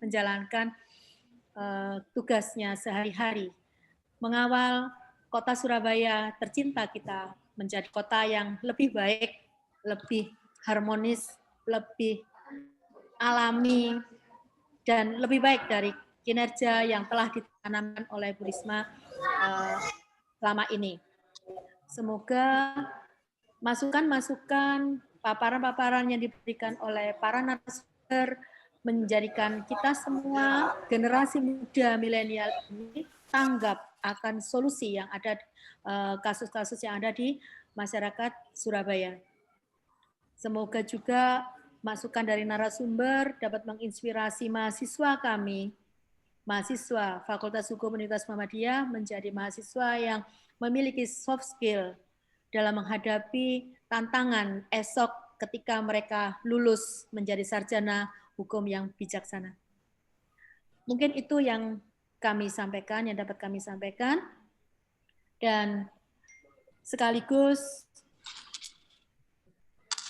menjalankan tugasnya sehari-hari, mengawal kota Surabaya tercinta kita menjadi kota yang lebih baik, lebih harmonis, lebih alami, dan lebih baik dari kinerja yang telah ditanamkan oleh Bu Risma selama ini. Semoga masukan-masukan, paparan-paparan yang diberikan oleh para narasumber menjadikan kita semua generasi muda milenial ini tanggap akan solusi yang ada, kasus-kasus yang ada di masyarakat Surabaya. Semoga juga masukan dari narasumber dapat menginspirasi mahasiswa kami, mahasiswa Fakultas Hukum Universitas Muhammadiyah menjadi mahasiswa yang memiliki soft skill dalam menghadapi tantangan esok ketika mereka lulus menjadi sarjana hukum yang bijaksana. Mungkin itu yang kami sampaikan, yang dapat kami sampaikan. Dan sekaligus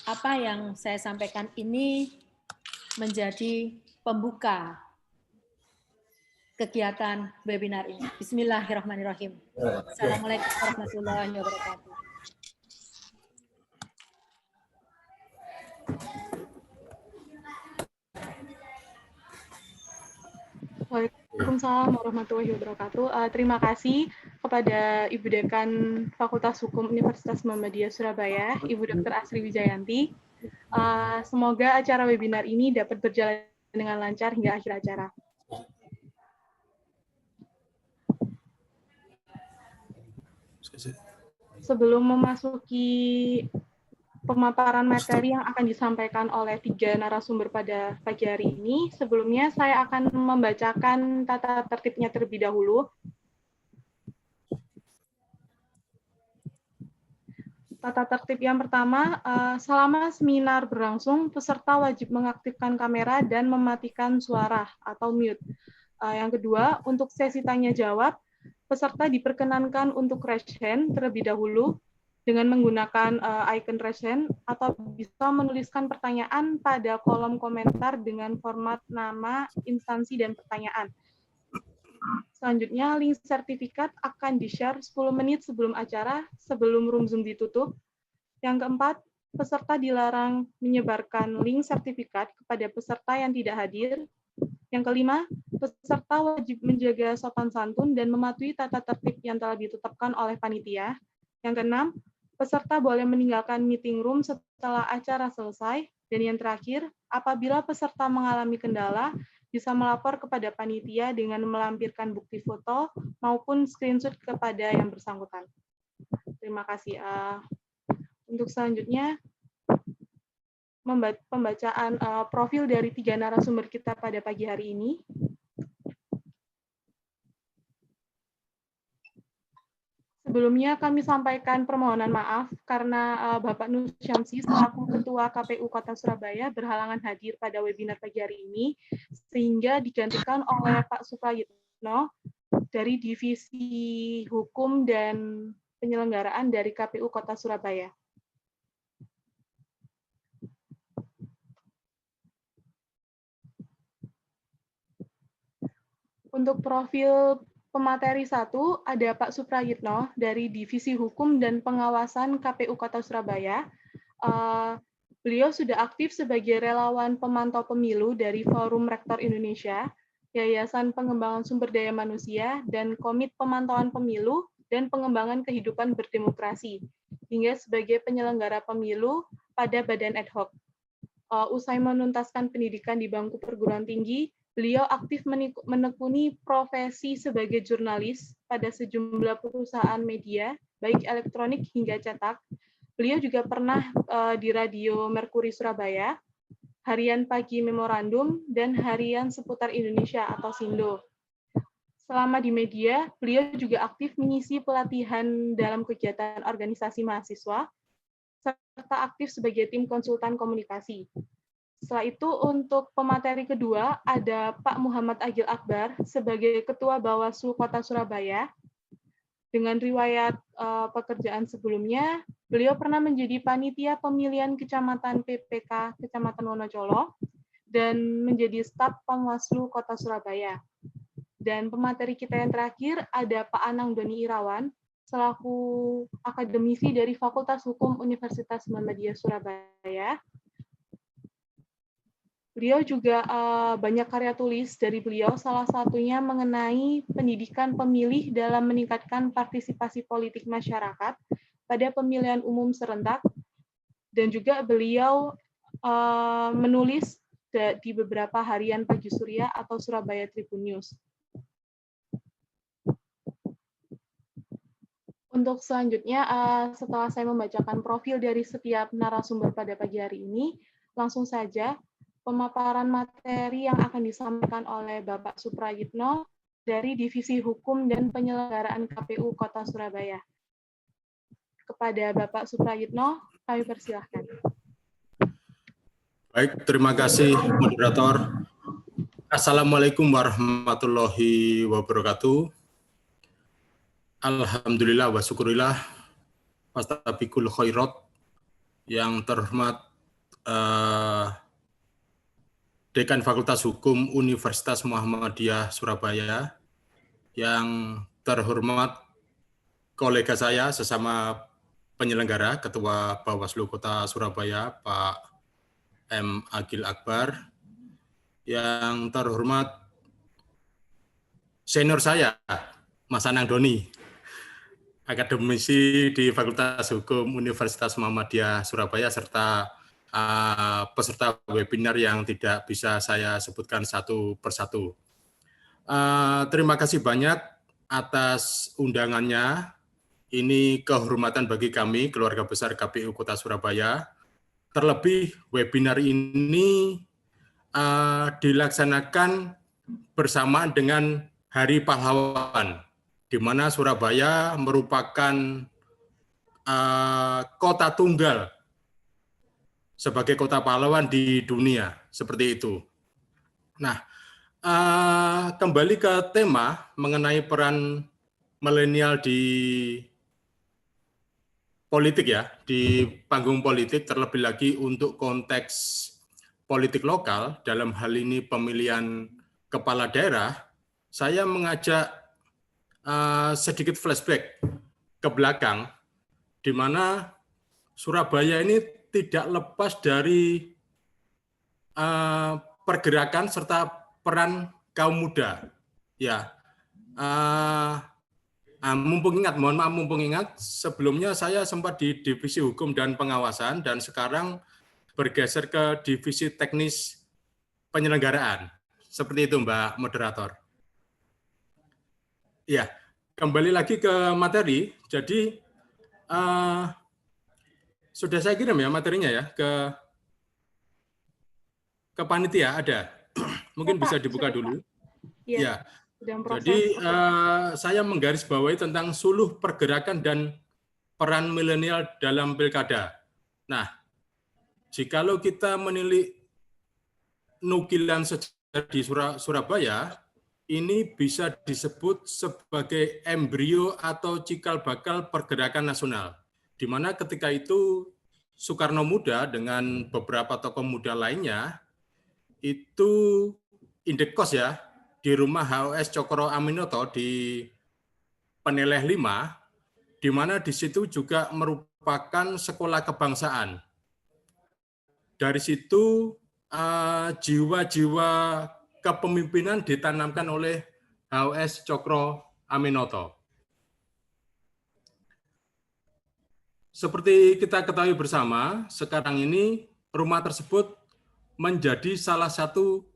apa yang saya sampaikan ini menjadi pembuka kegiatan webinar ini. Bismillahirrahmanirrahim. Assalamualaikum warahmatullahi wabarakatuh. Waalaikumsalam warahmatullahi wabarakatuh. Terima kasih kepada Ibu Dekan Fakultas Hukum Universitas Muhammadiyah Surabaya, Ibu Dr. Asri Wijayanti. Semoga acara webinar ini dapat berjalan dengan lancar hingga akhir acara. Sebelum memasuki pemaparan materi yang akan disampaikan oleh 3 narasumber pada pagi hari ini, sebelumnya saya akan membacakan tata tertibnya terlebih dahulu. Tata tertib yang pertama, selama seminar berlangsung, peserta wajib mengaktifkan kamera dan mematikan suara atau mute. Yang kedua, untuk sesi tanya-jawab, peserta diperkenankan untuk raise hand terlebih dahulu dengan menggunakan icon raise hand atau bisa menuliskan pertanyaan pada kolom komentar dengan format nama, instansi, dan pertanyaan. Selanjutnya, link sertifikat akan di-share 10 menit sebelum acara, sebelum room Zoom ditutup. Yang keempat, peserta dilarang menyebarkan link sertifikat kepada peserta yang tidak hadir. Yang kelima, peserta wajib menjaga sopan santun dan mematuhi tata tertib yang telah ditetapkan oleh panitia. Yang keenam, peserta boleh meninggalkan meeting room setelah acara selesai. Dan yang terakhir, apabila peserta mengalami kendala, bisa melapor kepada panitia dengan melampirkan bukti foto maupun screenshot kepada yang bersangkutan. Terima kasih. Untuk selanjutnya, pembacaan profil dari 3 narasumber kita pada pagi hari ini. Sebelumnya kami sampaikan permohonan maaf karena Bapak Nur Syamsi selaku Ketua KPU Kota Surabaya berhalangan hadir pada webinar pagi hari ini, sehingga digantikan oleh Pak Suprayitno dari Divisi Hukum dan Penyelenggaraan dari KPU Kota Surabaya. Untuk profil pemateri 1, ada Pak Suprayitno dari Divisi Hukum dan Pengawasan KPU Kota Surabaya. Beliau sudah aktif sebagai relawan pemantau pemilu dari Forum Rektor Indonesia, Yayasan Pengembangan Sumber Daya Manusia, dan Komit Pemantauan Pemilu dan Pengembangan Kehidupan Berdemokrasi, hingga sebagai penyelenggara pemilu pada Badan Ad Hoc. Usai menuntaskan pendidikan di bangku perguruan tinggi, beliau aktif menekuni profesi sebagai jurnalis pada sejumlah perusahaan media, baik elektronik hingga cetak. Beliau juga pernah di Radio Merkuri Surabaya, Harian Pagi Memorandum, dan Harian Seputar Indonesia atau SINDO. Selama di media, beliau juga aktif mengisi pelatihan dalam kegiatan organisasi mahasiswa, serta aktif sebagai tim konsultan komunikasi. Setelah itu, untuk pemateri kedua, ada Pak Muhammad Agil Akbar sebagai Ketua Bawaslu Kota Surabaya. Dengan riwayat pekerjaan sebelumnya, beliau pernah menjadi panitia pemilihan Kecamatan PPK Kecamatan Wonocolo, dan menjadi staf Panwaslu Kota Surabaya. Dan pemateri kita yang terakhir ada Pak Anang Doni Irawan, selaku akademisi dari Fakultas Hukum Universitas Muhammadiyah Surabaya. Beliau juga banyak karya tulis dari beliau, salah satunya mengenai pendidikan pemilih dalam meningkatkan partisipasi politik masyarakat pada pemilihan umum serentak, dan juga beliau menulis di beberapa harian Pagi Surya atau Surabaya Tribun News. Untuk selanjutnya, setelah saya membacakan profil dari setiap narasumber pada pagi hari ini, langsung saja pemaparan materi yang akan disampaikan oleh Bapak Suprayitno dari Divisi Hukum dan Penyelenggaraan KPU Kota Surabaya. Kepada Bapak Suprayitno, kami persilahkan. Baik, terima kasih moderator. Assalamualaikum warahmatullahi wabarakatuh. Alhamdulillah wa syukurillah, fastabikul khairat. Yang terhormat Dekan Fakultas Hukum Universitas Muhammadiyah Surabaya, yang terhormat kolega saya sesama penyelenggara, Ketua Bawaslu Kota Surabaya, Pak M. Agil Akbar, yang terhormat senior saya, Mas Anang Doni, akademisi di Fakultas Hukum Universitas Muhammadiyah Surabaya, serta peserta webinar yang tidak bisa saya sebutkan satu persatu. Terima kasih banyak atas undangannya. Ini kehormatan bagi kami, keluarga besar KPU Kota Surabaya. Terlebih webinar ini dilaksanakan bersamaan dengan Hari Pahlawan, di mana Surabaya merupakan kota tunggal sebagai kota pahlawan di dunia, seperti itu. Nah, kembali ke tema mengenai peran milenial di politik ya, di panggung politik, terlebih lagi untuk konteks politik lokal, dalam hal ini pemilihan kepala daerah. Saya mengajak sedikit flashback ke belakang, di mana Surabaya ini tidak lepas dari pergerakan serta peran kaum muda. Ya, mumpung ingat, sebelumnya saya sempat di Divisi Hukum dan Pengawasan, dan sekarang bergeser ke Divisi Teknis Penyelenggaraan. Seperti itu, Mbak Moderator. Ya, kembali lagi ke materi. Jadi, sudah saya kirim ya materinya ya ke panitia, ada. Mungkin bisa dibuka dulu. Ya. Jadi saya menggarisbawahi tentang suluh pergerakan dan peran milenial dalam pilkada. Nah, jikalau kita menilik nukilan sejarah di Surabaya, ini bisa disebut sebagai embrio atau cikal bakal pergerakan nasional, di mana ketika itu Soekarno Muda dengan beberapa tokoh muda lainnya itu indekos ya di rumah HOS Cokro Aminoto di Peneleh 5, di mana di situ juga merupakan sekolah kebangsaan. Dari situ jiwa-jiwa kepemimpinan ditanamkan oleh HOS Cokro Aminoto. Seperti kita ketahui bersama, sekarang ini rumah tersebut menjadi salah satu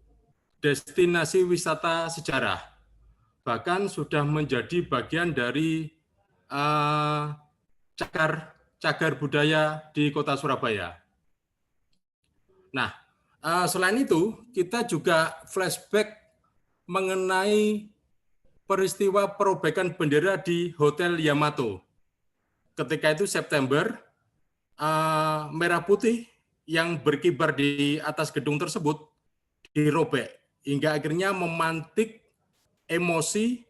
destinasi wisata sejarah. Bahkan sudah menjadi bagian dari cagar budaya di Kota Surabaya. Nah, selain itu, kita juga flashback mengenai peristiwa perobekan bendera di Hotel Yamato. Ketika itu September, merah putih yang berkibar di atas gedung tersebut dirobek, hingga akhirnya memantik emosi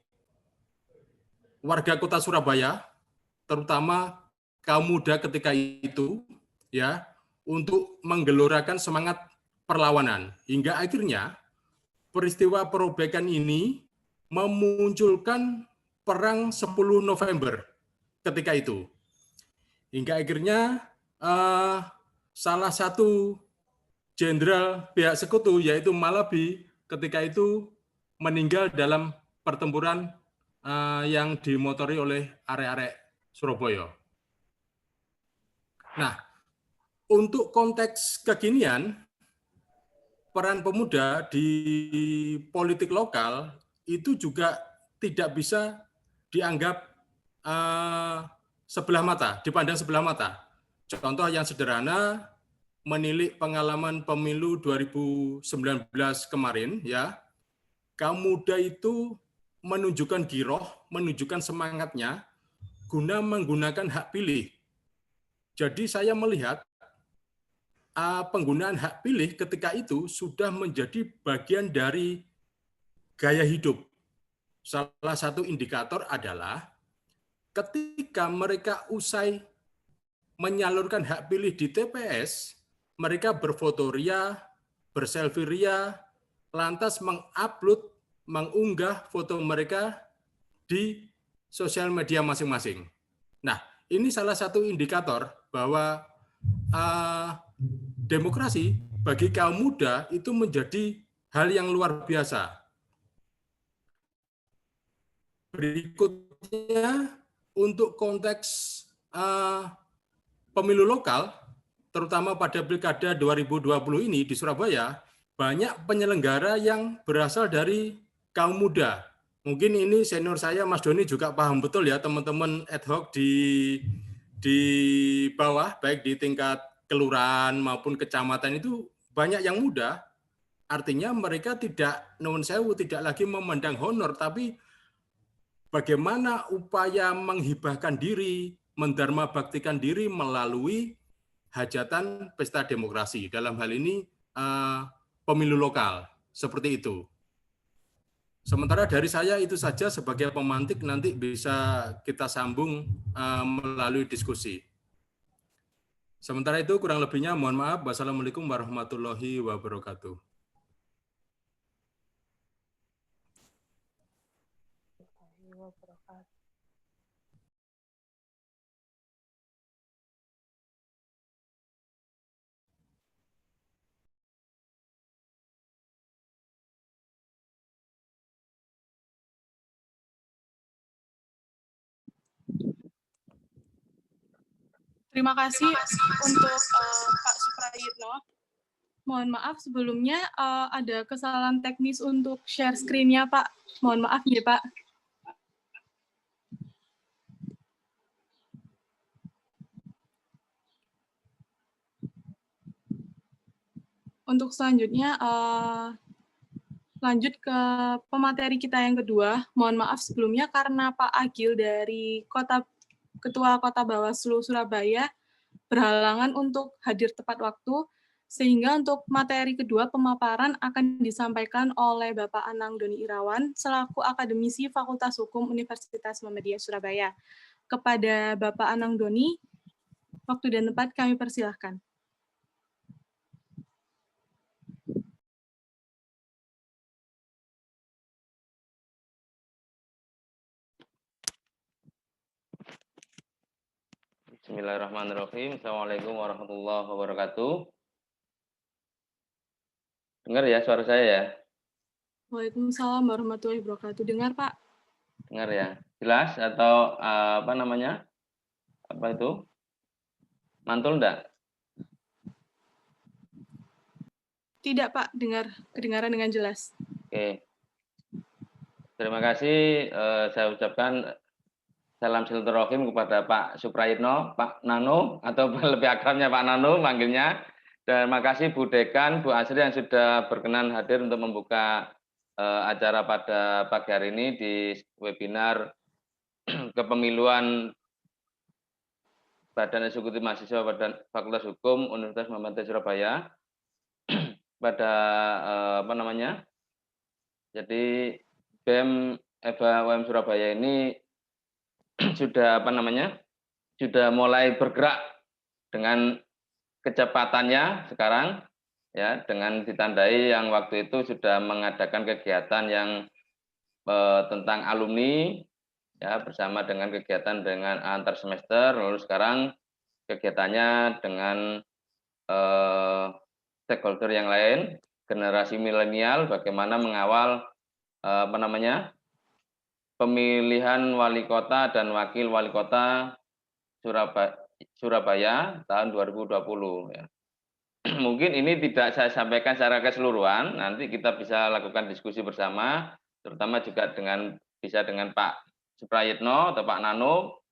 warga Kota Surabaya, terutama kaum muda ketika itu, ya, untuk menggelorakan semangat perlawanan. Hingga akhirnya peristiwa perobekan ini memunculkan perang 10 November ketika itu. Hingga akhirnya salah satu jenderal pihak sekutu yaitu Malabi ketika itu meninggal dalam pertempuran yang dimotori oleh arek-arek Surabaya. Nah, untuk konteks kekinian, peran pemuda di politik lokal itu juga tidak bisa dianggap sebelah mata, dipandang sebelah mata. Contoh yang sederhana, menilik pengalaman pemilu 2019 kemarin, ya, kaum muda itu menunjukkan giroh, menunjukkan semangatnya guna menggunakan hak pilih. Jadi saya melihat penggunaan hak pilih ketika itu sudah menjadi bagian dari gaya hidup. Salah satu indikator adalah ketika mereka usai menyalurkan hak pilih di TPS, mereka berfoto ria, berselfie ria, lantas mengupload, mengunggah foto mereka di sosial media masing-masing. Nah, ini salah satu indikator bahwa demokrasi bagi kaum muda itu menjadi hal yang luar biasa. Berikutnya, untuk konteks pemilu lokal, terutama pada Pilkada 2020 ini di Surabaya, banyak penyelenggara yang berasal dari kaum muda. Mungkin ini senior saya, Mas Doni, juga paham betul ya, teman-teman ad hoc di bawah, baik di tingkat kelurahan maupun kecamatan itu banyak yang muda. Artinya mereka tidak, nuwun sewu, tidak lagi memandang honor, tapi bagaimana upaya menghibahkan diri, mendharma baktikan diri melalui hajatan pesta demokrasi. Dalam hal ini pemilu lokal, seperti itu. Sementara dari saya itu saja sebagai pemantik, nanti bisa kita sambung melalui diskusi. Sementara itu kurang lebihnya mohon maaf. Wassalamualaikum warahmatullahi wabarakatuh. Terima kasih untuk Pak Suprayitno. Mohon maaf sebelumnya ada kesalahan teknis untuk share screen-nya, Pak. Mohon maaf ya, Pak. Untuk selanjutnya, lanjut ke pemateri kita yang kedua. Mohon maaf sebelumnya karena Pak Agil dari Ketua Kota Bawaslu Surabaya berhalangan untuk hadir tepat waktu, sehingga untuk materi kedua pemaparan akan disampaikan oleh Bapak Anang Doni Irawan selaku akademisi Fakultas Hukum Universitas Muhammadiyah Surabaya. Kepada Bapak Anang Doni, waktu dan tempat kami persilahkan. Bismillahirrahmanirrahim. Assalamualaikum warahmatullahi wabarakatuh. Dengar ya suara saya ya? Waalaikumsalam warahmatullahi wabarakatuh. Dengar, Pak? Dengar ya? Jelas atau apa namanya? Apa itu? Mantul enggak? Tidak, Pak. Kedengaran dengan jelas. Oke. Terima kasih. Saya ucapkan salam silaturahim kepada Pak Suprayitno, Pak Nano, atau lebih akrabnya Pak Nano manggilnya. Dan terima kasih Bu Dekan, Bu Asri yang sudah berkenan hadir untuk membuka acara pada pagi hari ini di webinar kepemiluan Badan Eksekutif Mahasiswa Fakultas Hukum Universitas Muhammadiyah Surabaya pada apa namanya? Jadi BEM EBA UM Surabaya ini sudah apa namanya? Sudah mulai bergerak dengan kecepatannya sekarang ya, dengan ditandai yang waktu itu sudah mengadakan kegiatan yang tentang alumni, ya, bersama dengan kegiatan dengan antar semester, lalu sekarang kegiatannya dengan stakeholder yang lain, generasi milenial, bagaimana mengawal pemilihan wali kota dan wakil wali kota Surabaya tahun 2020. Ya. Mungkin ini tidak saya sampaikan secara keseluruhan, nanti kita bisa lakukan diskusi bersama, terutama juga bisa dengan Pak Suprayitno atau Pak Nano.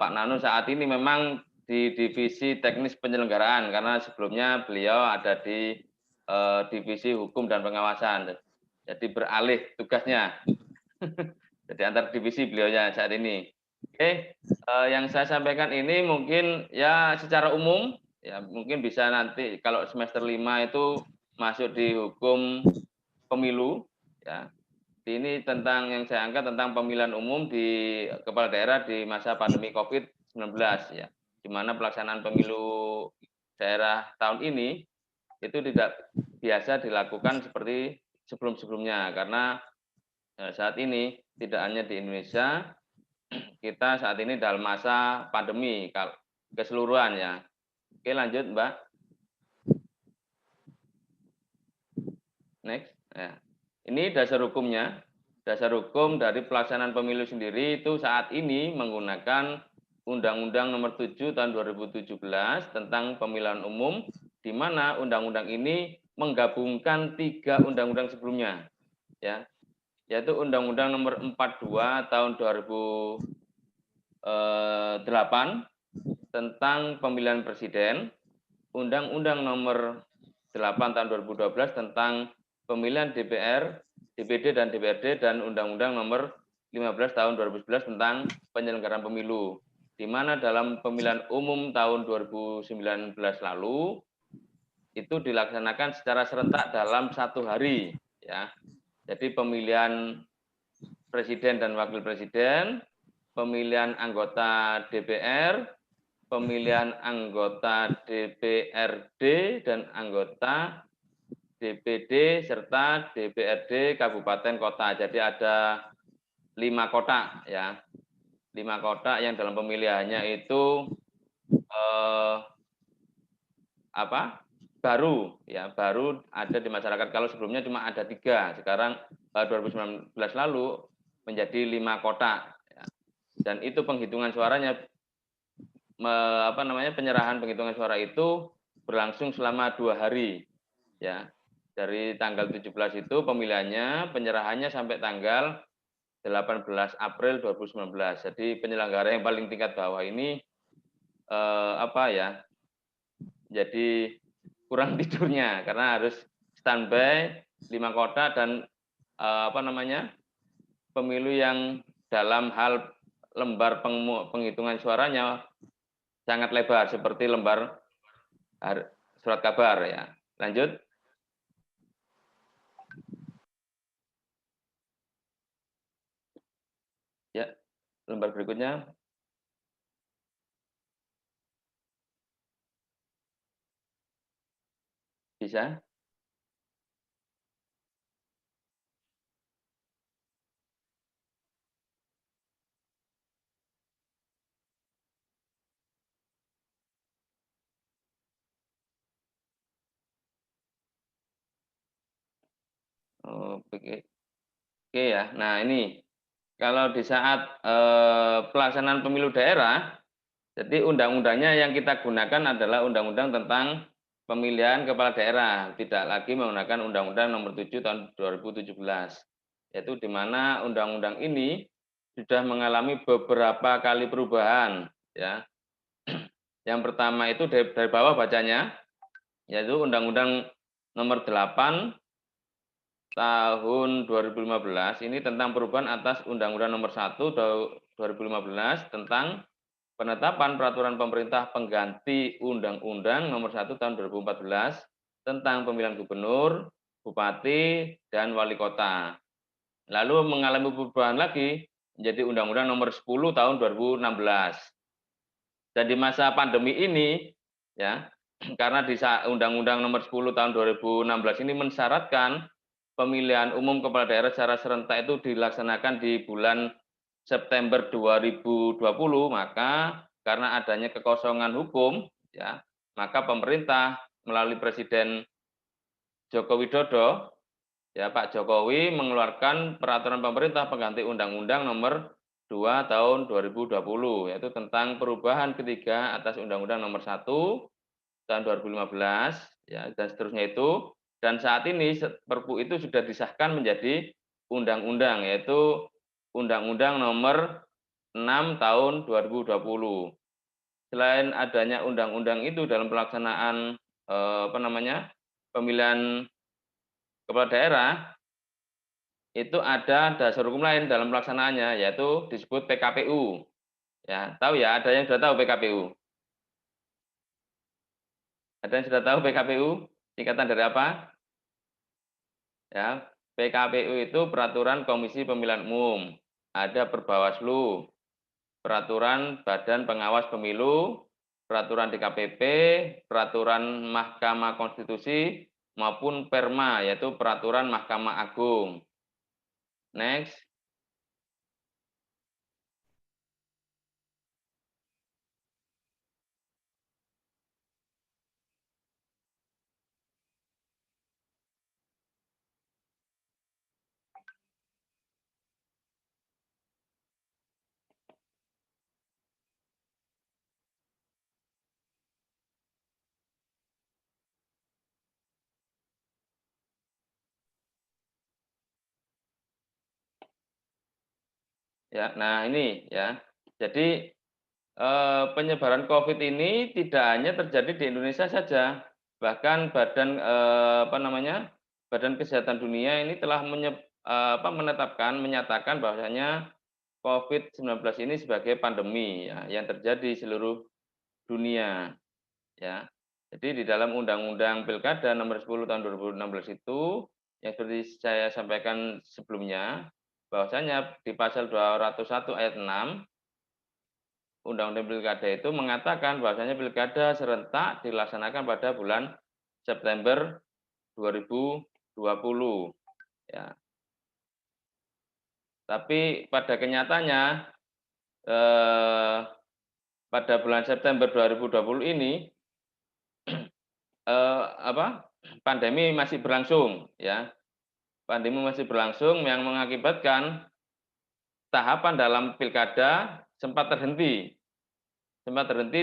Pak Nano saat ini memang di divisi teknis penyelenggaraan, karena sebelumnya beliau ada di divisi hukum dan pengawasan, jadi beralih tugasnya. Jadi antar divisi beliaunya saat ini. Oke, yang saya sampaikan ini mungkin ya secara umum, ya mungkin bisa nanti kalau semester 5 itu masuk di hukum pemilu, ya. Ini tentang yang saya angkat tentang pemilihan umum di kepala daerah di masa pandemi COVID-19, ya, di mana pelaksanaan pemilu daerah tahun ini itu tidak biasa dilakukan seperti sebelum-sebelumnya, karena saat ini tidak hanya di Indonesia, kita saat ini dalam masa pandemi keseluruhan, ya. Oke, lanjut Mbak. Next. Ya. Ini dasar hukumnya. Dasar hukum dari pelaksanaan pemilu sendiri itu saat ini menggunakan Undang-Undang Nomor 7 Tahun 2017 tentang Pemilihan Umum, di mana undang-undang ini menggabungkan 3 undang-undang sebelumnya, ya, yaitu Undang-Undang Nomor 42 Tahun 2008 tentang Pemilihan Presiden, Undang-Undang Nomor 8 Tahun 2012 tentang Pemilihan DPR, DPD dan DPRD, dan Undang-Undang Nomor 15 Tahun 2011 tentang Penyelenggaraan Pemilu, di mana dalam pemilihan umum tahun 2019 lalu itu dilaksanakan secara serentak dalam 1 hari, ya. Jadi pemilihan presiden dan wakil presiden, pemilihan anggota DPR, pemilihan anggota DPRD dan anggota DPD serta DPRD kabupaten kota. Jadi ada 5 kotak, ya. 5 kotak yang dalam pemilihannya itu baru, ya, baru ada di masyarakat. Kalau sebelumnya cuma ada 3, sekarang 2019 lalu menjadi 5 kotak, ya. Dan itu penghitungan suaranya, penyerahan penghitungan suara itu berlangsung selama 2 hari, ya. Dari tanggal 17 itu pemilihannya, penyerahannya sampai tanggal 18 April 2019. Jadi penyelenggara yang paling tingkat bawah ini jadi kurang tidurnya karena harus standby 5 kota dan pemilu yang dalam hal lembar penghitungan suaranya sangat lebar seperti lembar surat kabar, ya. Lanjut. Ya, lembar berikutnya. Bisa? Oke, ya. Nah, ini kalau di saat pelaksanaan pemilu daerah, jadi undang-undangnya yang kita gunakan adalah undang-undang tentang pemilihan kepala daerah, tidak lagi menggunakan Undang-Undang Nomor 7 Tahun 2017. Yaitu di mana undang-undang ini sudah mengalami beberapa kali perubahan, ya. Yang pertama itu dari bawah bacanya, yaitu Undang-Undang Nomor 8 Tahun 2015 ini tentang perubahan atas Undang-Undang Nomor 1 2015 tentang penetapan peraturan pemerintah pengganti Undang-Undang Nomor 1 Tahun 2014 tentang pemilihan gubernur, bupati, dan wali kota. Lalu mengalami perubahan lagi menjadi Undang-Undang Nomor 10 Tahun 2016. Dan di masa pandemi ini, ya, karena di Undang-Undang Nomor 10 Tahun 2016 ini mensyaratkan pemilihan umum kepala daerah secara serentak itu dilaksanakan di bulan September 2020, maka karena adanya kekosongan hukum, ya, maka pemerintah melalui Presiden Joko Widodo, ya, Pak Jokowi mengeluarkan peraturan pemerintah pengganti Undang-Undang Nomor 2 Tahun 2020, yaitu tentang perubahan ketiga atas Undang-Undang Nomor 1 Tahun 2015, ya, dan seterusnya itu. Dan saat ini Perpu itu sudah disahkan menjadi undang-undang, yaitu Undang-Undang Nomor 6 Tahun 2020. Selain adanya undang-undang itu dalam pelaksanaan pemilihan kepala daerah, itu ada dasar hukum lain dalam pelaksanaannya, yaitu disebut PKPU. Ya, tahu ya, ada yang sudah tahu PKPU? Ada yang sudah tahu PKPU? Singkatan dari apa? Ya, PKPU itu Peraturan Komisi Pemilihan Umum. Ada Perbawaslu, Peraturan Badan Pengawas Pemilu, Peraturan DKPP, Peraturan Mahkamah Konstitusi, maupun Perma, yaitu Peraturan Mahkamah Agung. Next. Ya, nah ini ya. Jadi penyebaran COVID ini tidak hanya terjadi di Indonesia saja, bahkan Badan Kesehatan Dunia ini telah menyatakan bahwasanya COVID-19 ini sebagai pandemi, ya, yang terjadi di seluruh dunia, ya. Jadi di dalam Undang-Undang Pilkada Nomor 10 Tahun 2016 itu, yang seperti saya sampaikan sebelumnya, bahwasanya di pasal 201 ayat 6 Undang-Undang Pilkada itu mengatakan bahwasanya pilkada serentak dilaksanakan pada bulan September 2020, ya. Tapi pada kenyataannya pada bulan September 2020 ini pandemi masih berlangsung, ya. Pandemi masih berlangsung yang mengakibatkan tahapan dalam pilkada sempat terhenti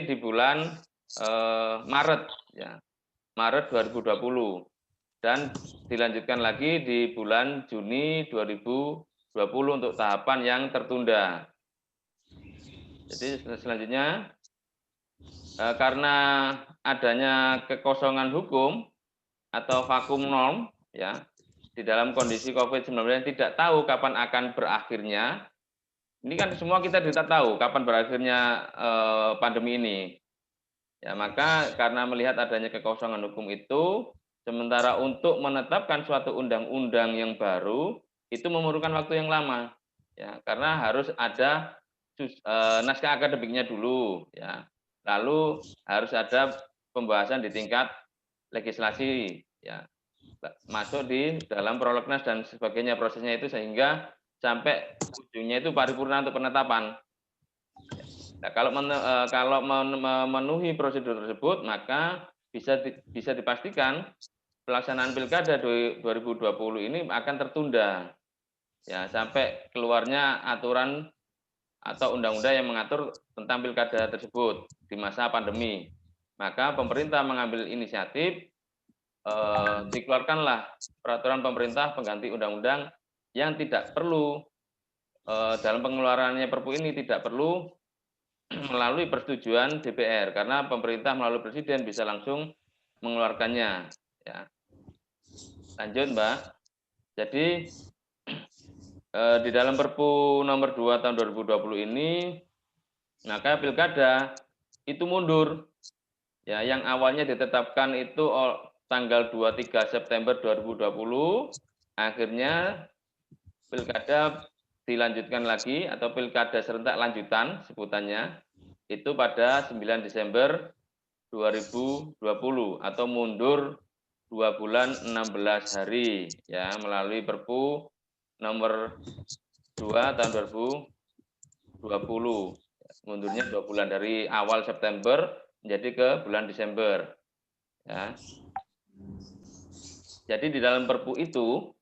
di bulan Maret, ya, Maret 2020, dan dilanjutkan lagi di bulan Juni 2020 untuk tahapan yang tertunda. Jadi selanjutnya karena adanya kekosongan hukum atau vakum norm, ya, di dalam kondisi COVID-19 yang tidak tahu kapan akan berakhirnya. Ini kan semua kita tidak tahu kapan berakhirnya pandemi ini. Ya, maka karena melihat adanya kekosongan hukum itu, sementara untuk menetapkan suatu undang-undang yang baru itu memerlukan waktu yang lama, ya, karena harus ada naskah akademiknya dulu, ya. Lalu harus ada pembahasan di tingkat legislasi, ya, masuk di dalam prolegnas dan sebagainya prosesnya itu, sehingga sampai ujungnya itu paripurna untuk penetapan. Nah, kalau memenuhi prosedur tersebut, maka bisa dipastikan pelaksanaan Pilkada 2020 ini akan tertunda, ya, sampai keluarnya aturan atau undang-undang yang mengatur tentang Pilkada tersebut di masa pandemi. Maka pemerintah mengambil inisiatif, dikeluarkanlah peraturan pemerintah pengganti undang-undang yang tidak perlu dalam pengeluarannya Perpu ini tidak perlu melalui persetujuan DPR, karena pemerintah melalui presiden bisa langsung mengeluarkannya, ya. Lanjut, Mbak. Jadi di dalam Perpu Nomor 2 Tahun 2020 ini, maka pilkada itu mundur, ya, yang awalnya ditetapkan itu tanggal 23 September 2020, akhirnya pilkada dilanjutkan lagi atau pilkada serentak lanjutan sebutannya itu pada 9 Desember 2020 atau mundur 2 bulan 16 hari ya melalui Perpu nomor 2 tahun 2020. Mundurnya 2 bulan dari awal September menjadi ke bulan Desember. Ya. Jadi di dalam Perpu itu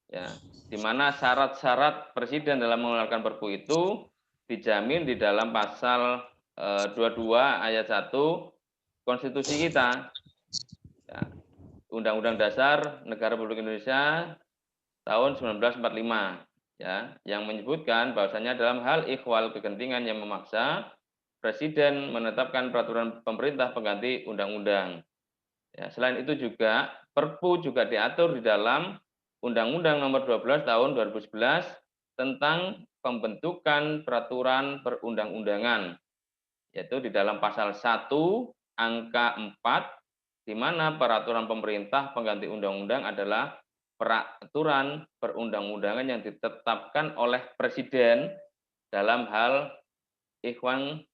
ya di mana syarat-syarat Presiden dalam mengeluarkan Perpu itu dijamin di dalam pasal 22 ayat 1 Konstitusi kita. Ya. Undang-Undang Dasar Negara Republik Indonesia tahun 1945 ya, yang menyebutkan bahwasanya dalam hal ikhwal kegentingan yang memaksa, Presiden menetapkan peraturan pemerintah pengganti undang-undang. Ya, selain itu juga Perpu juga diatur di dalam Undang-Undang Nomor 12 Tahun 2011 tentang pembentukan peraturan perundang-undangan, yaitu di dalam pasal 1 angka 4 di mana peraturan pemerintah pengganti undang-undang adalah peraturan perundang-undangan yang ditetapkan oleh Presiden dalam hal ikhwan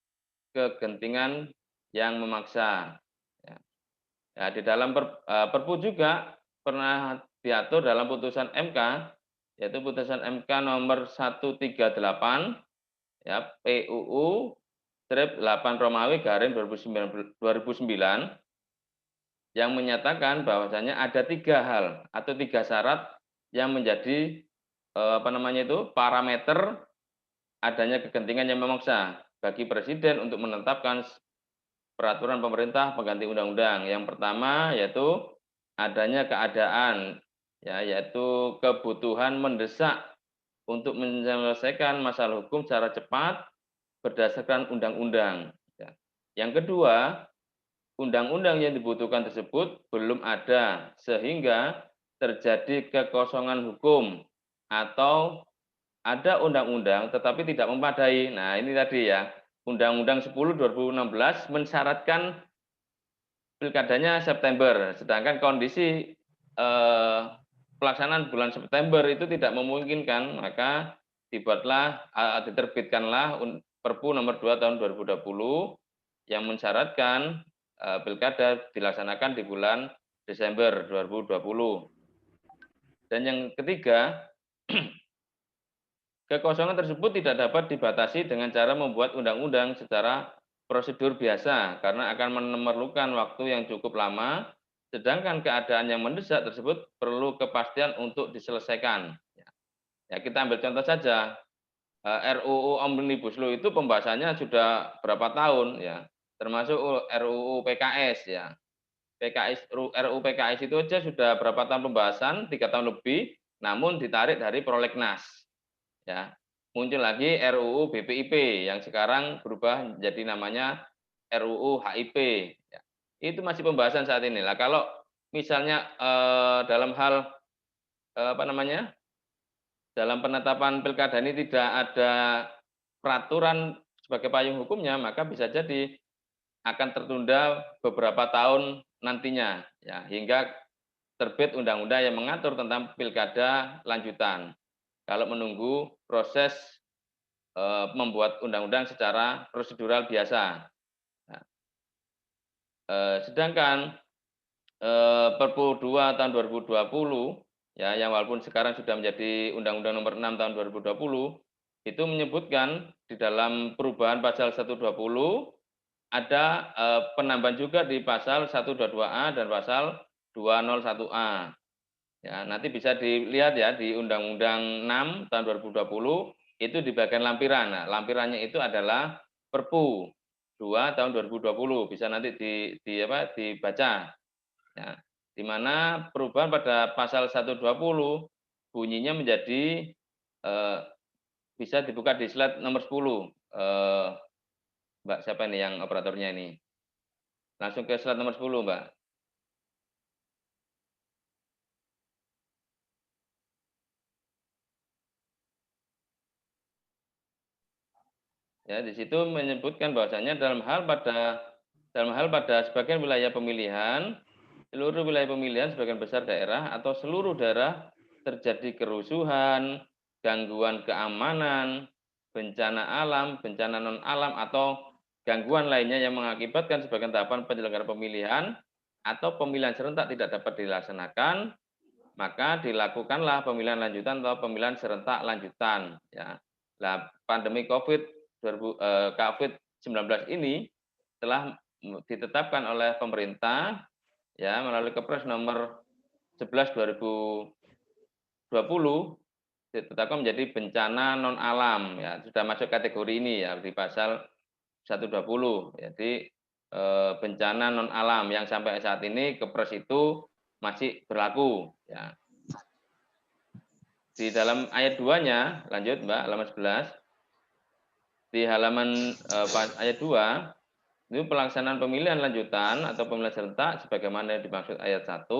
kegentingan yang memaksa. Ya, di dalam Perpu juga pernah diatur dalam putusan MK, yaitu putusan MK nomor 138 ya PUU 8 Romawi garing 2009 yang menyatakan bahwasanya ada 3 hal atau 3 syarat yang menjadi parameter adanya kegentingan yang memaksa bagi Presiden untuk menetapkan peraturan pemerintah pengganti undang-undang. Yang pertama yaitu adanya keadaan ya, yaitu kebutuhan mendesak untuk menyelesaikan masalah hukum secara cepat berdasarkan undang-undang. Yang kedua, undang-undang yang dibutuhkan tersebut belum ada sehingga terjadi kekosongan hukum atau ada undang-undang tetapi tidak memadai. Nah, ini tadi ya, Undang-Undang 10 2016 mensyaratkan pilkadanya September, sedangkan kondisi pelaksanaan bulan September itu tidak memungkinkan, maka diterbitkanlah Perpu nomor 2 tahun 2020 yang mensyaratkan pilkada dilaksanakan di bulan Desember 2020. Dan yang ketiga, kekosongan tersebut tidak dapat dibatasi dengan cara membuat undang-undang secara prosedur biasa karena akan memerlukan waktu yang cukup lama, sedangkan keadaan yang mendesak tersebut perlu kepastian untuk diselesaikan. Ya, kita ambil contoh saja, RUU Omnibus Law itu pembahasannya sudah berapa tahun ya, termasuk RUU PKS ya. RUU PKS itu aja sudah berapa tahun pembahasan, 3 tahun lebih, namun ditarik dari prolegnas. Ya, muncul lagi RUU BPIP yang sekarang berubah menjadi namanya RUU HIP. Ya, itu masih pembahasan saat ini. Lah kalau misalnya dalam hal dalam penetapan pilkada ini tidak ada peraturan sebagai payung hukumnya, maka bisa jadi akan tertunda beberapa tahun nantinya, ya, hingga terbit undang-undang yang mengatur tentang pilkada lanjutan. Kalau menunggu proses membuat undang-undang secara prosedural biasa. Nah, sedangkan Perpu 2 tahun 2020 ya, yang walaupun sekarang sudah menjadi Undang-Undang Nomor 6 tahun 2020 itu menyebutkan di dalam perubahan pasal 120 ada penambahan juga di pasal 122A dan pasal 201A. Ya, nanti bisa dilihat ya di Undang-Undang 6 tahun 2020 itu di bagian lampiran. Nah, lampirannya itu adalah Perpu 2 tahun 2020. Bisa nanti dibaca. Ya, di mana perubahan pada pasal 120 bunyinya menjadi bisa dibuka di slide nomor 10. Mbak, siapa ini yang operatornya ini? Langsung ke slide nomor 10, Mbak. Ya, di situ menyebutkan bahwasanya dalam hal pada sebagian wilayah pemilihan, seluruh wilayah pemilihan sebagian besar daerah atau seluruh daerah terjadi kerusuhan, gangguan keamanan, bencana alam, bencana non alam atau gangguan lainnya yang mengakibatkan sebagian tahapan penyelenggaraan pemilihan atau pemilihan serentak tidak dapat dilaksanakan, maka dilakukanlah pemilihan lanjutan atau pemilihan serentak lanjutan. Ya. Nah, pandemi COVID-19 ini telah ditetapkan oleh pemerintah ya melalui Kepres nomor 11 2020 ditetapkan menjadi bencana non alam ya, sudah masuk kategori ini ya di pasal 120. Jadi bencana non alam yang sampai saat ini Kepres itu masih berlaku ya. Di dalam ayat 2-nya, lanjut Mbak, halaman 11. Di halaman ayat 2, itu pelaksanaan pemilihan lanjutan atau pemilihan serentak sebagaimana dimaksud ayat 1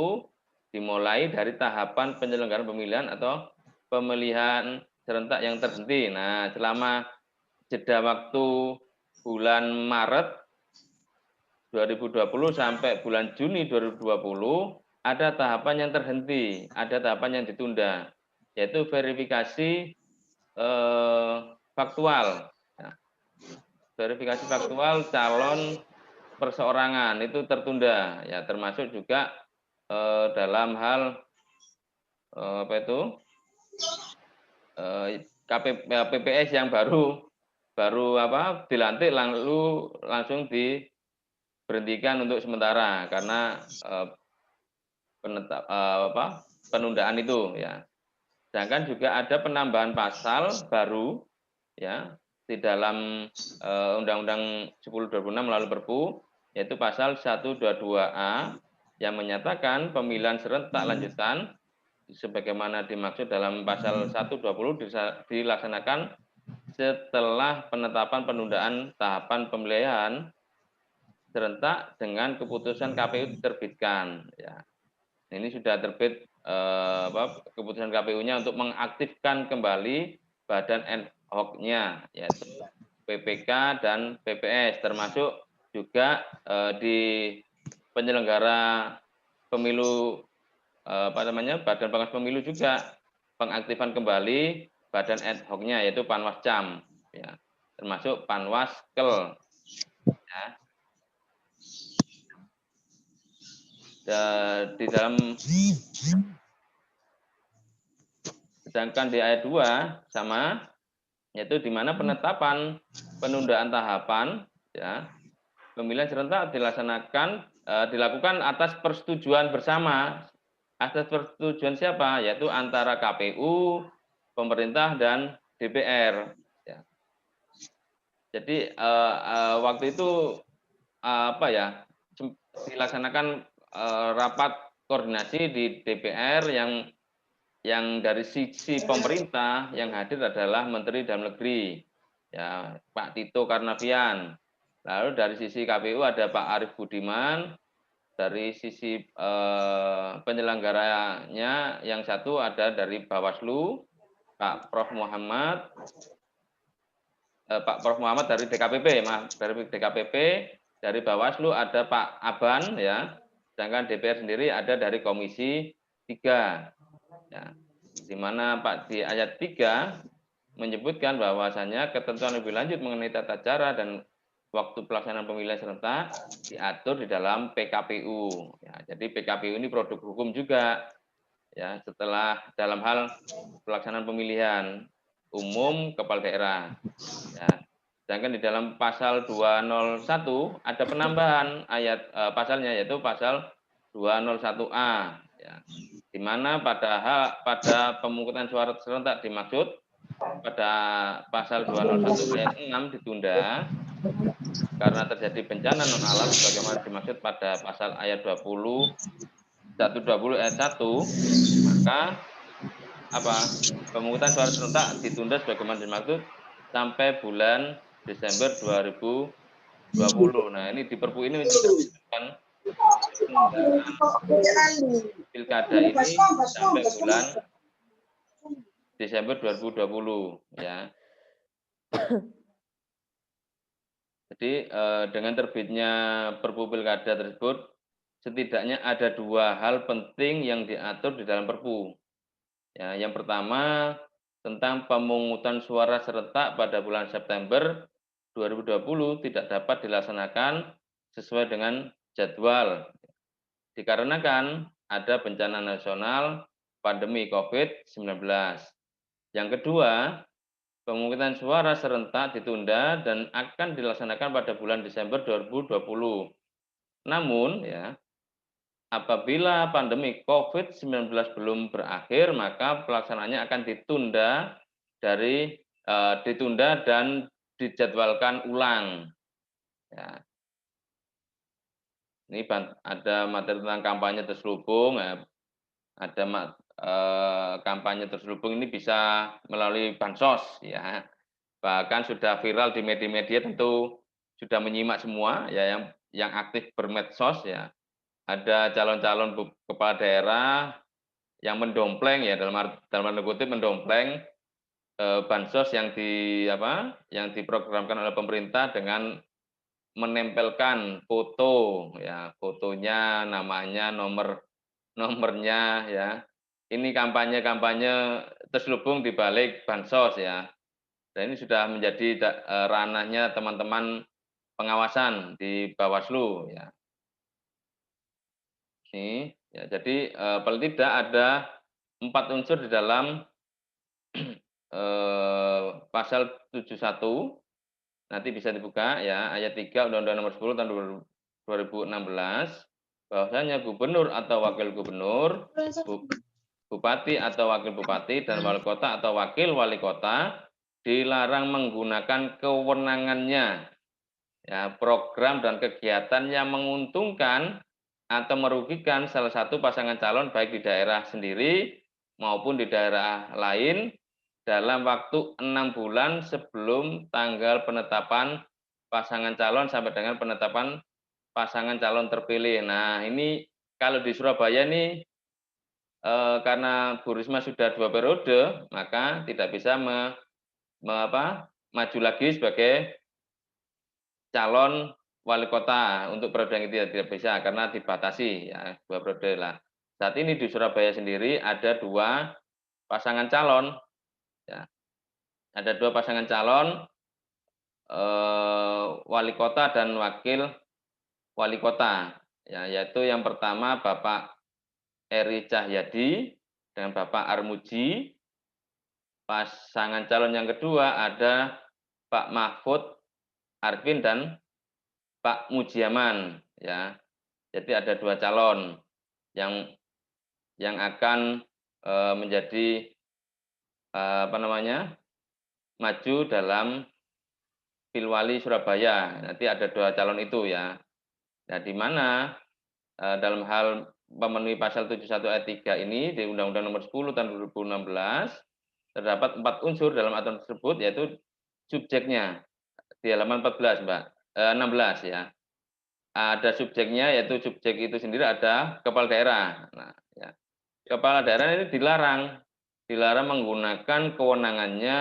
dimulai dari tahapan penyelenggaraan pemilihan atau pemilihan serentak yang terhenti. Nah, selama jeda waktu bulan Maret 2020 sampai bulan Juni 2020 ada tahapan yang terhenti, ada tahapan yang ditunda, yaitu verifikasi faktual. Nah, verifikasi faktual calon perseorangan itu tertunda, ya termasuk juga dalam hal apa itu PPS yang baru dilantik lalu langsung diberhentikan untuk sementara karena penundaan itu ya. Sedangkan juga ada penambahan pasal baru ya di dalam Undang-Undang 10/2006 melalui Perpu, yaitu pasal 122A yang menyatakan pemilihan serentak lanjutan sebagaimana dimaksud dalam pasal 120 dilaksanakan setelah penetapan penundaan tahapan pemilihan serentak dengan keputusan KPU diterbitkan ya. Ini sudah terbit keputusan KPU-nya untuk mengaktifkan kembali badan ad hoc-nya yaitu PPK dan PPS, termasuk juga di penyelenggara pemilu Badan Pengawas Pemilu juga pengaktifan kembali badan ad hoc-nya yaitu Panwascam ya, termasuk Panwaskel ya. Di dalam sedangkan di ayat 2 sama yaitu di mana penetapan penundaan tahapan ya pemilihan serentak dilakukan atas persetujuan bersama. Atas persetujuan siapa? Yaitu antara KPU, pemerintah dan DPR ya. Jadi waktu itu dilaksanakan rapat koordinasi di DPR yang dari sisi pemerintah yang hadir adalah Menteri Dalam Negeri ya Pak Tito Karnavian. Lalu dari sisi KPU ada Pak Arief Budiman, dari sisi penyelenggaranya yang satu ada dari Bawaslu Pak Prof Muhammad dari DKPP, dari DKPP, dari Bawaslu ada Pak Aban ya. Sedangkan DPR sendiri ada dari Komisi 3. Ya, di mana Pak di ayat 3 menyebutkan bahwasanya ketentuan lebih lanjut mengenai tata cara dan waktu pelaksanaan pemilihan serentak diatur di dalam PKPU. Ya, jadi PKPU ini produk hukum juga. Ya, setelah dalam hal pelaksanaan pemilihan umum kepala daerah. Ya, sedangkan di dalam pasal 201 ada penambahan ayat pasalnya yaitu pasal 201A. Ya, di mana pada pemungutan suara serentak dimaksud pada pasal 201 ayat 6 ditunda karena terjadi bencana non alam sebagaimana dimaksud pada pasal ayat 120 ayat 1, maka pemungutan suara serentak ditunda sebagaimana dimaksud sampai bulan Desember 2020. Nah, ini di Perpu ini menunjukkan pilkada ini sampai bulan Desember 2020 ya. Jadi dengan terbitnya Perpu Pilkada tersebut setidaknya ada dua hal penting yang diatur di dalam Perpu. Ya, yang pertama tentang pemungutan suara serentak pada bulan September 2020 tidak dapat dilaksanakan sesuai dengan jadwal dikarenakan ada bencana nasional pandemi COVID-19. Yang kedua, pemungutan suara serentak ditunda dan akan dilaksanakan pada bulan Desember 2020. Namun, ya, apabila pandemi COVID-19 belum berakhir, maka pelaksanaannya akan ditunda dan dijadwalkan ulang. Ya. Ini ada materi tentang kampanye terselubung, ya. Ada kampanye terselubung ini bisa melalui bansos, ya. Bahkan sudah viral di media-media, tentu sudah menyimak semua, ya, yang aktif bermedsos, ya. Ada calon-calon kepala daerah yang mendompleng, ya, dalam tanda kutip mendompleng bansos yang diprogramkan oleh pemerintah dengan menempelkan foto, ya, fotonya, namanya, nomornya, ya. Ini kampanye-kampanye terselubung di balik bansos, ya. Dan ini sudah menjadi ranahnya teman-teman pengawasan di Bawaslu, ya. Ini, ya, jadi paling tidak ada 4 unsur di dalam pasal 71. Nanti bisa dibuka, ya, ayat 3 Undang-Undang Nomor 10 tahun 2016, bahwasanya gubernur atau wakil gubernur, bupati atau wakil bupati, dan wali kota atau wakil wali kota dilarang menggunakan kewenangannya, ya, program dan kegiatan yang menguntungkan atau merugikan salah satu pasangan calon baik di daerah sendiri maupun di daerah lain dalam waktu 6 bulan sebelum tanggal penetapan pasangan calon sampai dengan penetapan pasangan calon terpilih. Nah, ini kalau di Surabaya ini karena Bu Risma sudah 2 periode, maka tidak bisa maju lagi sebagai calon wali kota untuk periode yang tidak bisa karena dibatasi, ya, 2 periode lah. Saat ini di Surabaya sendiri ada 2 pasangan calon, ya. Ada 2 pasangan calon wali kota dan wakil wali kota, ya, yaitu yang pertama Bapak Eri Cahyadi dengan Bapak Armuji. Pasangan calon yang kedua ada Pak Mahfud Arvin dan Pak Mujiaman, ya. Jadi ada 2 calon yang akan menjadi maju dalam Pilwali Surabaya. Nanti ada 2 calon itu, ya. Nah, di mana dalam hal memenuhi pasal 71 ayat 3 ini di Undang-Undang Nomor 10 tahun 2016 terdapat 4 unsur dalam aturan tersebut, yaitu subjeknya di halaman 14, Mbak, 16, ya. Ada subjeknya, yaitu subjek itu sendiri ada kepala daerah. Nah, ya. Kepala daerah ini dilarang menggunakan kewenangannya,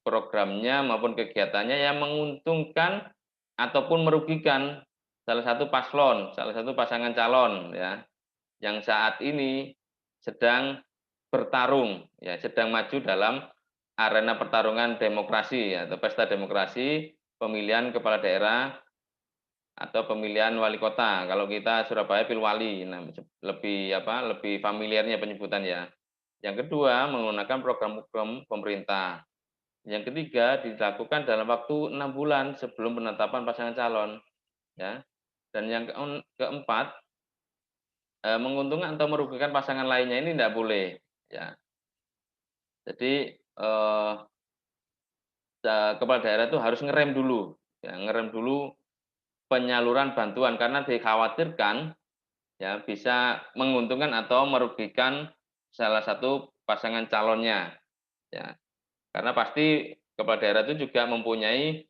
programnya maupun kegiatannya yang menguntungkan ataupun merugikan salah satu paslon, salah satu pasangan calon, ya, yang saat ini sedang bertarung, ya, sedang maju dalam arena pertarungan demokrasi, ya, atau pesta demokrasi pemilihan kepala daerah atau pemilihan wali kota. Kalau kita Surabaya Pilwali, nah, lebih familiarnya penyebutan, ya. Yang kedua, menggunakan program-program pemerintah. Yang ketiga, dilakukan dalam waktu 6 bulan sebelum penetapan pasangan calon, ya. Dan yang keempat, menguntungkan atau merugikan pasangan lainnya ini tidak boleh, ya. Jadi kepala daerah itu harus ngerem dulu, ya, ngerem dulu penyaluran bantuan karena dikhawatirkan, ya, bisa menguntungkan atau merugikan salah satu pasangan calonnya, ya. Karena pasti kepala daerah itu juga mempunyai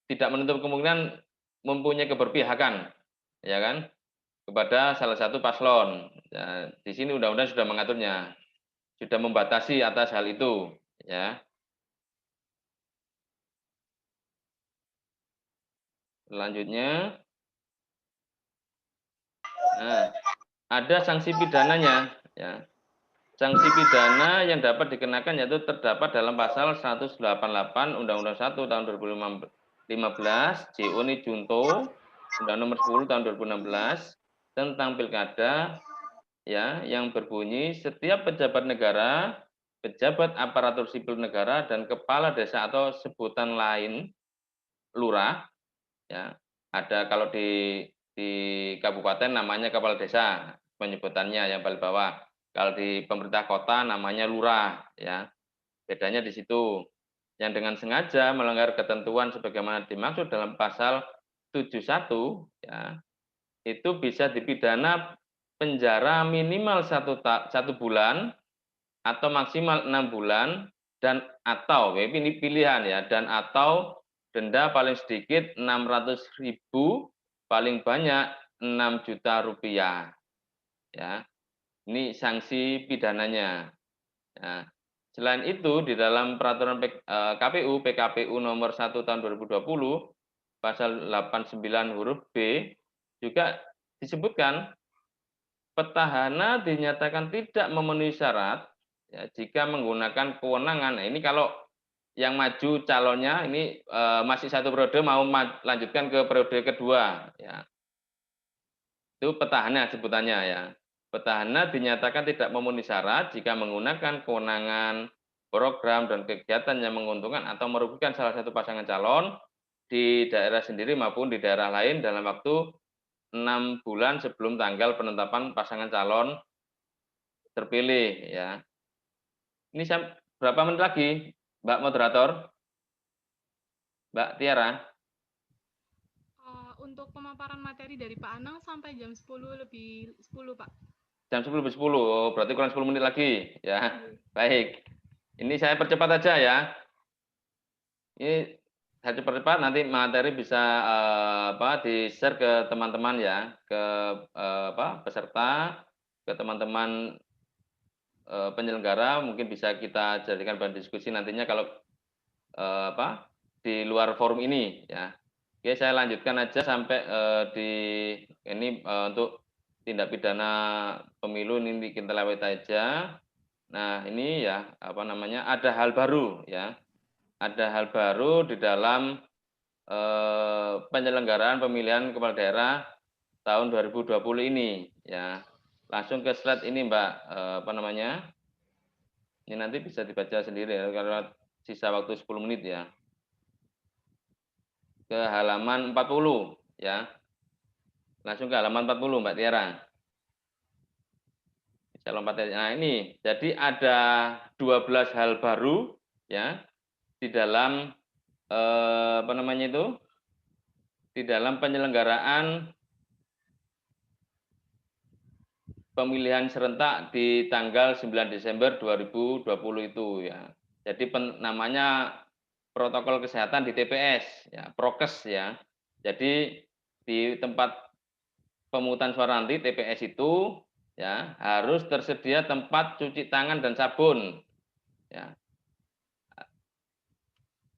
tidak menutup kemungkinan mempunyai keberpihakan, ya kan, kepada salah satu paslon. Ya, di sini undang-undang sudah mengaturnya, sudah membatasi atas hal itu, ya. Selanjutnya, nah, ada sanksi pidananya, ya. sanksi pidana yang dapat dikenakan yaitu terdapat dalam pasal 188 Undang-Undang 1 tahun 2015 JO ini Junto Undang Nomor 10 tahun 2016 tentang pilkada ya yang berbunyi setiap pejabat negara, pejabat aparatur sipil negara dan kepala desa atau sebutan lain lurah ya. Ada kalau di kabupaten namanya kepala desa penyebutannya yang paling bawah. Kalau di pemerintah kota namanya lurah ya. Bedanya di situ. Yang dengan sengaja melanggar ketentuan sebagaimana dimaksud dalam pasal 71 ya, itu bisa dipidana penjara minimal 1 bulan atau maksimal 6 bulan dan atau ini pilihan ya dan atau denda paling sedikit 600.000 paling banyak 6 juta rupiah ya. Ini sanksi pidananya. Nah, selain itu di dalam peraturan KPU PKPU nomor 1 tahun 2020 pasal 89 huruf B juga disebutkan petahana dinyatakan tidak memenuhi syarat ya, jika menggunakan kewenangan. Nah, ini kalau yang maju calonnya ini masih 1 periode mau lanjutkan ke periode kedua ya. Itu petahana sebutannya ya. Petahana dinyatakan tidak memenuhi syarat jika menggunakan kewenangan, program, dan kegiatan yang menguntungkan atau merugikan salah satu pasangan calon di daerah sendiri maupun di daerah lain dalam waktu 6 bulan sebelum tanggal penetapan pasangan calon terpilih ya. Ini berapa menit lagi, Mbak Moderator? Mbak Tiara? Untuk pemaparan materi dari Pak Anang sampai jam 10 lebih 10, Pak. Jam 10 lebih 10, oh, berarti kurang 10 menit lagi ya. Baik. Ini saya percepat aja ya. Ini saya cepat-cepat nanti materi bisa di-share ke teman-teman ya, ke peserta, ke teman-teman penyelenggara, mungkin bisa kita jadikan bahan diskusi nantinya kalau di luar forum ini ya. Oke, saya lanjutkan aja sampai di ini untuk tindak pidana pemilu ini kita lewat aja. Nah, ini ya ada hal baru ya. Ada hal baru di dalam penyelenggaraan pemilihan kepala daerah tahun 2020 ini ya. Langsung ke slide ini Mbak ini nanti bisa dibaca sendiri ya karena sisa waktu 10 menit ya. Ke halaman 40 ya. Langsung ke halaman 40 Mbak Tiara. Bisa lompat aja. Nah, ini jadi ada 12 hal baru ya di dalam di dalam penyelenggaraan pemilihan serentak di tanggal 9 Desember 2020 itu ya. Jadi namanya protokol kesehatan di TPS ya, prokes ya. Jadi di tempat pemungutan suara nanti TPS itu ya harus tersedia tempat cuci tangan dan sabun ya.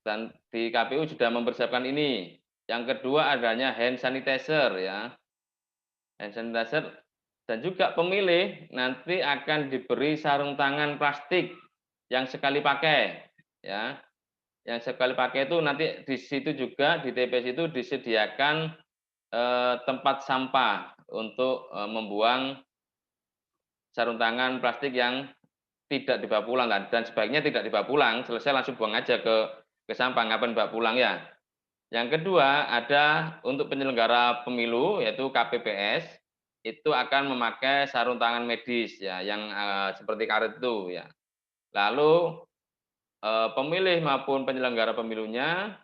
Dan di KPU sudah mempersiapkan ini. Yang kedua adanya hand sanitizer ya. Hand sanitizer dan juga pemilih nanti akan diberi sarung tangan plastik yang sekali pakai ya. Yang sekali pakai itu nanti di situ juga di TPS itu disediakan tempat sampah untuk membuang sarung tangan plastik yang tidak dibawa pulang dan sebaiknya tidak dibawa pulang, selesai langsung buang aja ke sampah, ngapain bawa pulang ya. Yang kedua ada untuk penyelenggara pemilu yaitu KPPS itu akan memakai sarung tangan medis ya yang seperti karet itu ya. Lalu pemilih maupun penyelenggara pemilunya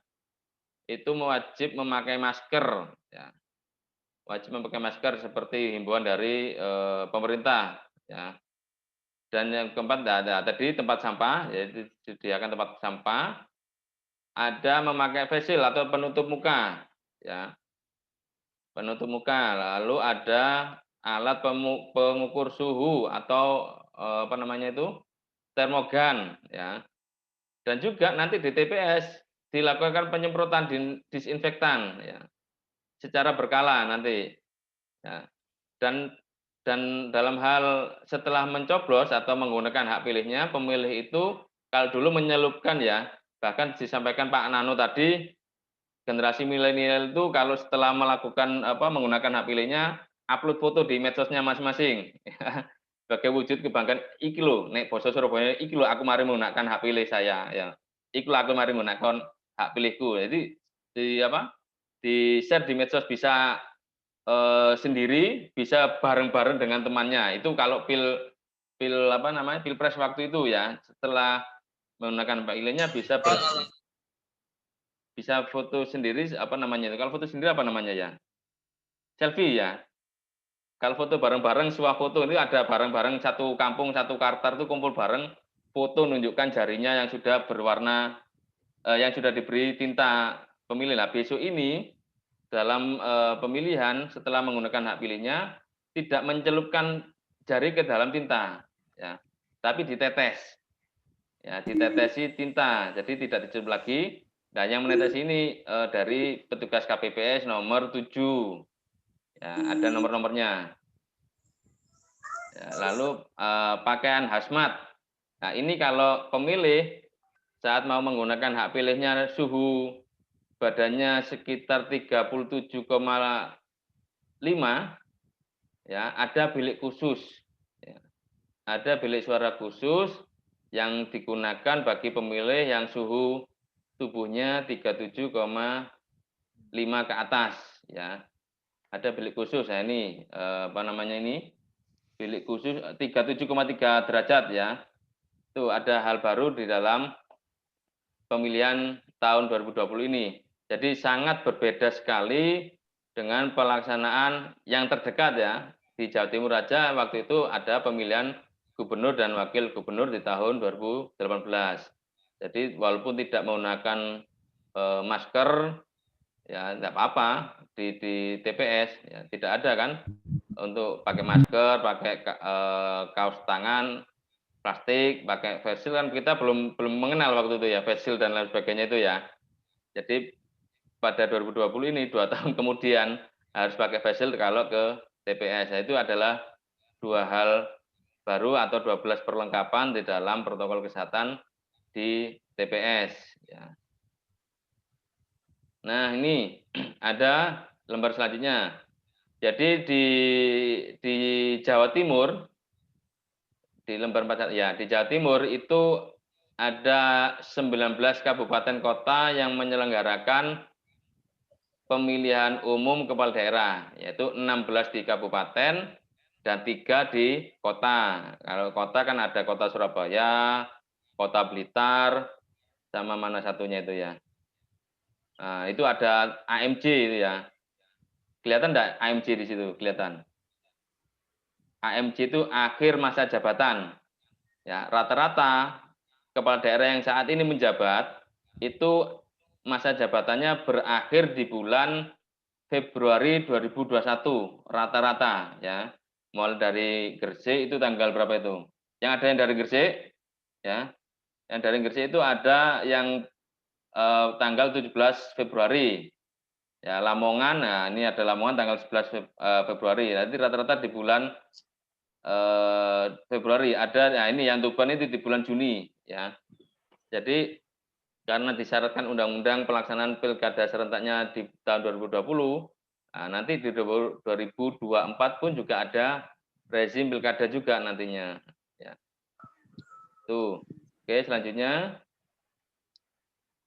itu wajib memakai masker ya. Wajib memakai masker seperti himbauan dari pemerintah ya. Dan yang keempat ada tadi tempat sampah yaitu disediakan tempat sampah. Ada memakai face shield atau penutup muka ya. Penutup muka, lalu ada alat pengukur suhu atau termogan ya. Dan juga nanti di TPS dilakukan penyemprotan disinfektan ya. Secara berkala nanti ya. Dan Dan dalam hal setelah mencoblos atau menggunakan hak pilihnya, pemilih itu kalau dulu menyelupkan ya, bahkan disampaikan Pak Nano tadi, generasi milenial itu kalau setelah melakukan menggunakan hak pilihnya, upload foto di medsosnya masing-masing. Sebagai wujud kebanggaan, iki lho, nek basa Surabaya, iki lho aku mari menggunakan hak pilih saya, ya. Iki lho aku mari menggunakan hak pilihku. Jadi di share di medsos bisa sendiri, bisa bareng-bareng dengan temannya. Itu kalau pilpres waktu itu ya, setelah menggunakan hak pilihnya bisa foto sendiri kalau foto sendiri apa namanya ya? Selfie ya. Kalau foto bareng-bareng, suah foto ini ada bareng-bareng satu kampung, satu kartar itu kumpul bareng, foto nunjukkan jarinya yang sudah berwarna, yang sudah diberi tinta pemilih. Nah, besok ini dalam pemilihan setelah menggunakan hak pilihnya tidak mencelupkan jari ke dalam tinta, ya, tapi ditetes, ya, ditetesi tinta, jadi tidak dicelup lagi. Nah, yang menetes ini dari petugas KPPS nomor 7, ya, ada nomor-nomornya. Ya, lalu pakaian hazmat. Nah, ini kalau pemilih saat mau menggunakan hak pilihnya suhu badannya sekitar 37,5, ya, ada bilik khusus, ya. Ada bilik suara khusus yang digunakan bagi pemilih yang suhu tubuhnya 37,5 ke atas, ya. Ada bilik khusus. Nah, ini bilik khusus 37,3 derajat, ya. Itu ada hal baru di dalam pemilihan tahun 2020 ini. Jadi sangat berbeda sekali dengan pelaksanaan yang terdekat, ya. Di Jawa Timur aja waktu itu ada pemilihan gubernur dan wakil gubernur di tahun 2018. Jadi walaupun tidak menggunakan masker, ya tidak apa-apa di TPS, ya, tidak ada kan untuk pakai masker, pakai kaos tangan plastik, pakai face shield, kan kita belum mengenal waktu itu ya, face shield dan lain sebagainya itu ya. Jadi pada 2020 ini 2 tahun kemudian harus pakai face shield kalau ke TPS. Nah, itu adalah 2 hal baru atau 12 perlengkapan di dalam protokol kesehatan di TPS, ya. Nah, ini ada lembar selanjutnya. Jadi di Jawa Timur, di lembar 4, ya, di Jawa Timur itu ada 19 kabupaten kota yang menyelenggarakan pemilihan umum kepala daerah, yaitu 16 di kabupaten dan 3 di kota. Kalau kota kan ada kota Surabaya, kota Blitar, sama mana satunya itu ya. Nah, itu ada AMJ itu ya. Kelihatan enggak AMJ di situ? Kelihatan. AMJ itu akhir masa jabatan. Ya, rata-rata kepala daerah yang saat ini menjabat itu masa jabatannya berakhir di bulan Februari 2021 rata-rata, ya. Mulai dari Gresik itu tanggal berapa itu? Yang ada yang dari Gresik, ya. Yang dari Gresik itu ada yang tanggal 17 Februari. Ya, Lamongan, nah ini ada Lamongan tanggal 11 Februari. Nanti rata-rata di bulan Februari ada. Nah, ini yang Tuban itu di bulan Juni, ya. Jadi karena disyaratkan undang-undang pelaksanaan pilkada serentaknya di tahun 2020, nah, nanti di 2024 pun juga ada rezim pilkada juga nantinya, ya. Tuh. Oke, selanjutnya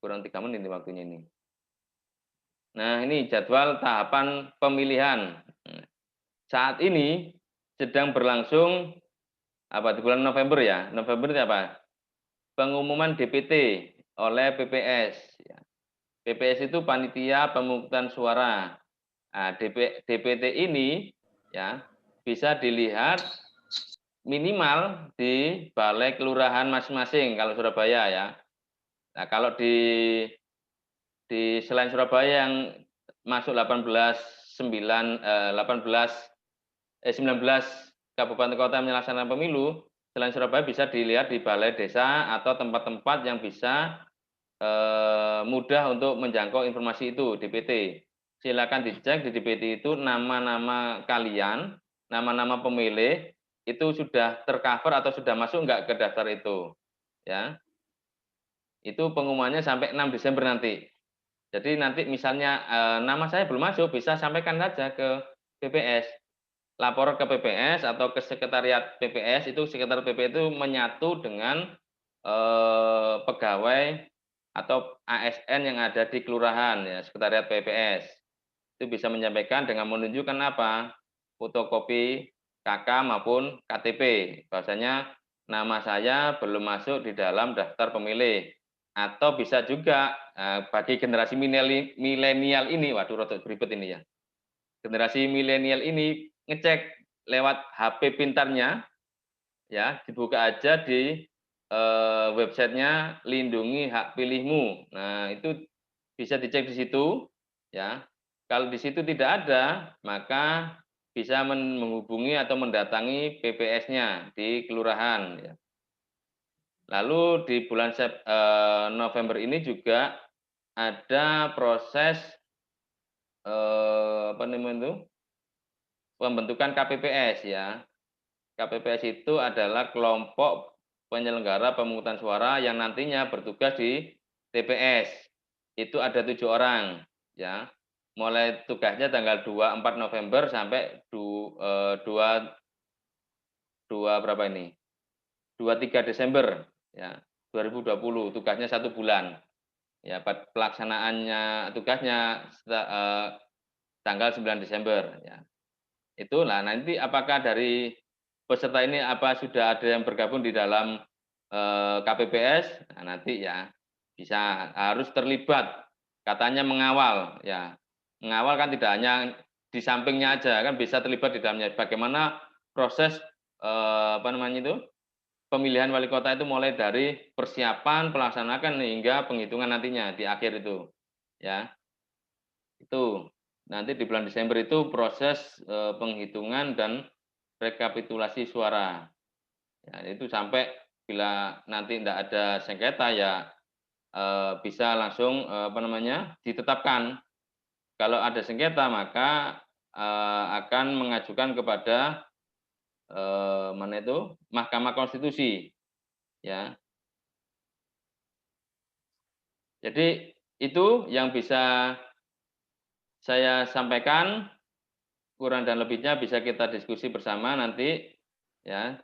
kurang 3 menit ini waktunya ini. Nah, ini jadwal tahapan pemilihan. Saat ini sedang berlangsung di bulan November ya. November itu apa? Pengumuman DPT oleh PPS. PPS itu panitia pemungutan suara. Nah, DPT ini ya bisa dilihat minimal di balai kelurahan masing-masing kalau Surabaya ya. Nah, kalau di selain Surabaya yang masuk 19 kabupaten kota yang melaksanakan pemilu, selain Surabaya bisa dilihat di balai desa atau tempat-tempat yang bisa mudah untuk menjangkau informasi itu DPT. Silakan dicek di DPT itu nama-nama kalian nama-nama pemilih itu sudah tercover atau sudah masuk enggak ke daftar itu, ya. Itu pengumumannya sampai 6 Desember nanti. Jadi nanti misalnya nama saya belum masuk, bisa sampaikan saja ke PPS. Lapor ke PPS atau ke sekretariat PPS, itu sekretariat PPS itu menyatu dengan pegawai atau ASN yang ada di kelurahan, ya, sekretariat PPS. Itu bisa menyampaikan dengan menunjukkan apa? Fotokopi KK maupun KTP. Bahwasanya nama saya belum masuk di dalam daftar pemilih. Atau bisa juga bagi generasi milenial ini, waduh rotok ribet ini ya. Generasi milenial ini ngecek lewat HP pintarnya, ya, dibuka aja di websitenya Lindungi Hak Pilihmu. Nah, itu bisa dicek di situ, ya. Kalau di situ tidak ada, maka bisa menghubungi atau mendatangi PPS-nya di kelurahan, ya. Lalu di bulan November ini juga ada proses apa namanya itu? Pembentukan KPPS, ya. KPPS itu adalah kelompok penyelenggara pemungutan suara yang nantinya bertugas di TPS. Itu ada 7 orang, ya. Mulai tugasnya tanggal 24 November sampai 23 Desember, ya, 2020. Tugasnya 1 bulan. Ya, pelaksanaannya tugasnya tanggal 9 Desember, ya. Itulah nanti apakah dari peserta ini sudah ada yang bergabung di dalam KPPS, nah, nanti ya bisa harus terlibat, katanya mengawal, ya. Mengawal kan tidak hanya di sampingnya aja, kan bisa terlibat di dalamnya. Bagaimana proses pemilihan wali kota itu mulai dari persiapan, pelaksanaan hingga penghitungan nantinya di akhir itu, ya. Itu nanti di bulan Desember itu proses penghitungan dan rekapitulasi suara. Ya, itu sampai bila nanti tidak ada sengketa, ya bisa langsung ditetapkan. Kalau ada sengketa maka akan mengajukan kepada Mahkamah Konstitusi, ya. Jadi itu yang bisa saya sampaikan, kurang dan lebihnya bisa kita diskusi bersama nanti, ya.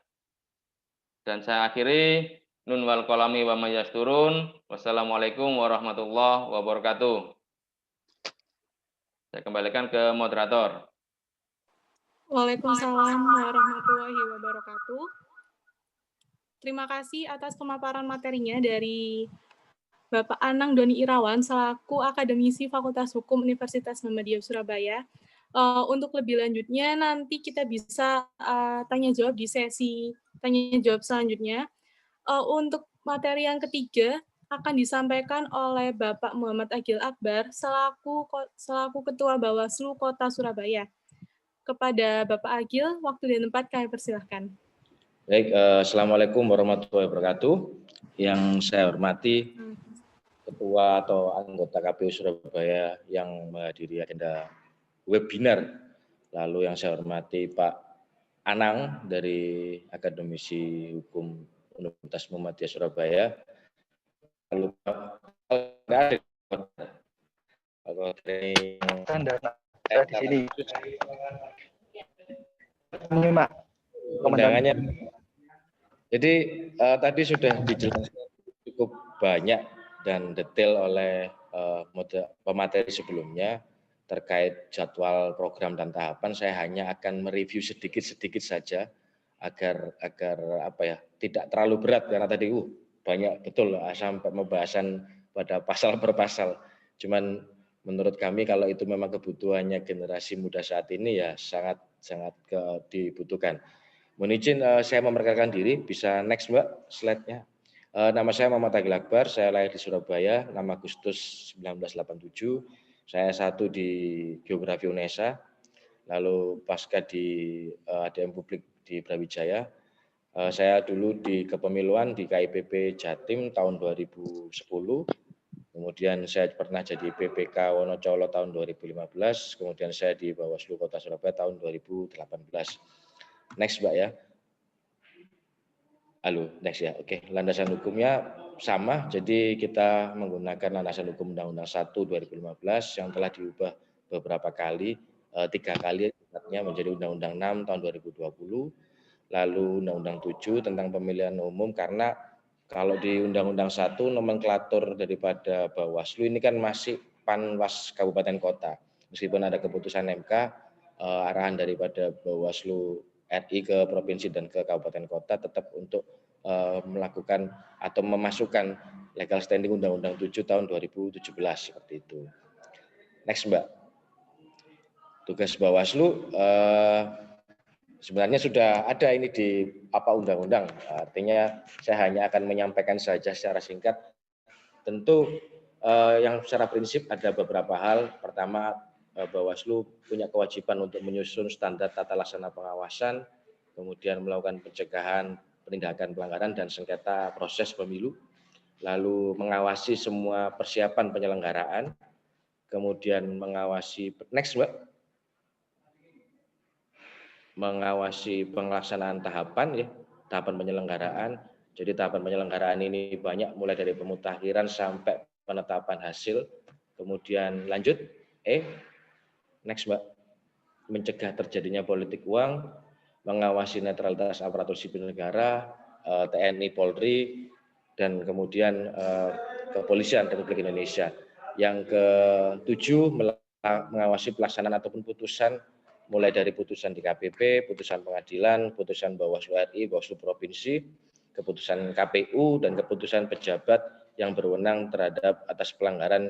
Dan saya akhiri, nun wal kolami wa mayasturun. Wassalamualaikum warahmatullahi wabarakatuh. Saya kembalikan ke moderator. Waalaikumsalam warahmatullahi wabarakatuh. Terima kasih atas pemaparan materinya dari Bapak Anang Doni Irawan selaku akademisi Fakultas Hukum Universitas Muhammadiyah Surabaya. Untuk lebih lanjutnya nanti kita bisa tanya jawab di sesi tanya jawab selanjutnya. Untuk materi yang ketiga akan disampaikan oleh Bapak Muhammad Agil Akbar selaku Ketua Bawaslu Kota Surabaya. Kepada Bapak Agil, waktu dan tempat kami persilahkan. Baik, Assalamualaikum warahmatullahi wabarakatuh. Yang saya hormati Ketua atau anggota KPU Surabaya yang menghadiri agenda webinar. Lalu yang saya hormati Pak Anang dari Akademisi Hukum Universitas Muhammadiyah Surabaya. Lalu Pak di sini. Undangannya. Jadi tadi sudah dijelaskan cukup banyak dan detail oleh pemateri sebelumnya terkait jadwal program dan tahapan. Saya hanya akan mereview sedikit saja agar tidak terlalu berat karena tadi banyak betul sampai pembahasan pada pasal per pasal. Cuman menurut kami kalau itu memang kebutuhannya generasi muda saat ini ya sangat dibutuhkan. Mohon izin saya memperkenalkan diri, bisa next Mbak slide-nya. Nama saya Muhammad Agil Akbar, saya lahir di Surabaya, 6 Agustus 1987. Saya S1 di Geografi UNESA, lalu pasca di ADM Publik di Brawijaya. Saya dulu di kepemiluan di KIPP Jatim tahun 2010, Kemudian saya pernah jadi PPK Wonocolo tahun 2015, kemudian saya di Bawaslu Kota Surabaya tahun 2018. Next, Mbak ya. Halo, next ya. Oke, landasan hukumnya sama, jadi kita menggunakan landasan hukum Undang-Undang 1 2015 yang telah diubah beberapa kali, 3 kali menjadi Undang-Undang 6 tahun 2020, lalu Undang-Undang 7 tentang pemilihan umum, karena kalau di Undang-Undang 1 nomenklatur daripada Bawaslu ini kan masih Panwas Kabupaten Kota. Meskipun ada keputusan MK, arahan daripada Bawaslu RI ke provinsi dan ke kabupaten kota tetap untuk melakukan atau memasukkan legal standing Undang-Undang 7 tahun 2017 seperti itu. Next, Mbak. Tugas Bawaslu sebenarnya sudah ada ini di undang-undang. Artinya saya hanya akan menyampaikan saja secara singkat. Tentu yang secara prinsip ada beberapa hal. Pertama, Bawaslu punya kewajiban untuk menyusun standar tata laksana pengawasan, kemudian melakukan pencegahan, penindakan pelanggaran dan sengketa proses pemilu, lalu mengawasi semua persiapan penyelenggaraan, kemudian mengawasi mengawasi pelaksanaan tahapan penyelenggaraan. Jadi tahapan penyelenggaraan ini banyak, mulai dari pemutakhiran sampai penetapan hasil. Kemudian lanjut, next, Mbak. Mencegah terjadinya politik uang, mengawasi netralitas aparatur sipil negara, TNI, Polri, dan kemudian Kepolisian Republik Indonesia. Yang ke-7, mengawasi pelaksanaan ataupun putusan, mulai dari putusan DKPP, putusan pengadilan, putusan Bawaslu RI, Bawaslu Provinsi, keputusan KPU, dan keputusan pejabat yang berwenang terhadap atas pelanggaran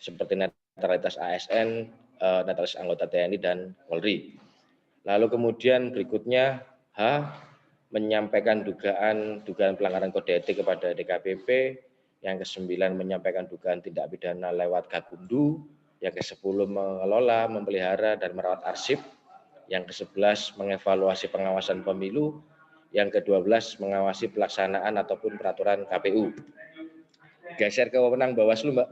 seperti netralitas ASN, netralitas anggota TNI dan Polri. Lalu kemudian berikutnya menyampaikan dugaan pelanggaran kode etik kepada DKPP. Yang ke-9 menyampaikan dugaan tindak pidana lewat Gakumdu. Yang ke-10 mengelola, memelihara dan merawat arsip. Yang ke-11 mengevaluasi pengawasan pemilu. Yang ke-12 mengawasi pelaksanaan ataupun peraturan KPU. Geser ke wewenang Bawaslu, Mbak.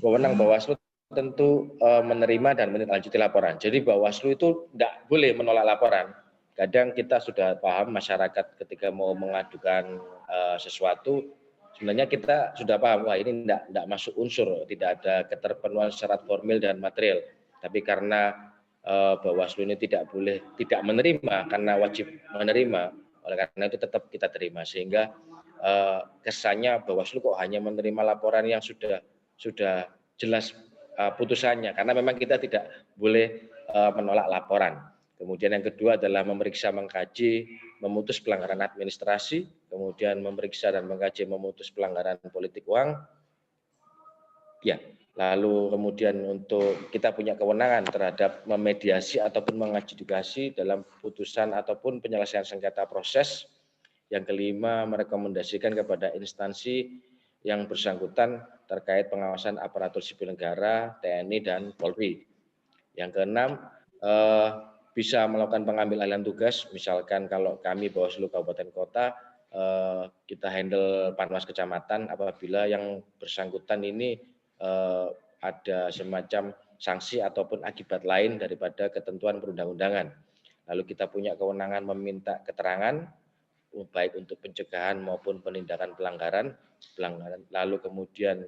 Wewenang Bawaslu tentu menerima dan menindaklanjuti laporan. Jadi Bawaslu itu tidak boleh menolak laporan. Kadang kita sudah paham, masyarakat ketika mau mengadukan sesuatu, sebenarnya kita sudah paham, wah ini tidak masuk unsur, tidak ada keterpenuhan syarat formil dan material. Tapi karena Bawaslu ini tidak menerima, karena wajib menerima, oleh karena itu tetap kita terima. Sehingga kesannya Bawaslu kok hanya menerima laporan yang sudah jelas putusannya, karena memang kita tidak boleh menolak laporan. Kemudian yang kedua adalah memeriksa, mengkaji, memutus pelanggaran administrasi, kemudian memeriksa dan mengkaji, memutus pelanggaran politik uang. Ya, lalu kemudian untuk kita punya kewenangan terhadap memediasi ataupun mengadjudikasi dalam putusan ataupun penyelesaian sengketa proses. Yang kelima, merekomendasikan kepada instansi yang bersangkutan terkait pengawasan aparatur sipil negara, TNI, dan Polri. Yang keenam, bisa melakukan pengambil alihan tugas, misalkan kalau kami Bawaslu Kabupaten Kota, kita handle Panwas Kecamatan apabila yang bersangkutan ini ada semacam sanksi ataupun akibat lain daripada ketentuan perundang-undangan. Lalu kita punya kewenangan meminta keterangan, baik untuk pencegahan maupun penindakan pelanggaran. Lalu kemudian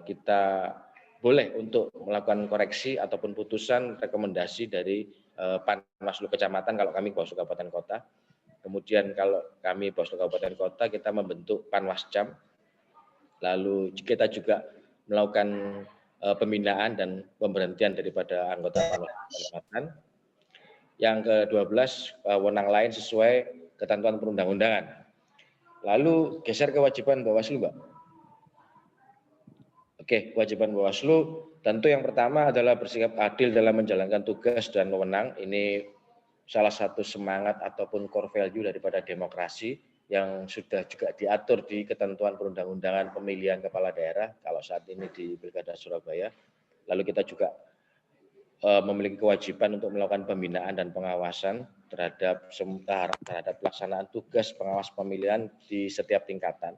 kita boleh untuk melakukan koreksi ataupun putusan rekomendasi dari Panwaslu Kecamatan kalau kami Bawaslu Kabupaten Kota. Kemudian kalau kami Bawaslu Kabupaten Kota kita membentuk Panwascam. Lalu kita juga melakukan pembinaan dan pemberhentian daripada anggota Panwaslu Kecamatan. Yang ke-12 wewenang lain sesuai ketentuan perundang-undangan. Lalu geser kewajiban Bawaslu, Mbak. Oke, kewajiban Bawaslu tentu yang pertama adalah bersikap adil dalam menjalankan tugas dan wewenang. Ini salah satu semangat ataupun core value daripada demokrasi yang sudah juga diatur di ketentuan perundang-undangan pemilihan kepala daerah kalau saat ini di Pilkada Surabaya. Lalu kita juga memiliki kewajiban untuk melakukan pembinaan dan pengawasan terhadap pelaksanaan tugas pengawas pemilihan di setiap tingkatan.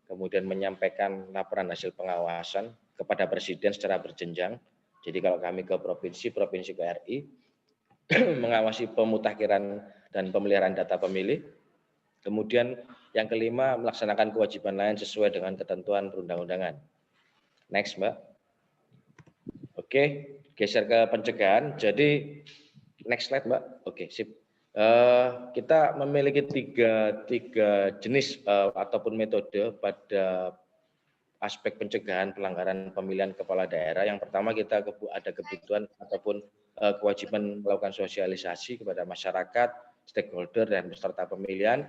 kemudian menyampaikan laporan hasil pengawasan kepada Presiden secara berjenjang. Jadi kalau kami ke provinsi ke RI, mengawasi pemutakhiran dan pemeliharaan data pemilih. Kemudian yang kelima, melaksanakan kewajiban lain sesuai dengan ketentuan perundang-undangan. Next, Mbak. Oke, geser ke pencegahan. Jadi, next slide, Mbak. Oke, sip. Kita memiliki tiga jenis ataupun metode pada aspek pencegahan pelanggaran pemilihan kepala daerah. Yang pertama, kita ada kebutuhan ataupun kewajiban melakukan sosialisasi kepada masyarakat, stakeholder, dan peserta pemilihan.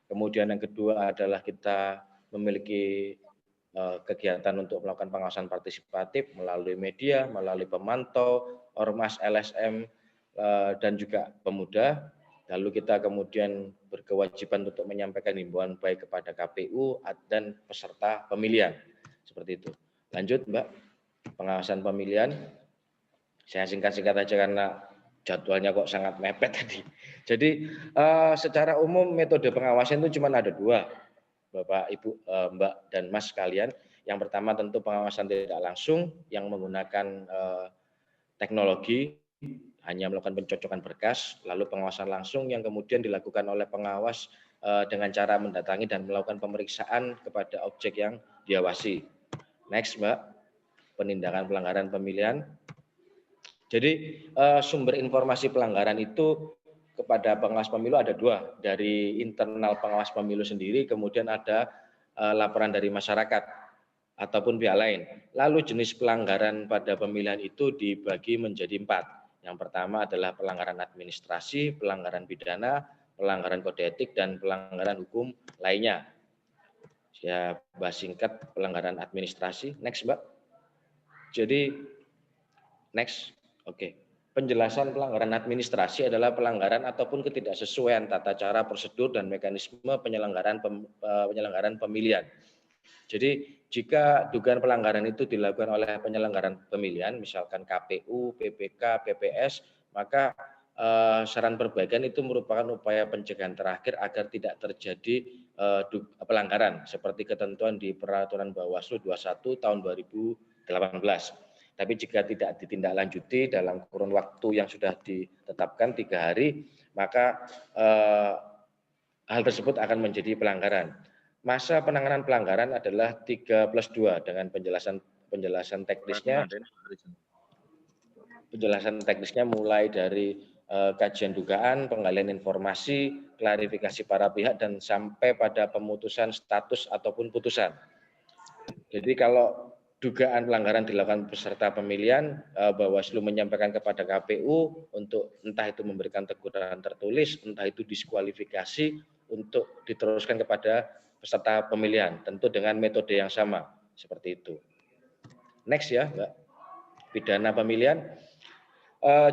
Kemudian yang kedua adalah kita memiliki kegiatan untuk melakukan pengawasan partisipatif melalui media, melalui pemantau, ormas, LSM, dan juga pemuda. Lalu kita kemudian berkewajiban untuk menyampaikan himbauan baik kepada KPU dan peserta pemilihan. Seperti itu. Lanjut, Mbak. Pengawasan pemilihan. Saya singkat-singkat aja karena jadwalnya kok sangat mepet tadi. Jadi secara umum metode pengawasan itu cuma ada dua, Bapak, Ibu, Mbak, dan Mas sekalian. Yang pertama tentu pengawasan tidak langsung yang menggunakan teknologi, hanya melakukan pencocokan berkas, lalu pengawasan langsung yang kemudian dilakukan oleh pengawas dengan cara mendatangi dan melakukan pemeriksaan kepada objek yang diawasi. Next, Mbak, penindakan pelanggaran pemilihan. Jadi sumber informasi pelanggaran itu kepada pengawas pemilu ada dua, dari internal pengawas pemilu sendiri, kemudian ada laporan dari masyarakat ataupun pihak lain. Lalu jenis pelanggaran pada pemilihan itu dibagi menjadi 4. Yang pertama adalah pelanggaran administrasi, pelanggaran pidana, pelanggaran kode etik, dan pelanggaran hukum lainnya. Saya bahas singkat pelanggaran administrasi. Next, Mbak. Jadi, next. Oke. Penjelasan pelanggaran administrasi adalah pelanggaran ataupun ketidaksesuaian tata cara, prosedur, dan mekanisme penyelenggaraan pemilihan. Jadi jika dugaan pelanggaran itu dilakukan oleh penyelenggaraan pemilihan, misalkan KPU, PPK, PPS, maka saran perbaikan itu merupakan upaya pencegahan terakhir agar tidak terjadi pelanggaran seperti ketentuan di Peraturan Bawaslu 21 tahun 2018. Tapi jika tidak ditindaklanjuti dalam kurun waktu yang sudah ditetapkan 3 hari, maka hal tersebut akan menjadi pelanggaran. Masa penanganan pelanggaran adalah 3+2 dengan penjelasan teknisnya. Penjelasan teknisnya mulai dari kajian dugaan, penggalian informasi, klarifikasi para pihak, dan sampai pada pemutusan status ataupun putusan. Jadi kalau dugaan pelanggaran dilakukan peserta pemilihan, Bawaslu menyampaikan kepada KPU untuk entah itu memberikan teguran tertulis, entah itu diskualifikasi untuk diteruskan kepada peserta pemilihan, tentu dengan metode yang sama, seperti itu. Next ya, Mbak. Pidana pemilihan.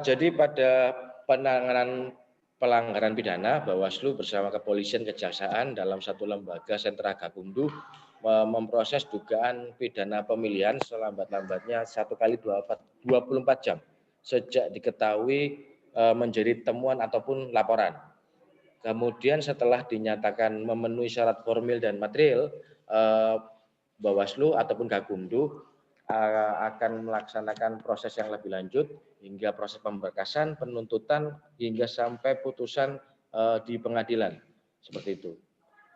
Jadi pada penanganan pelanggaran pidana, Bawaslu bersama kepolisian, kejaksaan dalam satu lembaga sentra Gakumdu memproses dugaan pidana pemilihan selambat-lambatnya 1 kali 24 jam sejak diketahui menjadi temuan ataupun laporan. Kemudian setelah dinyatakan memenuhi syarat formil dan material, Bawaslu ataupun Gakumdu akan melaksanakan proses yang lebih lanjut hingga proses pemberkasan, penuntutan, hingga sampai putusan di pengadilan. Seperti itu.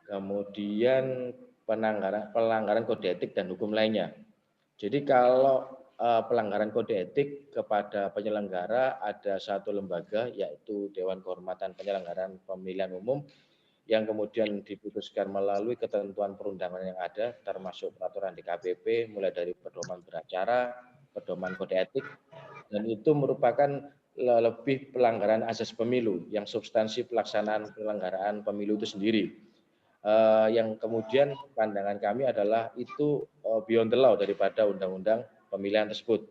Kemudian pelanggaran kode etik dan hukum lainnya. Jadi kalau pelanggaran kode etik kepada penyelenggara ada satu lembaga yaitu Dewan Kehormatan Penyelenggaraan Pemilihan Umum yang kemudian diputuskan melalui ketentuan perundangan yang ada termasuk peraturan DKPP mulai dari pedoman beracara, pedoman kode etik, dan itu merupakan lebih pelanggaran asas pemilu yang substansi pelaksanaan penyelenggaraan pemilu itu sendiri. Yang kemudian pandangan kami adalah itu beyond the law daripada undang-undang pemilihan tersebut.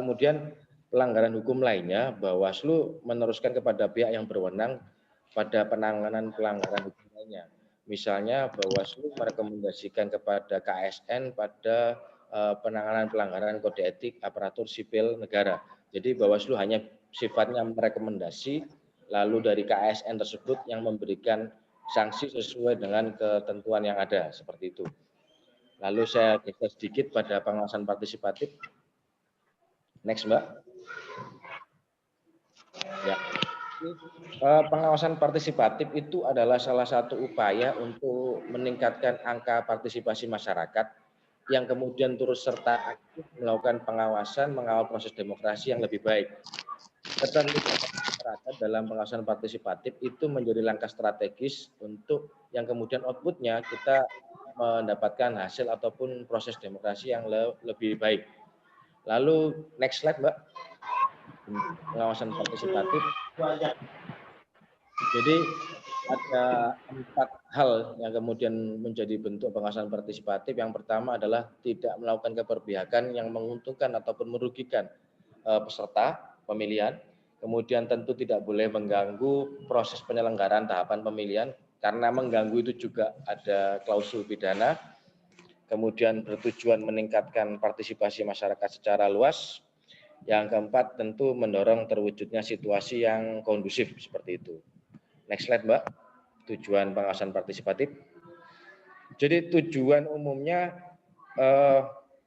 Kemudian pelanggaran hukum lainnya, Bawaslu meneruskan kepada pihak yang berwenang pada penanganan pelanggaran hukum lainnya. Misalnya Bawaslu merekomendasikan kepada KSN pada penanganan pelanggaran kode etik aparatur sipil negara. Jadi Bawaslu hanya sifatnya merekomendasi, lalu dari KSN tersebut yang memberikan sanksi sesuai dengan ketentuan yang ada, seperti itu. Lalu saya geser sedikit pada pengawasan partisipatif. Next, Mbak. Ya. Pengawasan partisipatif itu adalah salah satu upaya untuk meningkatkan angka partisipasi masyarakat yang kemudian turut serta aktif melakukan pengawasan, mengawal proses demokrasi yang lebih baik. Keterlibatan masyarakat dalam pengawasan partisipatif itu menjadi langkah strategis untuk yang kemudian outputnya kita mendapatkan hasil ataupun proses demokrasi yang lebih baik. Lalu next slide, Mbak. Pengawasan partisipatif. Jadi ada 4 hal yang kemudian menjadi bentuk pengawasan partisipatif. Yang pertama adalah tidak melakukan keberpihakan yang menguntungkan ataupun merugikan peserta pemilihan. Kemudian tentu tidak boleh mengganggu proses penyelenggaraan tahapan pemilihan, karena mengganggu itu juga ada klausul pidana. Kemudian bertujuan meningkatkan partisipasi masyarakat secara luas. Yang keempat tentu mendorong terwujudnya situasi yang kondusif, seperti itu. Next slide, Mbak. Tujuan pengawasan partisipatif. Jadi tujuan umumnya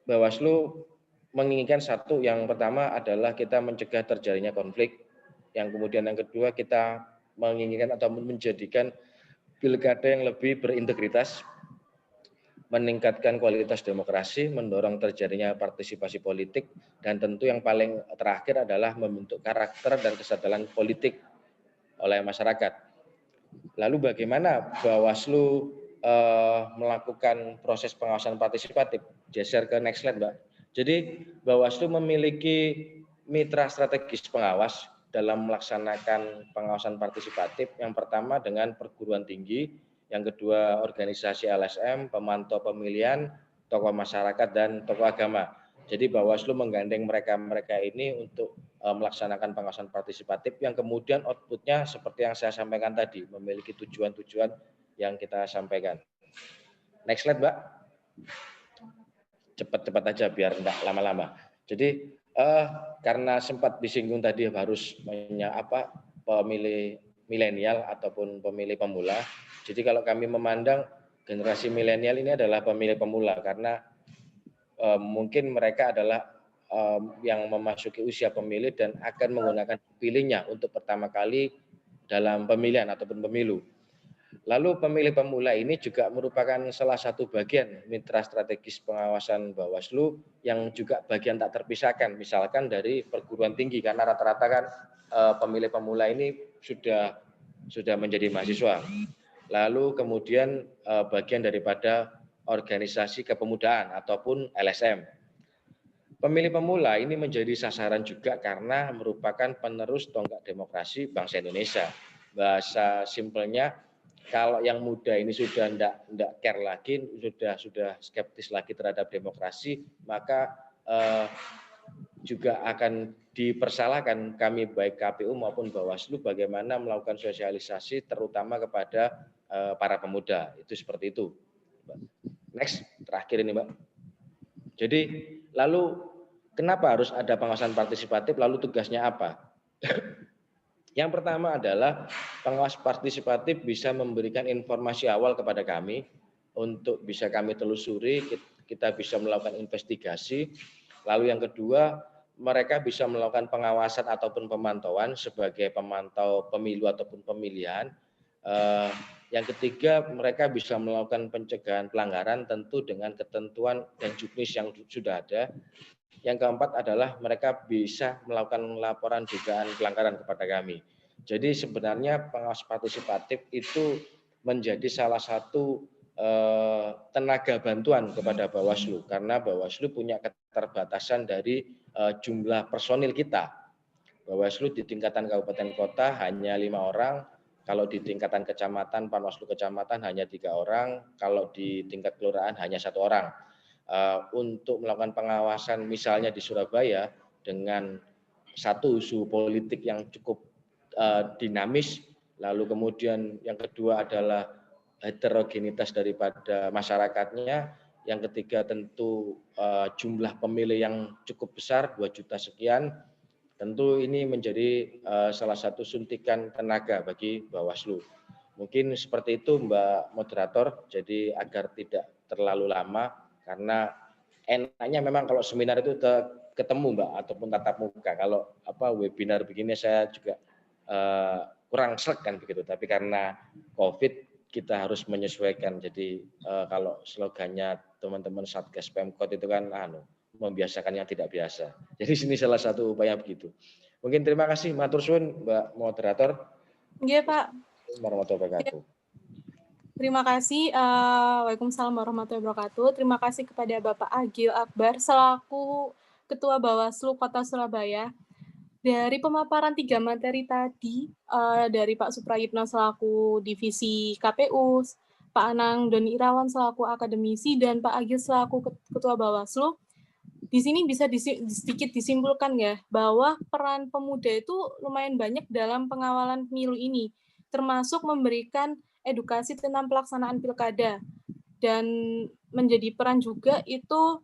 Bawaslu menginginkan satu, yang pertama adalah kita mencegah terjadinya konflik. Yang kemudian yang kedua kita menginginkan atau menjadikan pilkada yang lebih berintegritas, meningkatkan kualitas demokrasi, mendorong terjadinya partisipasi politik, dan tentu yang paling terakhir adalah membentuk karakter dan kesadaran politik oleh masyarakat. Lalu bagaimana Bawaslu melakukan proses pengawasan partisipatif? Geser ke next slide, Mbak. Jadi Bawaslu memiliki mitra strategis pengawas dalam melaksanakan pengawasan partisipatif. Yang pertama dengan perguruan tinggi, yang kedua organisasi LSM, pemantau pemilihan, tokoh masyarakat, dan tokoh agama. Jadi Bawaslu menggandeng mereka-mereka ini untuk melaksanakan pengawasan partisipatif yang kemudian outputnya seperti yang saya sampaikan tadi, memiliki tujuan-tujuan yang kita sampaikan. Next slide, Mbak. Cepat-cepat aja biar enggak lama-lama. Jadi karena sempat disinggung tadi harus pemilih milenial ataupun pemilih pemula. Jadi kalau kami memandang generasi milenial ini adalah pemilih pemula karena mungkin mereka adalah yang memasuki usia pemilih dan akan menggunakan pilihnya untuk pertama kali dalam pemilihan ataupun pemilu. Lalu pemilih pemula ini juga merupakan salah satu bagian mitra strategis pengawasan Bawaslu yang juga bagian tak terpisahkan, misalkan dari perguruan tinggi, karena rata-rata kan pemilih pemula ini sudah menjadi mahasiswa. Lalu kemudian bagian daripada organisasi kepemudaan ataupun LSM. Pemilih pemula ini menjadi sasaran juga karena merupakan penerus tonggak demokrasi bangsa Indonesia. Bahasa simpelnya, kalau yang muda ini sudah tidak care lagi, sudah skeptis lagi terhadap demokrasi, maka juga akan dipersalahkan kami baik KPU maupun Bawaslu bagaimana melakukan sosialisasi terutama kepada para pemuda. Itu seperti itu. Next, terakhir ini, Mbak. Jadi lalu kenapa harus ada pengawasan partisipatif, lalu tugasnya apa? Yang pertama adalah pengawas partisipatif bisa memberikan informasi awal kepada kami untuk bisa kami telusuri, kita bisa melakukan investigasi. Lalu yang kedua, mereka bisa melakukan pengawasan ataupun pemantauan sebagai pemantau pemilu ataupun pemilihan. Yang ketiga, mereka bisa melakukan pencegahan pelanggaran tentu dengan ketentuan dan juknis yang sudah ada. Yang keempat adalah mereka bisa melakukan laporan dugaan pelanggaran kepada kami. Jadi sebenarnya pengawas partisipatif itu menjadi salah satu tenaga bantuan kepada Bawaslu, karena Bawaslu punya keterbatasan dari jumlah personil kita. Bawaslu di tingkatan kabupaten kota hanya 5 orang, kalau di tingkatan kecamatan, Panwaslu kecamatan hanya 3 orang, kalau di tingkat kelurahan hanya 1 orang. Untuk melakukan pengawasan misalnya di Surabaya dengan satu isu politik yang cukup dinamis, lalu kemudian yang kedua adalah heterogenitas daripada masyarakatnya, yang ketiga tentu jumlah pemilih yang cukup besar 2 juta sekian, tentu ini menjadi salah satu suntikan tenaga bagi Bawaslu. Mungkin seperti itu Mbak Moderator, jadi agar tidak terlalu lama, karena enaknya memang kalau seminar itu ketemu Mbak, ataupun tatap muka. Kalau webinar begini saya juga kurang sreg kan begitu, tapi karena COVID kita harus menyesuaikan. Jadi kalau slogannya teman-teman Satgas Pemkot itu kan membiasakan yang tidak biasa. Jadi sini salah satu upaya begitu. Mungkin terima kasih matur suwun Mbak Moderator. Iya Pak. Warahmatullahi wabarakatuh. Terima kasih. Waalaikumsalam warahmatullahi wabarakatuh. Terima kasih kepada Bapak Agil Akbar selaku Ketua Bawaslu Kota Surabaya. Dari pemaparan 3 materi tadi, dari Pak Suprayitno selaku Divisi KPU, Pak Anang Doni Irawan selaku akademisi, dan Pak Agil selaku Ketua Bawaslu, di sini bisa sedikit disimpulkan ya, bahwa peran pemuda itu lumayan banyak dalam pengawalan pemilu ini, termasuk memberikan edukasi tentang pelaksanaan pilkada, dan menjadi peran juga itu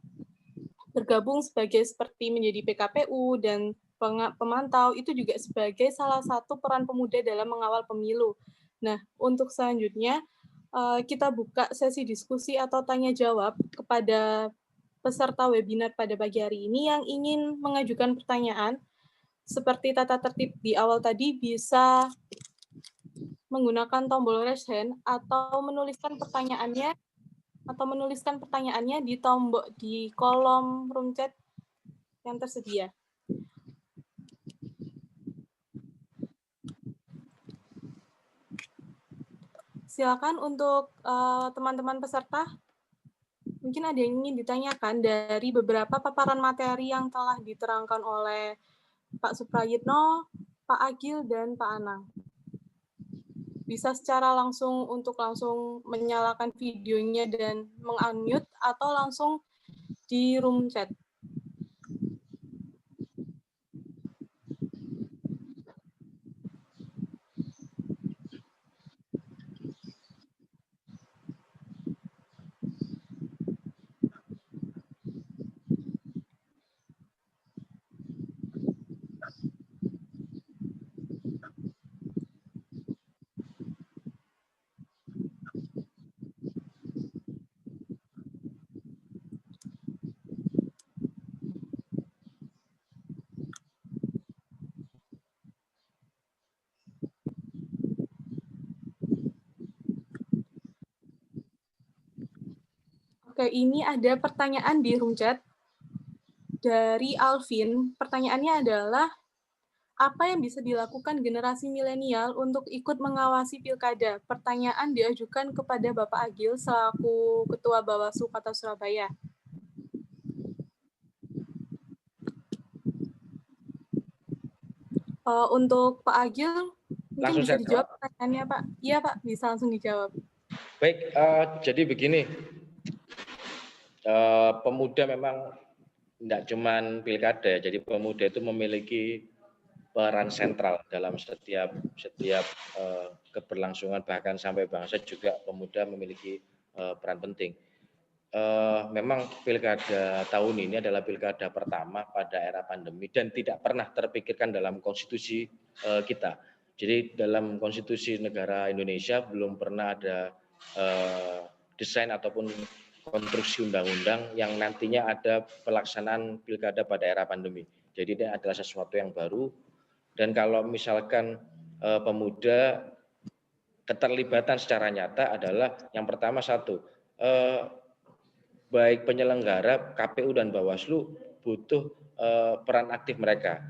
bergabung seperti menjadi PKPU dan pemantau, itu juga sebagai salah satu peran pemuda dalam mengawal pemilu. Nah, untuk selanjutnya, kita buka sesi diskusi atau tanya jawab kepada peserta webinar pada pagi hari ini yang ingin mengajukan pertanyaan. Seperti tata tertib di awal tadi, bisa menggunakan tombol raise hand atau menuliskan pertanyaannya di kolom room chat yang tersedia. Silakan untuk teman-teman peserta, mungkin ada yang ingin ditanyakan dari beberapa paparan materi yang telah diterangkan oleh Pak Suprayitno, Pak Agil, dan Pak Anang. Bisa secara langsung menyalakan videonya dan meng-unmute, atau langsung di room chat. Oke, ini ada pertanyaan di room chat dari Alvin. Pertanyaannya adalah, apa yang bisa dilakukan generasi milenial untuk ikut mengawasi pilkada? Pertanyaan diajukan kepada Bapak Agil selaku Ketua Bawaslu Kota Surabaya. Untuk Pak Agil, mungkin Langsung bisa saya dijawab pertanyaannya Pak. Iya Pak, bisa langsung dijawab. Baik, jadi begini, pemuda memang tidak cuman pilkada, jadi pemuda itu memiliki peran sentral dalam setiap keberlangsungan, bahkan sampai bangsa juga pemuda memiliki peran penting. Memang pilkada tahun ini adalah pilkada pertama pada era pandemi dan tidak pernah terpikirkan dalam konstitusi kita. Jadi dalam konstitusi negara Indonesia belum pernah ada desain ataupun konstruksi undang-undang yang nantinya ada pelaksanaan pilkada pada era pandemi. Jadi ini adalah sesuatu yang baru, dan kalau misalkan pemuda keterlibatan secara nyata adalah yang pertama baik penyelenggara KPU dan Bawaslu butuh peran aktif mereka.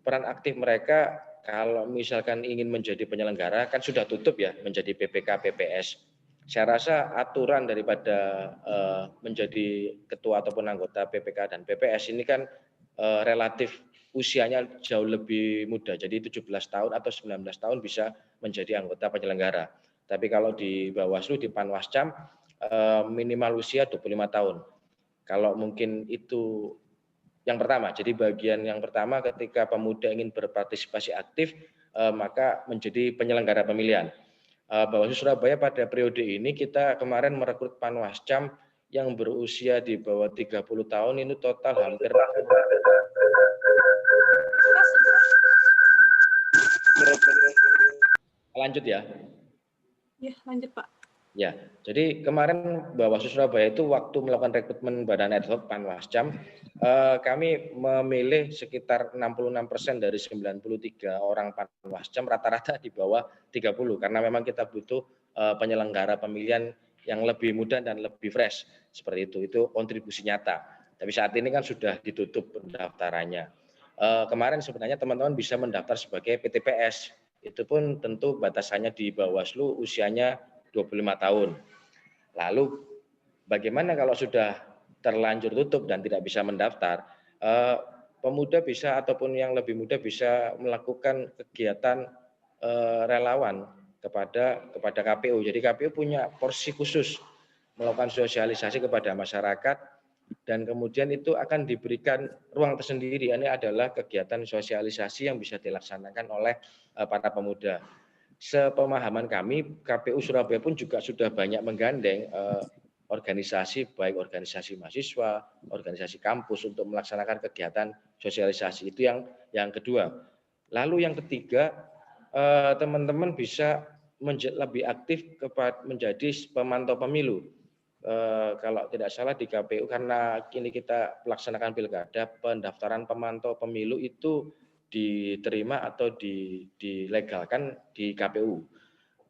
Peran aktif mereka kalau misalkan ingin menjadi penyelenggara kan sudah tutup ya menjadi PPK, PPS. Saya rasa aturan daripada menjadi ketua ataupun anggota PPK dan PPS ini kan relatif usianya jauh lebih muda. Jadi 17 tahun atau 19 tahun bisa menjadi anggota penyelenggara. Tapi kalau di Bawaslu, di Panwascam, minimal usia 25 tahun. Kalau mungkin itu yang pertama. Jadi bagian yang pertama ketika pemuda ingin berpartisipasi aktif, maka menjadi penyelenggara pemilihan. Bawaslu Surabaya pada periode ini kita kemarin merekrut Panwascam yang berusia di bawah 30 tahun, ini total hampir lanjut ya. Ya, lanjut Pak. Ya, jadi kemarin Bawaslu Surabaya itu waktu melakukan rekrutmen badan ad hoc Panwascam, kami memilih sekitar 66% dari 93 orang Panwascam, rata-rata di bawah 30, karena memang kita butuh penyelenggara pemilihan yang lebih muda dan lebih fresh, seperti itu. Itu kontribusi nyata. Tapi saat ini kan sudah ditutup pendaftarannya. Kemarin sebenarnya teman-teman bisa mendaftar sebagai PTPS, itu pun tentu batasannya di Bawaslu usianya 25 tahun. Lalu bagaimana kalau sudah terlanjur tutup dan tidak bisa mendaftar? Pemuda bisa ataupun yang lebih muda bisa melakukan kegiatan relawan kepada KPU. Jadi KPU punya porsi khusus melakukan sosialisasi kepada masyarakat dan kemudian itu akan diberikan ruang tersendiri. Ini adalah kegiatan sosialisasi yang bisa dilaksanakan oleh para pemuda. Sepemahaman kami, KPU Surabaya pun juga sudah banyak menggandeng organisasi, baik organisasi mahasiswa, organisasi kampus untuk melaksanakan kegiatan sosialisasi. Itu yang kedua. Lalu yang ketiga, teman-teman bisa lebih aktif menjadi pemantau pemilu. Kalau tidak salah di KPU, karena kini kita melaksanakan pilkada, pendaftaran pemantau pemilu itu diterima atau dilegalkan di KPU.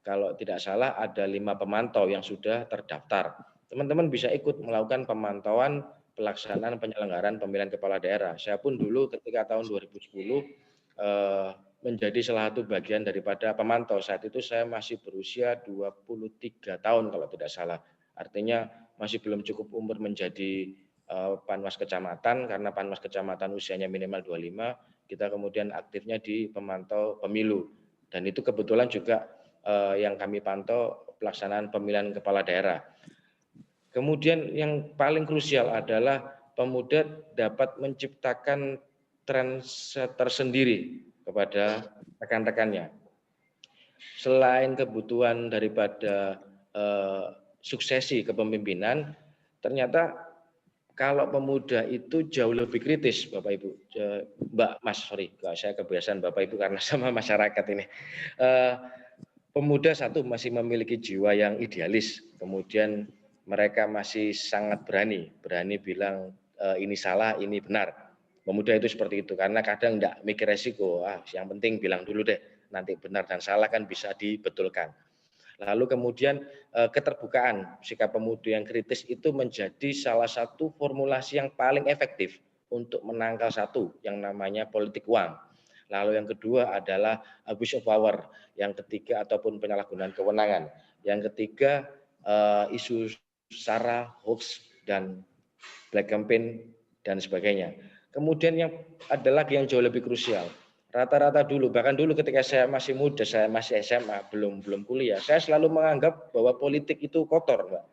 Kalau tidak salah ada 5 pemantau yang sudah terdaftar. Teman-teman bisa ikut melakukan pemantauan pelaksanaan penyelenggaraan pemilihan kepala daerah. Saya pun dulu ketika tahun 2010 menjadi salah satu bagian daripada pemantau. Saat itu saya masih berusia 23 tahun kalau tidak salah. Artinya masih belum cukup umur menjadi Panwas Kecamatan, karena Panwas Kecamatan usianya minimal 25. Kita kemudian aktifnya di pemantau pemilu, dan itu kebetulan juga yang kami pantau pelaksanaan pemilihan kepala daerah. Kemudian yang paling krusial adalah pemuda dapat menciptakan tren tersendiri kepada rekan-rekannya. Selain kebutuhan daripada suksesi kepemimpinan, ternyata kalau pemuda itu jauh lebih kritis, Bapak Ibu, saya kebiasaan Bapak Ibu karena sama masyarakat ini. Pemuda satu masih memiliki jiwa yang idealis, kemudian mereka masih sangat berani bilang ini salah, ini benar. Pemuda itu seperti itu, karena kadang enggak mikir resiko, yang penting bilang dulu deh, nanti benar dan salah kan bisa dibetulkan. Lalu kemudian keterbukaan, sikap pemuda yang kritis itu menjadi salah satu formulasi yang paling efektif untuk menangkal satu yang namanya politik uang. Lalu yang kedua adalah abuse of power, yang ketiga ataupun penyalahgunaan kewenangan. Yang ketiga isu sara, hoax, dan black campaign dan sebagainya. Kemudian yang ada lagi yang jauh lebih krusial. Rata-rata dulu, bahkan dulu ketika saya masih muda, saya masih SMA, belum kuliah, saya selalu menganggap bahwa politik itu kotor, Mbak,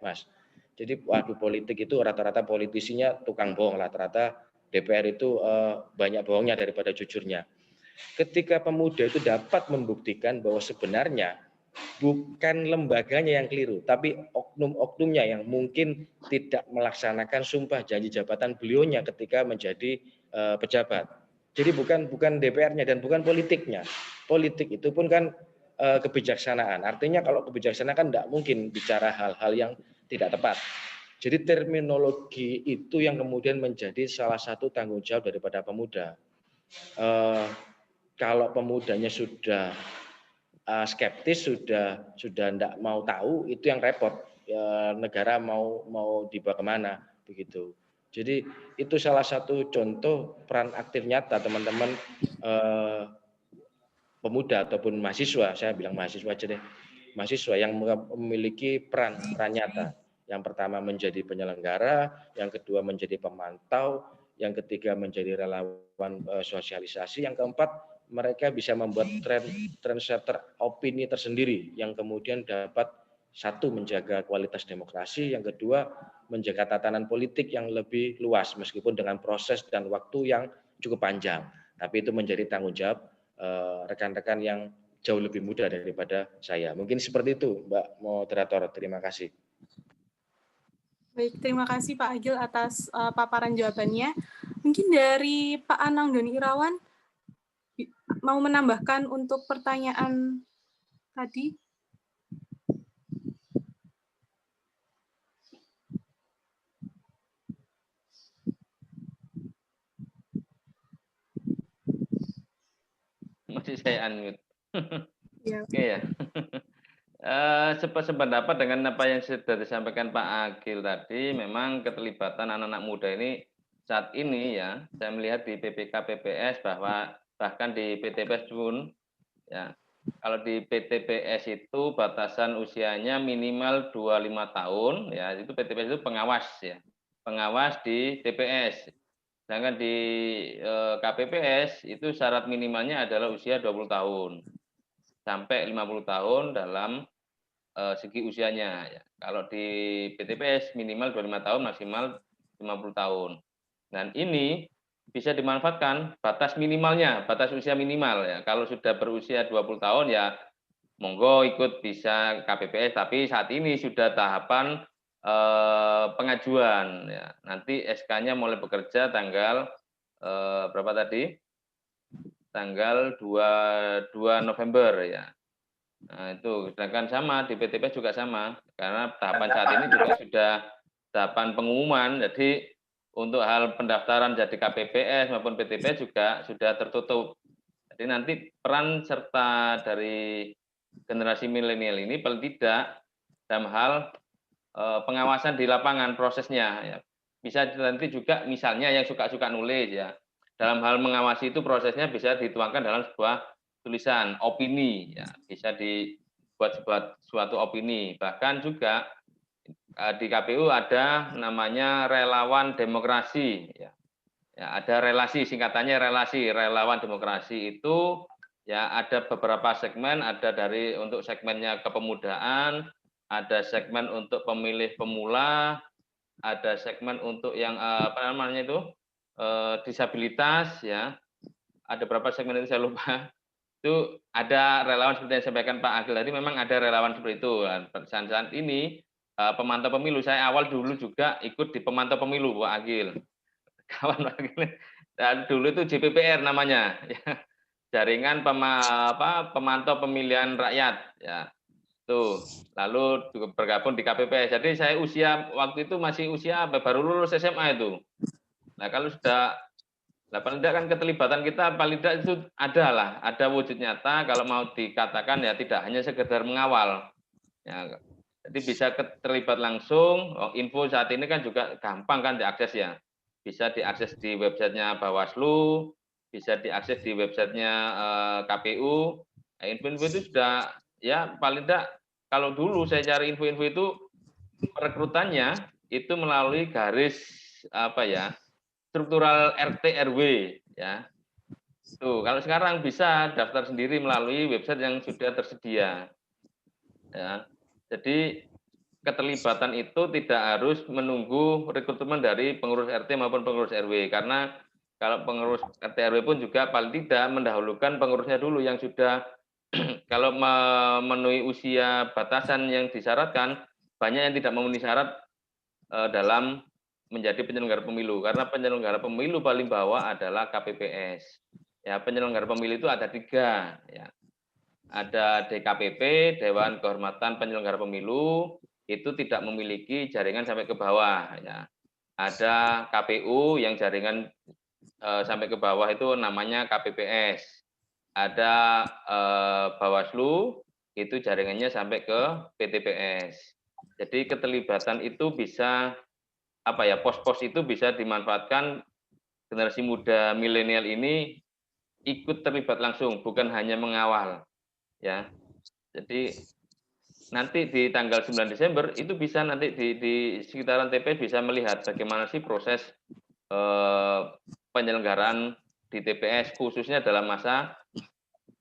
Mas. Jadi, waduh, politik itu rata-rata politisinya tukang bohong, rata-rata DPR itu banyak bohongnya daripada jujurnya. Ketika pemuda itu dapat membuktikan bahwa sebenarnya bukan lembaganya yang keliru, tapi oknum-oknumnya yang mungkin tidak melaksanakan sumpah janji jabatan beliaunya ketika menjadi pejabat. Jadi bukan DPR-nya dan bukan politiknya. Politik itu pun kan kebijaksanaan. Artinya kalau kebijaksanaan kan tidak mungkin bicara hal-hal yang tidak tepat. Jadi terminologi itu yang kemudian menjadi salah satu tanggung jawab daripada pemuda. Kalau pemudanya sudah skeptis, sudah tidak mau tahu, itu yang repot. Negara mau dibawa kemana begitu. Jadi itu salah satu contoh peran aktif nyata teman-teman pemuda ataupun mahasiswa, saya bilang mahasiswa aja deh, mahasiswa yang memiliki peran nyata. Yang pertama menjadi penyelenggara, yang kedua menjadi pemantau, yang ketiga menjadi relawan sosialisasi, yang keempat mereka bisa membuat trendsetter opini tersendiri yang kemudian dapat satu menjaga kualitas demokrasi, yang kedua menjaga tatanan politik yang lebih luas meskipun dengan proses dan waktu yang cukup panjang. Tapi itu menjadi tanggung jawab rekan-rekan yang jauh lebih muda daripada saya. Mungkin seperti itu, Mbak Moderator. Terima kasih. Baik, terima kasih Pak Agil atas paparan jawabannya. Mungkin dari Pak Anang Doni Irawan mau menambahkan untuk pertanyaan tadi? Masih saya unmute. Ya. Oke ya. Sependapat dengan apa yang sudah disampaikan Pak Agil tadi, memang keterlibatan anak-anak muda ini saat ini ya, saya melihat di PPK PPS bahwa bahkan di PTPS pun ya, kalau di PTPS itu batasan usianya minimal 25 tahun ya, itu PTPS itu pengawas ya. Pengawas di TPS. Sedangkan di KPPS itu syarat minimalnya adalah usia 20 tahun sampai 50 tahun dalam segi usianya ya. Kalau di PTPS minimal 25 tahun, maksimal 50 tahun. Dan ini bisa dimanfaatkan batas minimalnya, batas usia minimal ya. Kalau sudah berusia 20 tahun ya monggo ikut bisa KPPS, tapi saat ini sudah tahapan pengajuan ya. Nanti SK-nya mulai bekerja tanggal berapa tadi? Tanggal 22 November ya. Nah, itu sedangkan sama di PTPS juga sama karena tahapan saat ini juga sudah tahapan pengumuman. Jadi untuk hal pendaftaran jadi KPPS maupun PTPS juga sudah tertutup. Jadi nanti peran serta dari generasi milenial ini paling tidak dalam hal pengawasan di lapangan prosesnya ya. Bisa nanti juga misalnya yang suka-suka nulis ya. Dalam hal mengawasi itu prosesnya bisa dituangkan dalam sebuah tulisan opini ya, bisa dibuat suatu opini. Bahkan juga di KPU ada namanya relawan demokrasi ya. Ya, ada relasi, singkatannya relasi, relawan demokrasi itu ya ada beberapa segmen, ada dari untuk segmennya kepemudaan, ada segmen untuk pemilih pemula, ada segmen untuk yang apa namanya itu disabilitas ya. Ada berapa segmen itu saya lupa. Itu ada relawan seperti yang disampaikan Pak Agil tadi, memang ada relawan seperti itu. Saat ini pemantau pemilu, saya awal dulu juga ikut di pemantau pemilu Pak Agil. Kawan Pak Agil. Dan dulu itu JPPR namanya, ya. Jaringan pemantau pemilihan rakyat, ya. Tuh, lalu bergabung di KPPS. Jadi saya usia waktu itu masih usia baru lulus SMA itu. Nah kalau sudah paling tidak kan keterlibatan kita paling tidak itu ada wujud nyata. Kalau mau dikatakan ya tidak hanya sekedar mengawal. Ya, jadi bisa terlibat langsung. Info saat ini kan juga gampang kan diakses ya. Bisa diakses di websitenya Bawaslu, bisa diakses di websitenya KPU. Nah, info-info itu sudah ya paling tidak kalau dulu saya cari info-info itu perekrutannya itu melalui garis apa ya struktural RT RW ya. Tuh, kalau sekarang bisa daftar sendiri melalui website yang sudah tersedia. Ya. Jadi keterlibatan itu tidak harus menunggu rekrutmen dari pengurus RT maupun pengurus RW karena kalau pengurus RT RW pun juga paling tidak mendahulukan pengurusnya dulu yang sudah kalau memenuhi usia batasan yang disyaratkan banyak yang tidak memenuhi syarat dalam menjadi penyelenggara pemilu karena penyelenggara pemilu paling bawah adalah KPPS. Ya, penyelenggara pemilu itu ada 3 ya. Ada DKPP, Dewan Kehormatan Penyelenggara Pemilu, itu tidak memiliki jaringan sampai ke bawah ya. Ada KPU yang jaringan sampai ke bawah itu namanya KPPS. Ada Bawaslu itu jaringannya sampai ke PTPS. Jadi keterlibatan itu bisa apa ya pos-pos itu bisa dimanfaatkan generasi muda milenial ini ikut terlibat langsung bukan hanya mengawal ya. Jadi nanti di tanggal 9 Desember itu bisa nanti di sekitaran TPS bisa melihat bagaimana sih proses penyelenggaraan di TPS khususnya dalam masa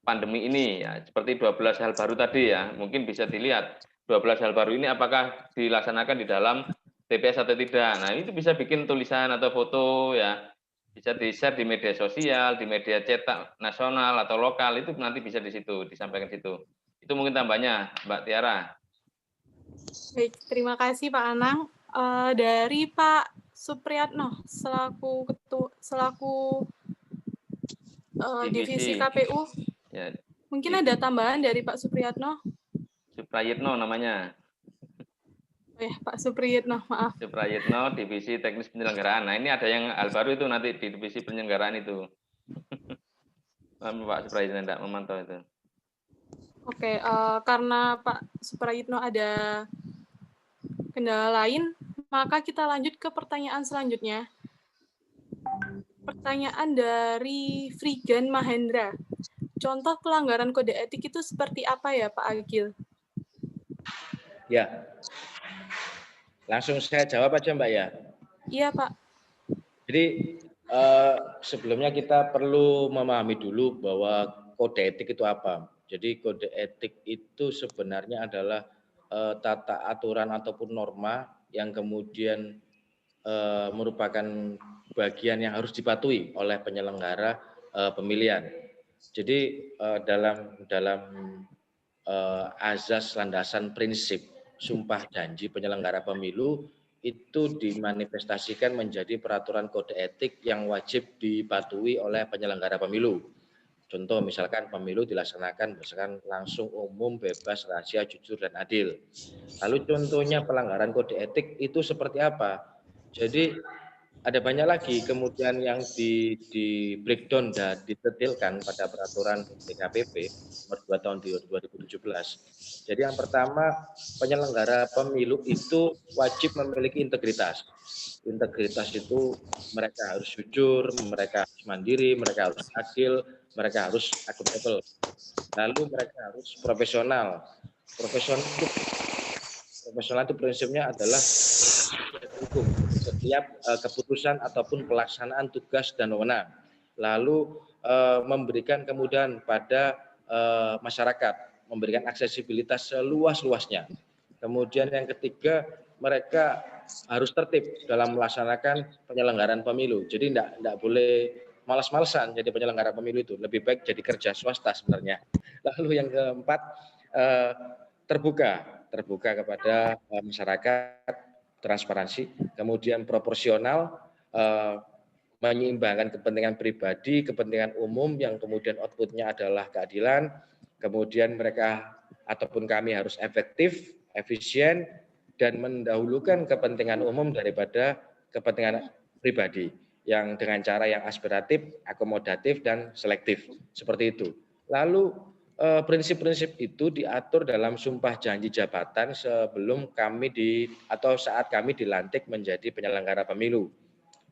pandemi ini ya. Seperti 12 hal baru tadi ya. Mungkin bisa dilihat 12 hal baru ini apakah dilaksanakan di dalam TPS atau tidak. Nah, itu bisa bikin tulisan atau foto ya. Bisa di-share di media sosial, di media cetak nasional atau lokal, itu nanti bisa di situ, disampaikan di situ. Itu mungkin tambahnya, Mbak Tiara. Baik, terima kasih Pak Anang. Dari Pak Supriyatno selaku divisi KPU, ya. Mungkin ada tambahan dari Pak Supriyatno? Suprayitno namanya. Oh ya, Pak Supriyatno, maaf. Suprayitno, divisi teknis penyelenggaraan. Nah, ini ada yang hal baru itu nanti di divisi penyelenggaraan itu. Pak Suprayitno tidak memantau itu. Oke, karena Pak Suprayitno ada kendala lain, maka kita lanjut ke pertanyaan selanjutnya. Pertanyaan dari Frigan Mahendra. Contoh pelanggaran kode etik itu seperti apa ya, Pak Agil? Ya, langsung saya jawab aja Mbak ya. Iya, Pak. Jadi sebelumnya kita perlu memahami dulu bahwa kode etik itu apa. Jadi kode etik itu sebenarnya adalah tata aturan ataupun norma yang kemudian merupakan bagian yang harus dipatuhi oleh penyelenggara pemilihan. Jadi dalam azas landasan prinsip sumpah janji penyelenggara pemilu itu dimanifestasikan menjadi peraturan kode etik yang wajib dipatuhi oleh penyelenggara pemilu. Contoh misalkan pemilu dilaksanakan berdasarkan langsung, umum, bebas, rahasia, jujur, dan adil. Lalu contohnya pelanggaran kode etik itu seperti apa? Jadi ada banyak lagi kemudian yang di breakdown dan didetailkan pada peraturan DKPP nomor 2 tahun 2017. Jadi yang pertama, penyelenggara pemilu itu wajib memiliki integritas. Integritas itu mereka harus jujur, mereka harus mandiri, mereka harus adil, mereka harus akuntabel. Lalu mereka harus profesional. Profesional itu prinsipnya adalah hukum setiap keputusan ataupun pelaksanaan tugas dan wewenang, lalu memberikan kemudahan pada masyarakat, memberikan aksesibilitas seluas-luasnya. Kemudian yang ketiga, mereka harus tertib dalam melaksanakan penyelenggaraan pemilu. Jadi tidak boleh malas-malasan jadi penyelenggara pemilu itu, lebih baik jadi kerja swasta sebenarnya. Lalu yang keempat, terbuka kepada masyarakat, transparansi, kemudian proporsional, menyeimbangkan kepentingan pribadi, kepentingan umum yang kemudian outputnya adalah keadilan, kemudian mereka ataupun kami harus efektif, efisien, dan mendahulukan kepentingan umum daripada kepentingan pribadi yang dengan cara yang aspiratif, akomodatif, dan selektif, seperti itu. Lalu prinsip-prinsip itu diatur dalam sumpah janji jabatan sebelum kami atau saat kami dilantik menjadi penyelenggara pemilu,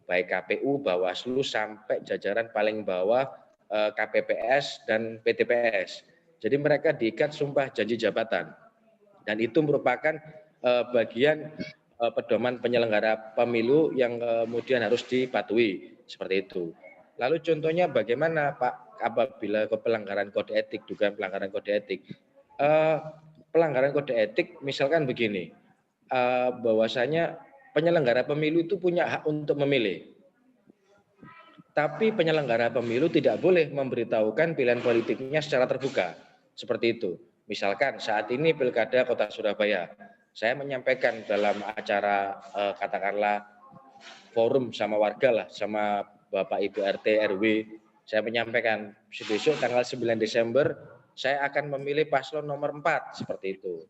baik KPU, Bawaslu, sampai jajaran paling bawah KPPS dan PTPS. Jadi mereka diikat sumpah janji jabatan, dan itu merupakan bagian pedoman penyelenggara pemilu yang kemudian harus dipatuhi, seperti itu. Lalu contohnya bagaimana Pak apabila pelanggaran kode etik, dugaan pelanggaran kode etik? Pelanggaran kode etik misalkan begini, bahwasanya penyelenggara pemilu itu punya hak untuk memilih. Tapi penyelenggara pemilu tidak boleh memberitahukan pilihan politiknya secara terbuka. Seperti itu. Misalkan saat ini Pilkada Kota Surabaya, saya menyampaikan dalam acara katakanlah forum sama warga lah, sama Bapak Ibu RT RW, saya menyampaikan besok tanggal 9 Desember saya akan memilih paslon nomor 4, seperti itu.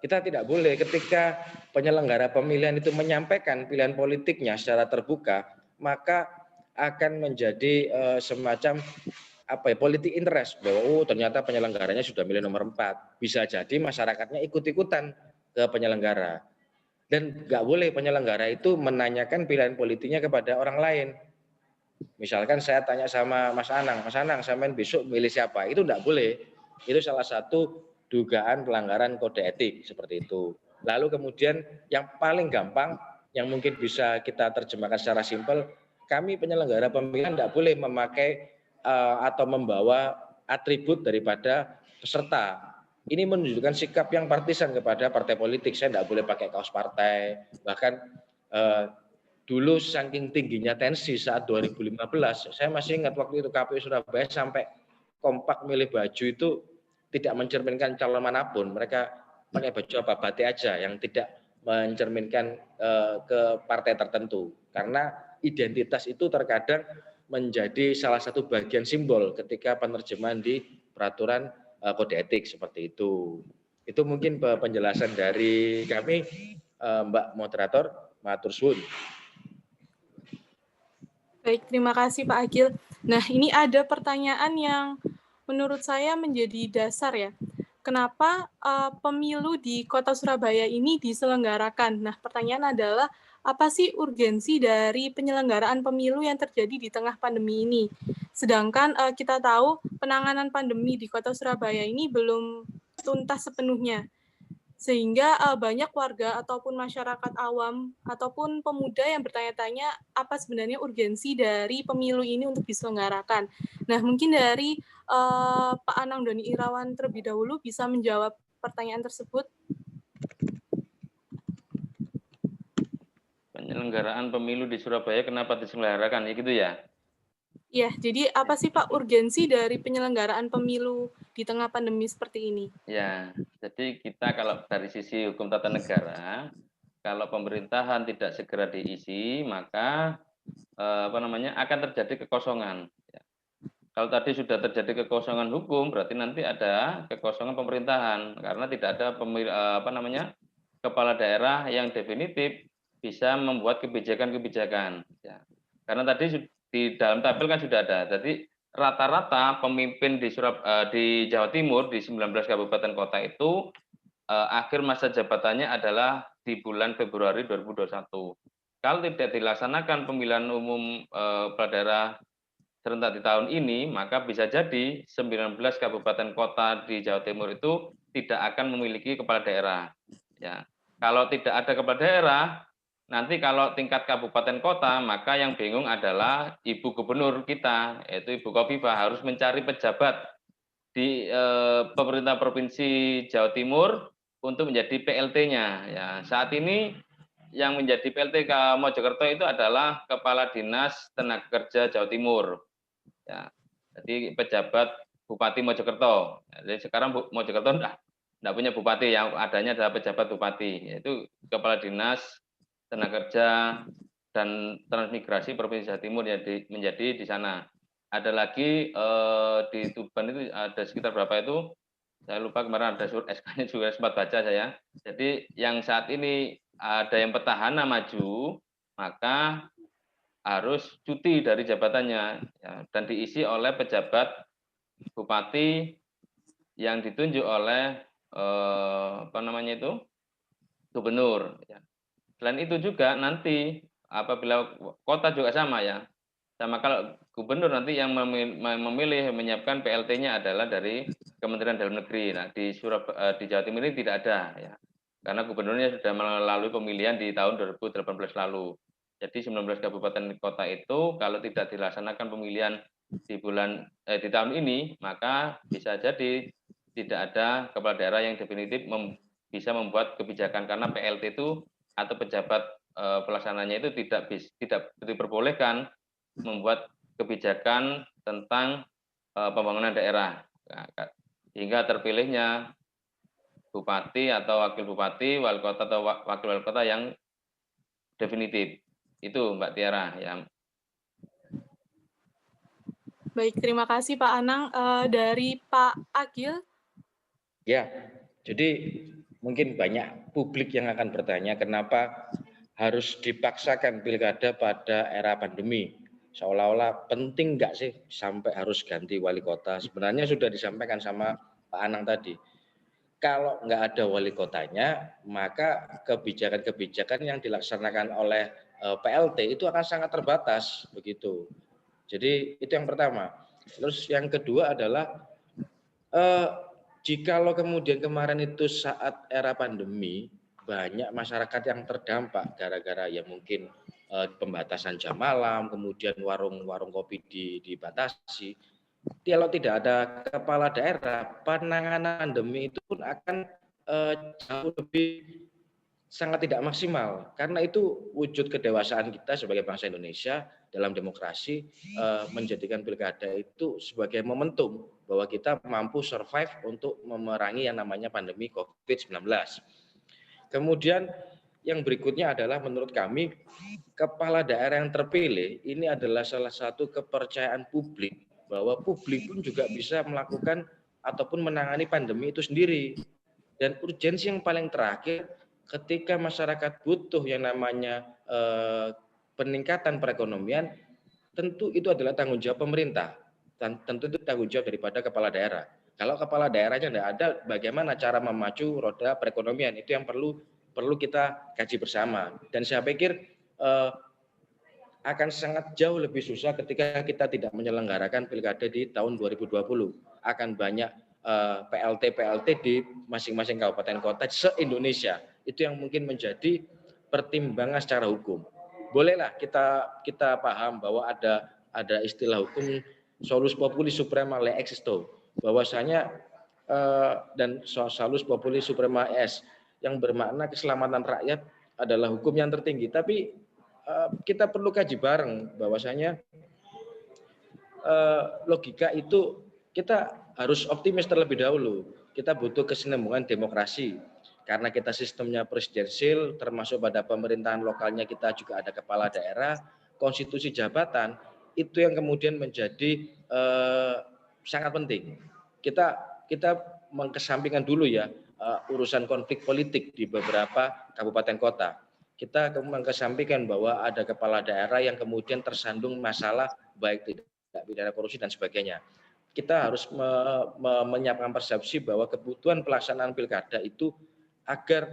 Kita tidak boleh ketika penyelenggara pemilihan itu menyampaikan pilihan politiknya secara terbuka, maka akan menjadi semacam politik interest, bahwa ternyata penyelenggaranya sudah milih nomor 4. Bisa jadi masyarakatnya ikut-ikutan ke penyelenggara. Dan nggak boleh penyelenggara itu menanyakan pilihan politiknya kepada orang lain. Misalkan saya tanya sama Mas Anang, sampean besok milih siapa? Itu nggak boleh. Itu salah satu dugaan pelanggaran kode etik, seperti itu. Lalu kemudian yang paling gampang, yang mungkin bisa kita terjemahkan secara simpel, kami penyelenggara pemilihan tidak boleh memakai atau membawa atribut daripada peserta. Ini menunjukkan sikap yang partisan kepada partai politik. Saya tidak boleh pakai kaos partai. Bahkan dulu saking tingginya tensi saat 2015, saya masih ingat waktu itu KPU Surabaya sampai kompak milih baju itu tidak mencerminkan calon manapun. Mereka pakai baju apa, batik aja yang tidak mencerminkan ke partai tertentu. Karena identitas itu terkadang menjadi salah satu bagian simbol ketika penerjemahan di peraturan kode etik, seperti itu. Itu mungkin penjelasan dari kami, Mbak Moderator. Matur suwun. Baik, terima kasih Pak Agil. Nah, ini ada pertanyaan yang menurut saya menjadi dasar ya. Kenapa pemilu di Kota Surabaya ini diselenggarakan? Nah, pertanyaan adalah apa sih urgensi dari penyelenggaraan pemilu yang terjadi di tengah pandemi ini? Sedangkan kita tahu penanganan pandemi di Kota Surabaya ini belum tuntas sepenuhnya. Sehingga banyak warga ataupun masyarakat awam ataupun pemuda yang bertanya-tanya apa sebenarnya urgensi dari pemilu ini untuk diselenggarakan. Nah, mungkin dari Pak Anang Doni Irawan terlebih dahulu bisa menjawab pertanyaan tersebut. Penyelenggaraan pemilu di Surabaya kenapa diselenggarakan, ya gitu ya? Ya, jadi apa sih Pak urgensi dari penyelenggaraan pemilu di tengah pandemi seperti ini? Ya, jadi kita kalau dari sisi hukum tata negara, kalau pemerintahan tidak segera diisi, maka akan terjadi kekosongan. Ya. Kalau tadi sudah terjadi kekosongan hukum, berarti nanti ada kekosongan pemerintahan karena tidak ada kepala daerah yang definitif bisa membuat kebijakan-kebijakan. Ya. Karena tadi di dalam tabel kan sudah ada. Jadi rata-rata pemimpin di Jawa Timur di 19 kabupaten kota itu akhir masa jabatannya adalah di bulan Februari 2021. Kalau tidak dilaksanakan pemilihan umum kepala daerah serentak di tahun ini, maka bisa jadi 19 kabupaten kota di Jawa Timur itu tidak akan memiliki kepala daerah. Ya. Kalau tidak ada kepala daerah, nanti kalau tingkat kabupaten kota, maka yang bingung adalah Ibu Gubernur kita, yaitu Ibu Khofifah, harus mencari pejabat di pemerintah Provinsi Jawa Timur untuk menjadi PLT-nya. Ya, saat ini yang menjadi PLT Mojokerto itu adalah Kepala Dinas Tenaga Kerja Jawa Timur. Ya, jadi pejabat Bupati Mojokerto. Jadi sekarang Mojokerto tidak punya bupati, yang adanya adalah pejabat bupati, yaitu Kepala Dinas Tenaga Kerja dan Transmigrasi Provinsi Jawa Timur yang menjadi di sana. Ada lagi di Tuban itu ada sekitar berapa itu? Saya lupa, kemarin ada surat SK-nya juga sempat baca saya. Jadi yang saat ini ada yang petahana maju, maka harus cuti dari jabatannya ya, dan diisi oleh pejabat bupati yang ditunjuk oleh gubernur. Ya. Selain itu juga nanti apabila kota juga sama ya, sama kalau gubernur nanti yang memilih menyiapkan PLT-nya adalah dari Kementerian Dalam Negeri. Nah di Jawa Timur ini tidak ada ya, karena gubernurnya sudah melalui pemilihan di tahun 2018 lalu. Jadi 19 kabupaten kota itu kalau tidak dilaksanakan pemilihan di tahun ini, maka bisa jadi tidak ada kepala daerah yang definitif bisa membuat kebijakan, karena PLT itu atau pejabat pelaksananya itu tidak diperbolehkan membuat kebijakan tentang pembangunan daerah. Hingga terpilihnya bupati atau wakil bupati, wali kota atau wakil wali kota yang definitif. Itu Mbak Tiara ya. Baik, terima kasih Pak Anang. Dari Pak Agil. Ya, jadi mungkin banyak publik yang akan bertanya kenapa harus dipaksakan pilkada pada era pandemi. Seolah-olah penting nggak sih sampai harus ganti wali kota? Sebenarnya sudah disampaikan sama Pak Anang tadi. Kalau nggak ada wali kotanya, maka kebijakan-kebijakan yang dilaksanakan oleh PLT itu akan sangat terbatas begitu. Jadi itu yang pertama. Terus yang kedua adalah jikalau kemudian kemarin itu saat era pandemi banyak masyarakat yang terdampak gara-gara ya mungkin pembatasan jam malam, kemudian warung-warung kopi dibatasi. Kalau tidak ada kepala daerah, penanganan pandemi itu pun akan jauh lebih sangat tidak maksimal, karena itu wujud kedewasaan kita sebagai bangsa Indonesia dalam demokrasi menjadikan pilkada itu sebagai momentum bahwa kita mampu survive untuk memerangi yang namanya pandemi COVID-19. Kemudian yang berikutnya adalah menurut kami kepala daerah yang terpilih ini adalah salah satu kepercayaan publik bahwa publik pun juga bisa melakukan ataupun menangani pandemi itu sendiri. Dan urgensi yang paling terakhir ketika masyarakat butuh yang namanya peningkatan perekonomian, tentu itu adalah tanggung jawab pemerintah dan tentu itu tanggung jawab daripada kepala daerah. Kalau kepala daerahnya tidak ada, bagaimana cara memacu roda perekonomian? Itu yang perlu kita kaji bersama. Dan saya pikir akan sangat jauh lebih susah ketika kita tidak menyelenggarakan pilkada di tahun 2020. Akan banyak PLT di masing-masing kabupaten kota se-Indonesia. Itu yang mungkin menjadi pertimbangan secara hukum. Bolehlah kita paham bahwa ada istilah hukum solus populi suprema le existo, bahwasanya dan salus populi suprema es, yang bermakna keselamatan rakyat adalah hukum yang tertinggi. Tapi kita perlu kaji bareng bahwasanya logika itu kita harus optimis terlebih dahulu. Kita butuh kesinambungan demokrasi. Karena kita sistemnya presidensil, termasuk pada pemerintahan lokalnya kita juga ada kepala daerah, konstitusi jabatan, itu yang kemudian menjadi sangat penting. Kita mengesampingkan dulu ya urusan konflik politik di beberapa kabupaten kota. Kita mengesampingkan bahwa ada kepala daerah yang kemudian tersandung masalah baik tidak pidana korupsi dan sebagainya. Kita harus menyiapkan persepsi bahwa kebutuhan pelaksanaan pilkada itu agar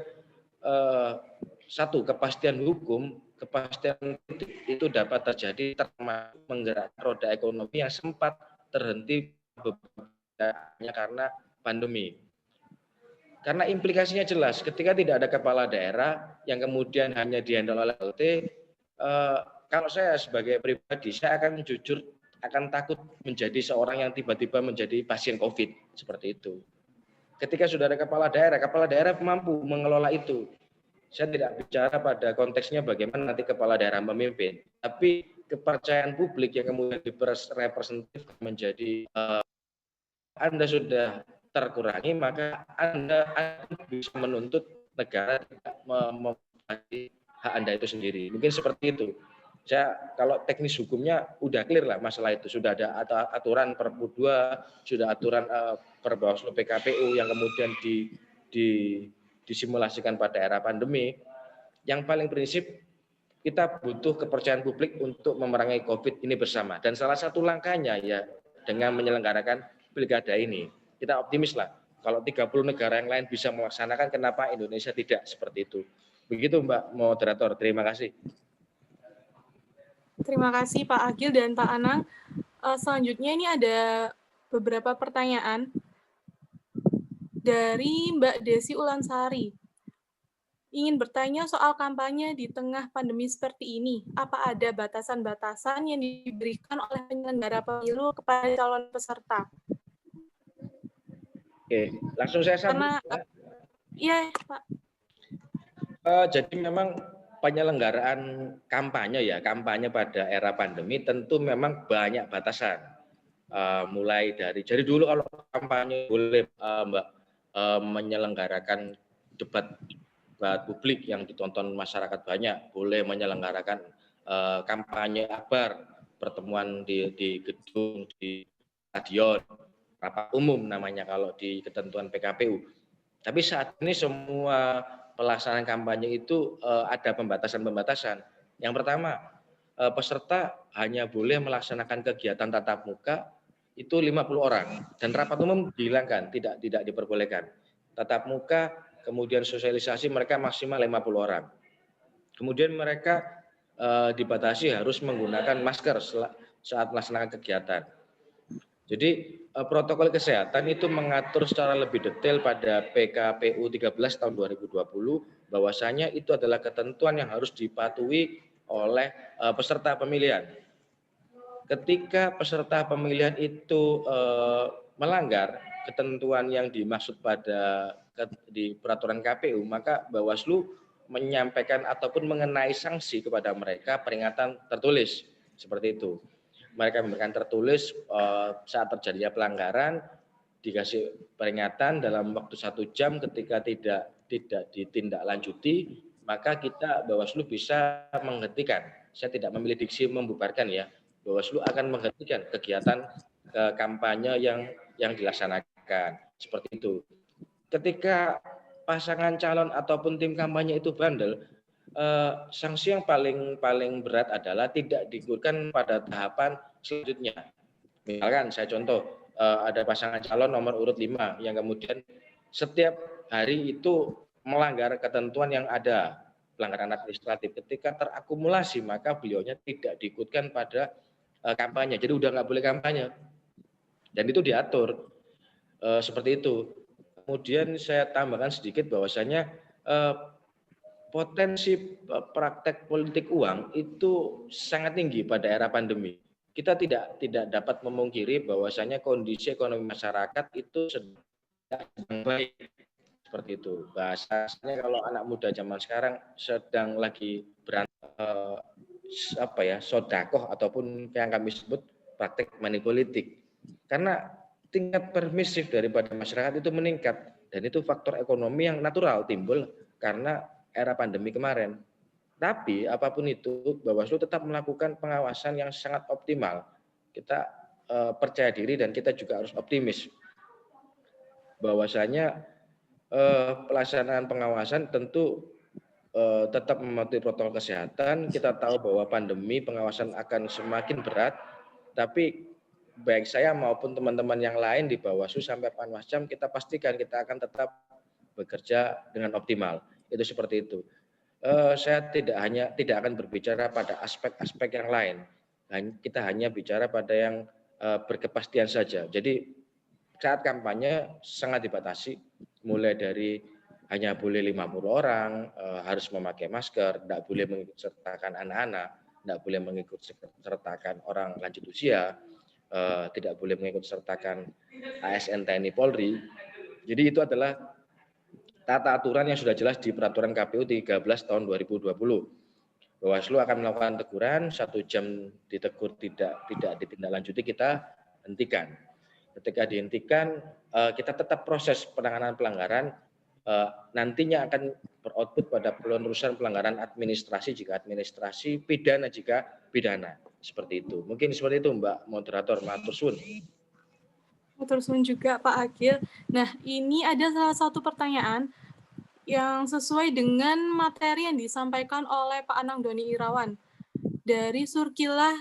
satu, kepastian hukum, kepastian politik itu dapat terjadi, termasuk menggerakkan roda ekonomi yang sempat terhenti karena pandemi. Karena implikasinya jelas, ketika tidak ada kepala daerah yang kemudian hanya dihandle oleh LT, kalau saya sebagai pribadi, saya akan jujur akan takut menjadi seorang yang tiba-tiba menjadi pasien COVID seperti itu. Ketika sudah ada kepala daerah mampu mengelola itu. Saya tidak bicara pada konteksnya bagaimana nanti kepala daerah memimpin, tapi kepercayaan publik yang kemudian direpresentatif menjadi Anda sudah terkurangi, maka Anda bisa menuntut negara tidak memiliki hak Anda itu sendiri. Mungkin seperti itu. Saya kalau teknis hukumnya udah clear lah masalah itu, sudah ada aturan Perpu 2, sudah aturan Perbawaslu PKPU yang kemudian disimulasikan pada era pandemi. Yang paling prinsip kita butuh kepercayaan publik untuk memerangi COVID ini bersama, dan salah satu langkahnya ya dengan menyelenggarakan pilkada ini. Kita optimis lah kalau 30 negara yang lain bisa melaksanakan, kenapa Indonesia tidak seperti itu. Begitu Mbak Moderator, terima kasih. Terima kasih Pak Agil dan Pak Anang. Selanjutnya ini ada beberapa pertanyaan dari Mbak Desi Ulansari. Ingin bertanya soal kampanye di tengah pandemi seperti ini. Apa ada batasan-batasan yang diberikan oleh penyelenggara pemilu kepada calon peserta? Oke, langsung saya sambung. Iya, Pak. Jadi memang penyelenggaraan kampanye pada era pandemi tentu memang banyak batasan. Mulai dari dulu kalau kampanye boleh menyelenggarakan debat publik yang ditonton masyarakat banyak, boleh menyelenggarakan kampanye akbar, pertemuan di gedung, di stadion, rapat umum namanya kalau di ketentuan PKPU. Tapi saat ini semua pelaksanaan kampanye itu ada pembatasan-pembatasan. Yang pertama, peserta hanya boleh melaksanakan kegiatan tatap muka itu 50 orang dan rapat umum dihilangkan, tidak diperbolehkan. Tatap muka, kemudian sosialisasi mereka maksimal 50 orang. Kemudian mereka dibatasi harus menggunakan masker saat melaksanakan kegiatan. Jadi protokol kesehatan itu mengatur secara lebih detail pada PKPU 13 tahun 2020 bahwasanya itu adalah ketentuan yang harus dipatuhi oleh peserta pemilihan. Ketika peserta pemilihan itu melanggar ketentuan yang dimaksud di peraturan KPU, maka Bawaslu menyampaikan ataupun mengenai sanksi kepada mereka peringatan tertulis seperti itu. Mereka memberikan tertulis saat terjadinya pelanggaran, dikasih peringatan dalam waktu 1 jam. Ketika tidak ditindaklanjuti, maka kita Bawaslu bisa menghentikan. Saya tidak memilih diksi membubarkan ya. Bawaslu akan menghentikan kegiatan kampanye yang dilaksanakan seperti itu. Ketika pasangan calon ataupun tim kampanye itu bandel, sanksi yang paling berat adalah tidak diikutkan pada tahapan selanjutnya. Misalkan saya contoh, ada pasangan calon nomor urut 5 yang kemudian setiap hari itu melanggar ketentuan yang ada, pelanggaran administratif. Ketika terakumulasi, maka beliaunya tidak diikutkan pada kampanye. Jadi udah nggak boleh kampanye. Dan itu diatur seperti itu. Kemudian saya tambahkan sedikit bahwasanya potensi praktek politik uang itu sangat tinggi pada era pandemi. Kita tidak dapat memungkiri bahwasanya kondisi ekonomi masyarakat itu sedang baik, seperti itu. Bahasanya kalau anak muda zaman sekarang sedang lagi sodakoh ataupun yang kami sebut praktek money politik. Karena tingkat permisif daripada masyarakat itu meningkat, dan itu faktor ekonomi yang natural timbul karena era pandemi kemarin. Tapi apapun itu, Bawaslu tetap melakukan pengawasan yang sangat optimal. Kita percaya diri dan kita juga harus optimis bahwasanya pelaksanaan pengawasan tentu tetap mematuhi protokol kesehatan. Kita tahu bahwa pandemi pengawasan akan semakin berat, tapi baik saya maupun teman-teman yang lain di Bawaslu sampai Panwascam, kita pastikan kita akan tetap bekerja dengan optimal. Itu seperti itu. Saya tidak akan berbicara pada aspek-aspek yang lain. Kita hanya bicara pada yang berkepastian saja. Jadi saat kampanye sangat dibatasi, mulai dari hanya boleh 50 orang, harus memakai masker, tidak boleh mengikut sertakan anak-anak, tidak boleh mengikut sertakan orang lanjut usia, tidak boleh mengikut sertakan ASN TNI Polri. Jadi itu adalah tata aturan yang sudah jelas di peraturan KPU 13 tahun 2020. Bawaslu akan melakukan teguran, 1 jam ditegur tidak ditindaklanjuti, kita hentikan. Ketika dihentikan, kita tetap proses penanganan pelanggaran, nantinya akan beroutput pada penelusuran pelanggaran administrasi jika administrasi, pidana jika pidana. Seperti itu. Mungkin seperti itu Mbak Moderator, matur suwun. Matur suwun juga Pak Agil. Nah, ini ada salah satu pertanyaan yang sesuai dengan materi yang disampaikan oleh Pak Anang Doni Irawan dari Surkilah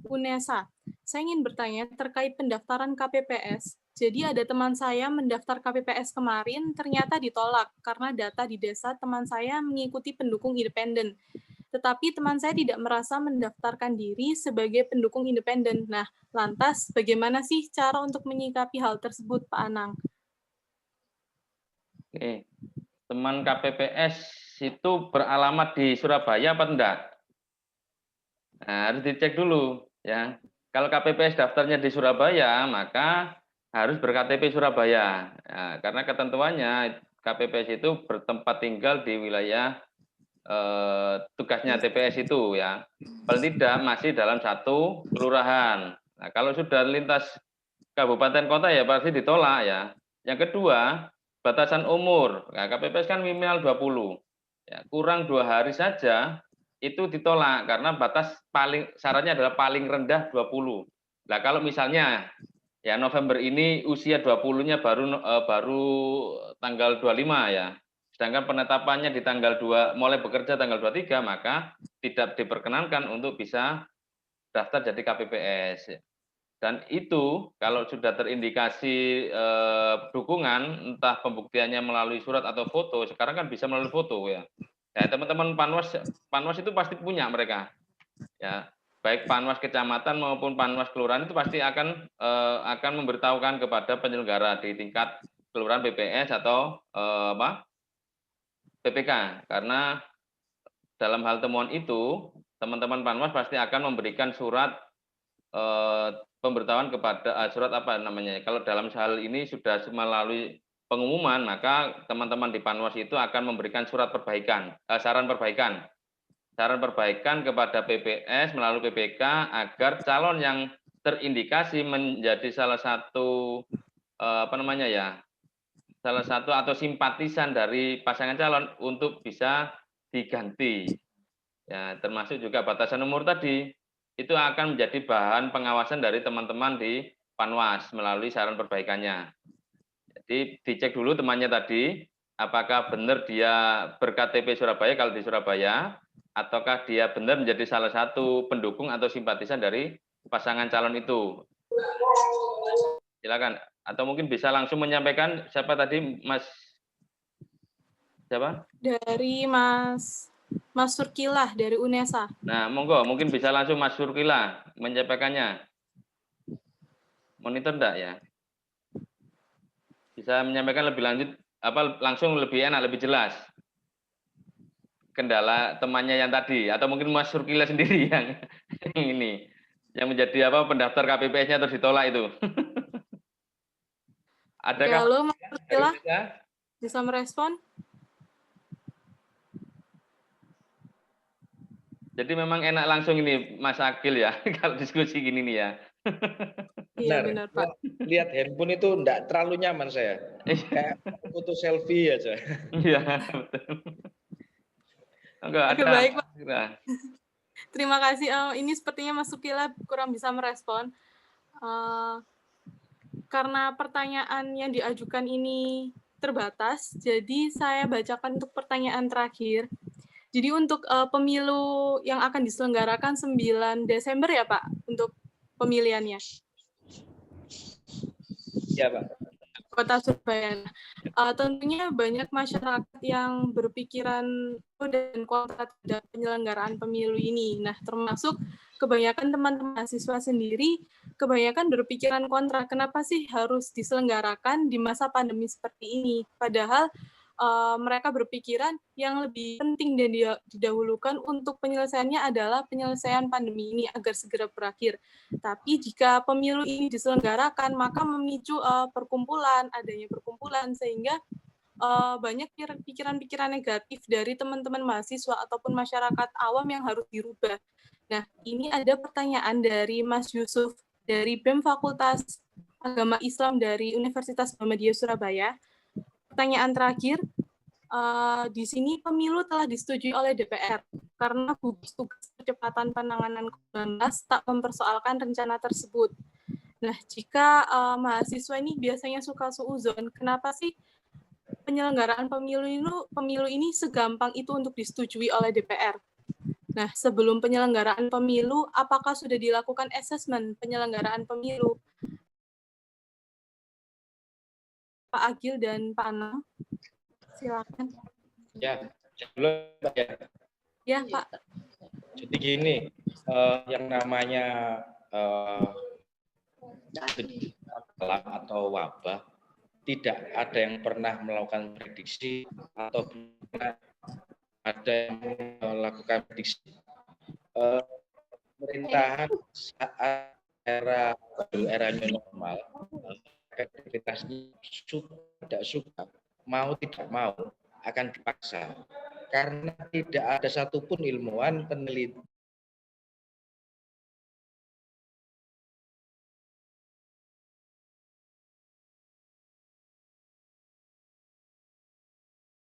UNESA. Saya ingin bertanya terkait pendaftaran KPPS. Jadi ada teman saya mendaftar KPPS kemarin, ternyata ditolak karena data di desa teman saya mengikuti pendukung independen. Tetapi teman saya tidak merasa mendaftarkan diri sebagai pendukung independen. Nah, lantas bagaimana sih cara untuk menyikapi hal tersebut, Pak Anang? Oke, teman KPPS itu beralamat di Surabaya apa enggak? Nah, harus dicek dulu ya. Kalau KPPS daftarnya di Surabaya, maka harus ber-KTP Surabaya. Nah, karena ketentuannya KPPS itu bertempat tinggal di wilayah tugasnya TPS itu ya. Paling tidak masih dalam satu kelurahan. Nah, kalau sudah lintas kabupaten kota ya pasti ditolak ya. Yang kedua, batasan umur. Nah, KPPS kan minimal 20. Ya, kurang 2 hari saja itu ditolak karena batas syaratnya adalah paling rendah 20. Nah, kalau misalnya ya November ini usia 20-nya baru tanggal 25 ya. Sedangkan penetapannya di tanggal 2 mulai bekerja tanggal 23, maka tidak diperkenankan untuk bisa daftar jadi KPPS. Dan itu kalau sudah terindikasi dukungan, entah pembuktiannya melalui surat atau foto, sekarang kan bisa melalui foto ya. Ya teman-teman Panwas itu pasti punya mereka. Ya, baik Panwas kecamatan maupun Panwas kelurahan itu pasti akan memberitahukan kepada penyelenggara di tingkat kelurahan PPS atau PPK, karena dalam hal temuan itu teman-teman Panwas pasti akan memberikan surat pemberitahuan kepada surat apa namanya. Kalau dalam hal ini sudah melalui pengumuman, maka teman-teman di Panwas itu akan memberikan surat perbaikan, saran perbaikan kepada PPS melalui PPK agar calon yang terindikasi menjadi salah satu salah satu atau simpatisan dari pasangan calon untuk bisa diganti. Ya, termasuk juga batasan umur tadi itu akan menjadi bahan pengawasan dari teman-teman di Panwas melalui saran perbaikannya. Jadi dicek dulu temannya tadi, apakah benar dia ber-KTP Surabaya kalau di Surabaya, ataukah dia benar menjadi salah satu pendukung atau simpatisan dari pasangan calon itu. Silakan. Atau mungkin bisa langsung menyampaikan siapa tadi, Mas? Siapa? Dari Mas Surkilah dari UNESA. Nah, monggo, mungkin bisa langsung Mas Surkila menyampaikannya. Monitor enggak ya? Bisa menyampaikan lebih lanjut, langsung lebih enak, lebih jelas. Kendala temannya yang tadi, atau mungkin Mas Surkila sendiri yang ini, yang menjadi pendaftar KPPS-nya terus ditolak itu. Adakah Halo Mas Surkilah, Indonesia? bisa merespon? Jadi memang enak langsung ini Mas Akil ya, kalau diskusi gini nih ya. Iya benar Pak. Lihat handphone itu enggak terlalu nyaman saya. Kayak foto selfie aja. Iya, betul. Enggak Oke, ada. baik Pak. Nah, Terima kasih. Ini sepertinya Mas Surkilah kurang bisa merespon. Karena pertanyaan yang diajukan ini terbatas, jadi saya bacakan untuk pertanyaan terakhir. Jadi untuk pemilu yang akan diselenggarakan 9 Desember ya Pak, untuk pemilihannya. Iya Pak. Kota Surabaya. Tentunya banyak masyarakat yang berpikiran dan kontra terhadap penyelenggaraan pemilu ini. Nah, termasuk kebanyakan teman-teman mahasiswa sendiri, kebanyakan berpikiran kontra. Kenapa sih harus diselenggarakan di masa pandemi seperti ini? Padahal mereka berpikiran yang lebih penting dan didahulukan untuk penyelesaiannya adalah penyelesaian pandemi ini agar segera berakhir. Tapi jika pemilu ini diselenggarakan, maka memicu adanya perkumpulan, sehingga banyak pikiran-pikiran negatif dari teman-teman mahasiswa ataupun masyarakat awam yang harus dirubah. Nah, ini ada pertanyaan dari Mas Yusuf dari BEM Fakultas Agama Islam dari Universitas Muhammadiyah Surabaya. Pertanyaan terakhir, di sini pemilu telah disetujui oleh DPR karena gugus tugas percepatan penanganan COVID-19 tak mempersoalkan rencana tersebut. Nah, jika mahasiswa ini biasanya suka suudzon, kenapa sih penyelenggaraan pemilu ini segampang itu untuk disetujui oleh DPR? Nah, sebelum penyelenggaraan pemilu, apakah sudah dilakukan asesmen penyelenggaraan pemilu? Pak Agil dan Pak Anang, silakan. Ya, belum Pak ya. Ya, Pak. Jadi gini, yang namanya atau wabah tidak ada yang pernah melakukan prediksi atau ada yang melakukan prediksi. Pemerintahan saat era new normal, aktivitasnya tidak suka, mau tidak mau akan dipaksa karena tidak ada satupun ilmuwan peneliti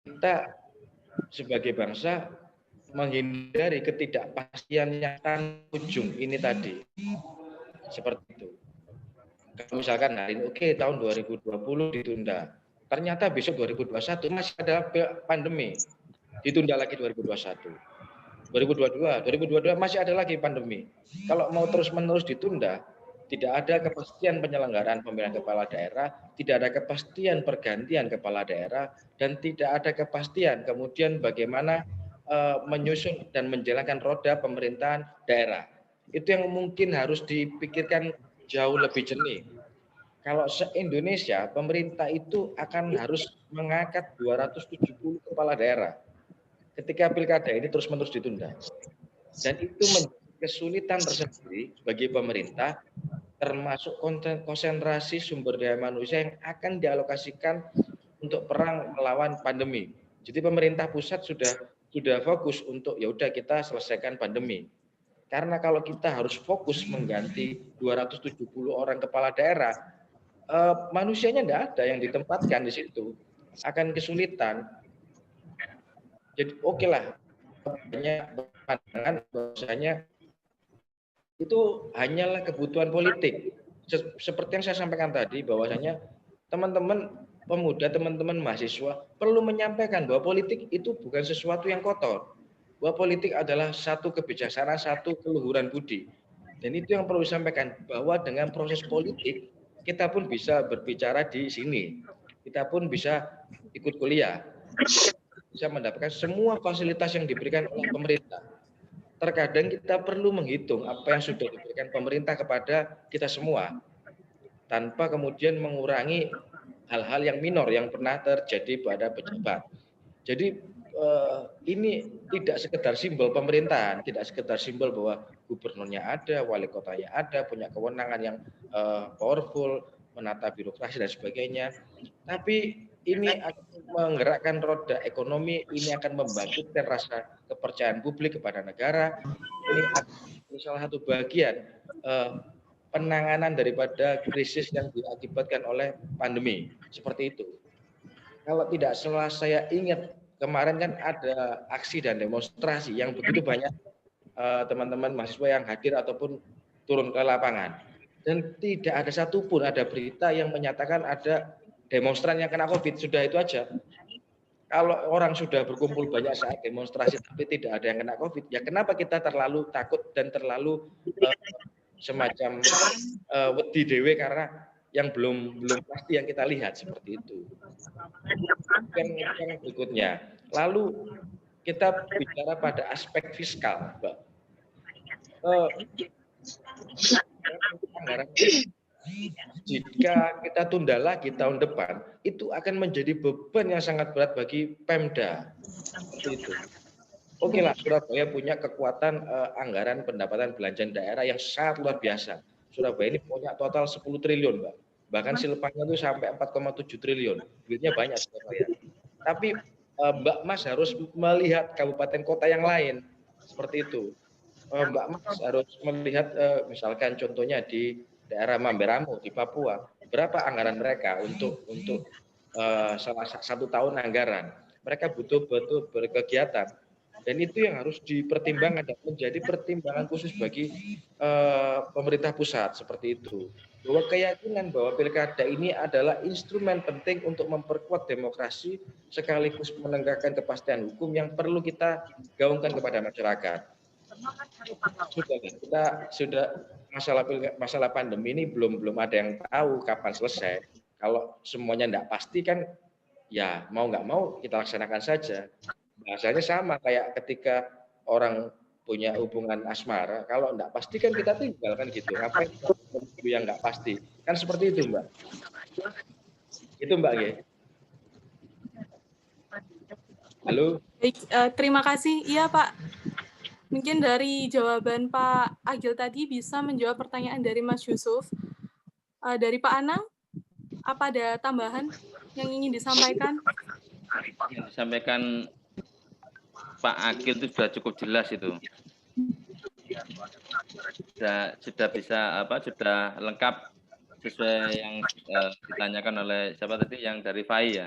kita sebagai bangsa menghindari ketidakpastian yang tan ujung ini tadi. Seperti itu. Kalau misalkan hari ini oke, tahun 2020 ditunda. Ternyata besok 2021 masih ada pandemi. Ditunda lagi 2021. 2022 masih ada lagi pandemi. Kalau mau terus-menerus ditunda, tidak ada kepastian penyelenggaraan pemilihan kepala daerah, tidak ada kepastian pergantian kepala daerah, dan tidak ada kepastian kemudian bagaimana menyusun dan menjalankan roda pemerintahan daerah. Itu yang mungkin harus dipikirkan jauh lebih jernih. Kalau se-Indonesia, pemerintah itu akan harus mengangkat 270 kepala daerah ketika pilkada ini terus-menerus ditunda. Dan itu menjadi kesulitan tersendiri bagi pemerintah, termasuk konsentrasi sumber daya manusia yang akan dialokasikan untuk perang melawan pandemi. Jadi pemerintah pusat sudah fokus untuk ya udah kita selesaikan pandemi. Karena kalau kita harus fokus mengganti 270 orang kepala daerah, manusianya tidak ada yang ditempatkan di situ, akan kesulitan. Jadi oke lah, banyak pandangan bahwasanya itu hanyalah kebutuhan politik. Seperti yang saya sampaikan tadi, bahwasanya teman-teman pemuda, teman-teman mahasiswa perlu menyampaikan bahwa politik itu bukan sesuatu yang kotor. Bahwa politik adalah satu kebijaksanaan, satu keluhuran budi. Dan itu yang perlu disampaikan, bahwa dengan proses politik kita pun bisa berbicara di sini. Kita pun bisa ikut kuliah. Bisa mendapatkan semua fasilitas yang diberikan oleh pemerintah. Terkadang kita perlu menghitung apa yang sudah diberikan pemerintah kepada kita semua, tanpa kemudian mengurangi hal-hal yang minor yang pernah terjadi pada pejabat. Jadi ini tidak sekedar simbol pemerintahan, tidak sekedar simbol bahwa gubernurnya ada, wali kotanya ada, punya kewenangan yang powerful, menata birokrasi dan sebagainya. Tapi ini akan menggerakkan roda ekonomi, ini akan membangkitkan rasa kepercayaan publik kepada negara. Ini salah satu bagian penanganan daripada krisis yang diakibatkan oleh pandemi. Seperti itu. Kalau tidak salah saya ingat, kemarin kan ada aksi dan demonstrasi yang begitu banyak teman-teman mahasiswa yang hadir ataupun turun ke lapangan. Dan tidak ada satupun ada berita yang menyatakan ada demonstran yang kena COVID. Sudah itu aja. Kalau orang sudah berkumpul banyak saat demonstrasi tapi tidak ada yang kena COVID, ya kenapa kita terlalu takut dan terlalu semacam wedi dewe karena yang belum pasti yang kita lihat seperti itu. Yang berikutnya, lalu kita bicara pada aspek fiskal, Mbak. Anggaran jika kita tunda lagi tahun depan, itu akan menjadi beban yang sangat berat bagi Pemda. Seperti itu. Oke lah, Surabaya punya kekuatan anggaran pendapatan belanja daerah yang sangat luar biasa. Surabaya ini punya total 10 triliun, Mbak. Bahkan silpanya itu sampai 4,7 triliun. Duitnya banyak Surabaya. Tapi Mbak Mas harus melihat kabupaten kota yang lain. Seperti itu. Mbak Mas harus melihat misalkan contohnya di daerah Mamberamo di Papua, berapa anggaran mereka untuk salah satu tahun anggaran. Mereka butuh berkegiatan. Dan itu yang harus dipertimbangkan dan menjadi pertimbangan khusus bagi pemerintah pusat seperti itu. Bahwa keyakinan bahwa pilkada ini adalah instrumen penting untuk memperkuat demokrasi sekaligus menegakkan kepastian hukum yang perlu kita gaungkan kepada masyarakat. Sudah masalah pandemi ini belum ada yang tahu kapan selesai. Kalau semuanya tidak pasti kan, ya mau nggak mau kita laksanakan saja. Bahasanya sama kayak ketika orang punya hubungan asmara, kalau enggak pasti kan kita tinggalkan gitu. Ngapain yang enggak pasti? Kan seperti itu, Mbak. Itu, Mbak G. Halo. Baik, terima kasih. Iya, Pak. Mungkin dari jawaban Pak Agil tadi bisa menjawab pertanyaan dari Mas Yusuf. Dari Pak Anang, apa ada tambahan yang ingin disampaikan? Yang disampaikan Pak Agil itu sudah cukup jelas itu. Sudah bisa sudah lengkap sesuai yang ditanyakan oleh siapa tadi yang dari FAI ya.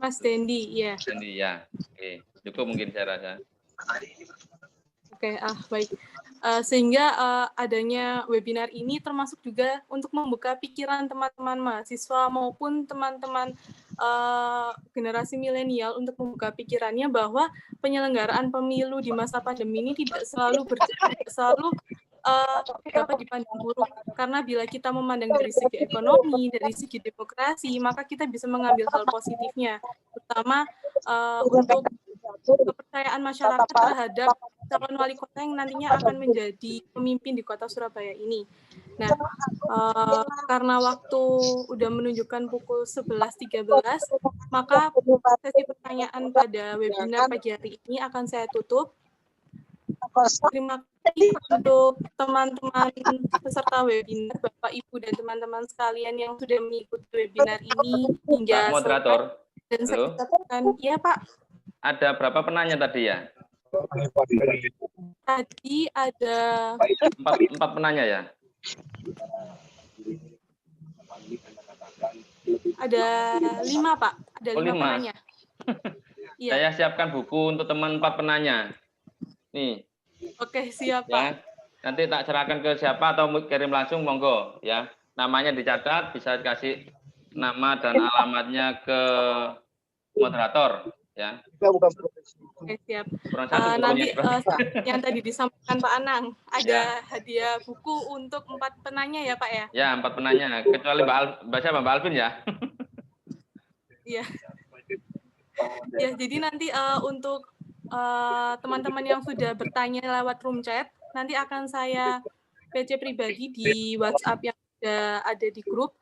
Mas Dendi, ya. Dendi ya. Oke, cukup mungkin saya rasa. Oke, baik. Sehingga adanya webinar ini termasuk juga untuk membuka pikiran teman-teman mahasiswa maupun teman-teman generasi milenial untuk membuka pikirannya bahwa penyelenggaraan pemilu di masa pandemi ini tidak selalu dapat dipandang buruk, karena bila kita memandang dari segi ekonomi, dari segi demokrasi, maka kita bisa mengambil hal positifnya, terutama untuk kepercayaan masyarakat terhadap calon wali kota yang nantinya akan menjadi pemimpin di kota Surabaya ini. Nah, karena waktu udah menunjukkan pukul 11.13, maka sesi pertanyaan pada webinar pagi hari ini akan saya tutup. Terima kasih untuk teman-teman peserta webinar, Bapak, Ibu, dan teman-teman sekalian yang sudah mengikuti webinar ini hingga Pak Moderator. Dan saya ucapkan, ya Pak. Ada berapa penanya tadi ya? Tadi ada 4 penanya ya? Ada 5, Pak. Ada 5 penanya. Iya. Saya siapkan buku untuk teman 4 penanya. Nih. Oke, siap, ya. Pak. Nanti tak serahkan ke siapa atau kirim langsung, monggo ya. Namanya dicatat, bisa dikasih nama dan alamatnya ke moderator, ya. Oke, siap. Kurang satu Nanti bukunya. yang tadi disampaikan Pak Anang, ada Ya. hadiah buku untuk 4 penanya ya Pak ya? Ya, 4 penanya, kecuali Mbak Alvin ya. Iya. Ya, jadi nanti untuk teman-teman yang sudah bertanya lewat room chat, nanti akan saya PC pribadi di WhatsApp yang sudah ada di grup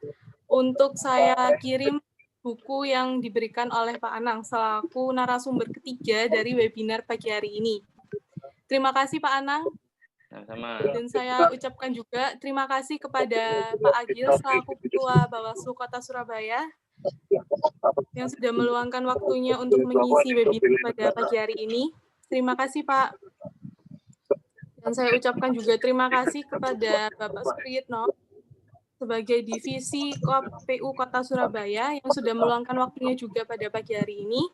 untuk saya kirim buku yang diberikan oleh Pak Anang selaku narasumber ketiga dari webinar pagi hari ini. Terima kasih Pak Anang. Sama-sama. Dan saya ucapkan juga terima kasih kepada Pak Agil selaku Ketua Bawaslu Kota Surabaya yang sudah meluangkan waktunya untuk mengisi webinar pada pagi hari ini. Terima kasih Pak. Dan saya ucapkan juga terima kasih kepada Bapak Supriyitno sebagai divisi KPU Kota Surabaya yang sudah meluangkan waktunya juga pada pagi hari ini.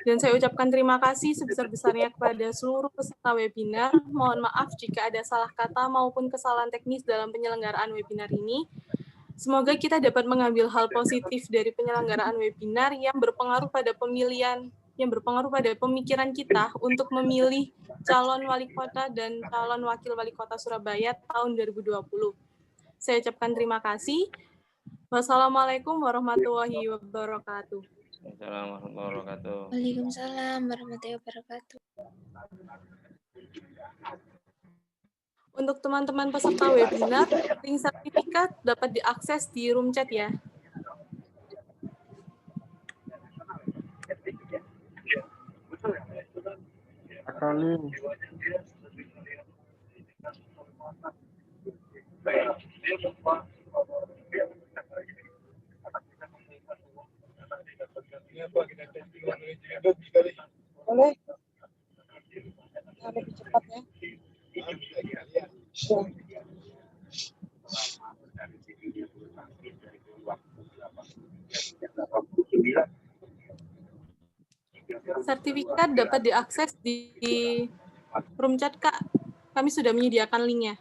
Dan saya ucapkan terima kasih sebesar-besarnya kepada seluruh peserta webinar. Mohon maaf jika ada salah kata maupun kesalahan teknis dalam penyelenggaraan webinar ini. Semoga kita dapat mengambil hal positif dari penyelenggaraan webinar yang berpengaruh pada pemikiran kita untuk memilih calon wali kota dan calon wakil wali kota Surabaya tahun 2020. Saya ucapkan terima kasih. Wassalamualaikum warahmatullahi wabarakatuh. Assalamualaikum warahmatullahi wabarakatuh. Waalaikumsalam warahmatullahi wabarakatuh. Untuk teman-teman peserta webinar, link sertifikat dapat diakses di room chat ya. Boleh? Lebih cepat ya. Sertifikat dapat diakses di room chat, Kak. Kami sudah menyediakan linknya.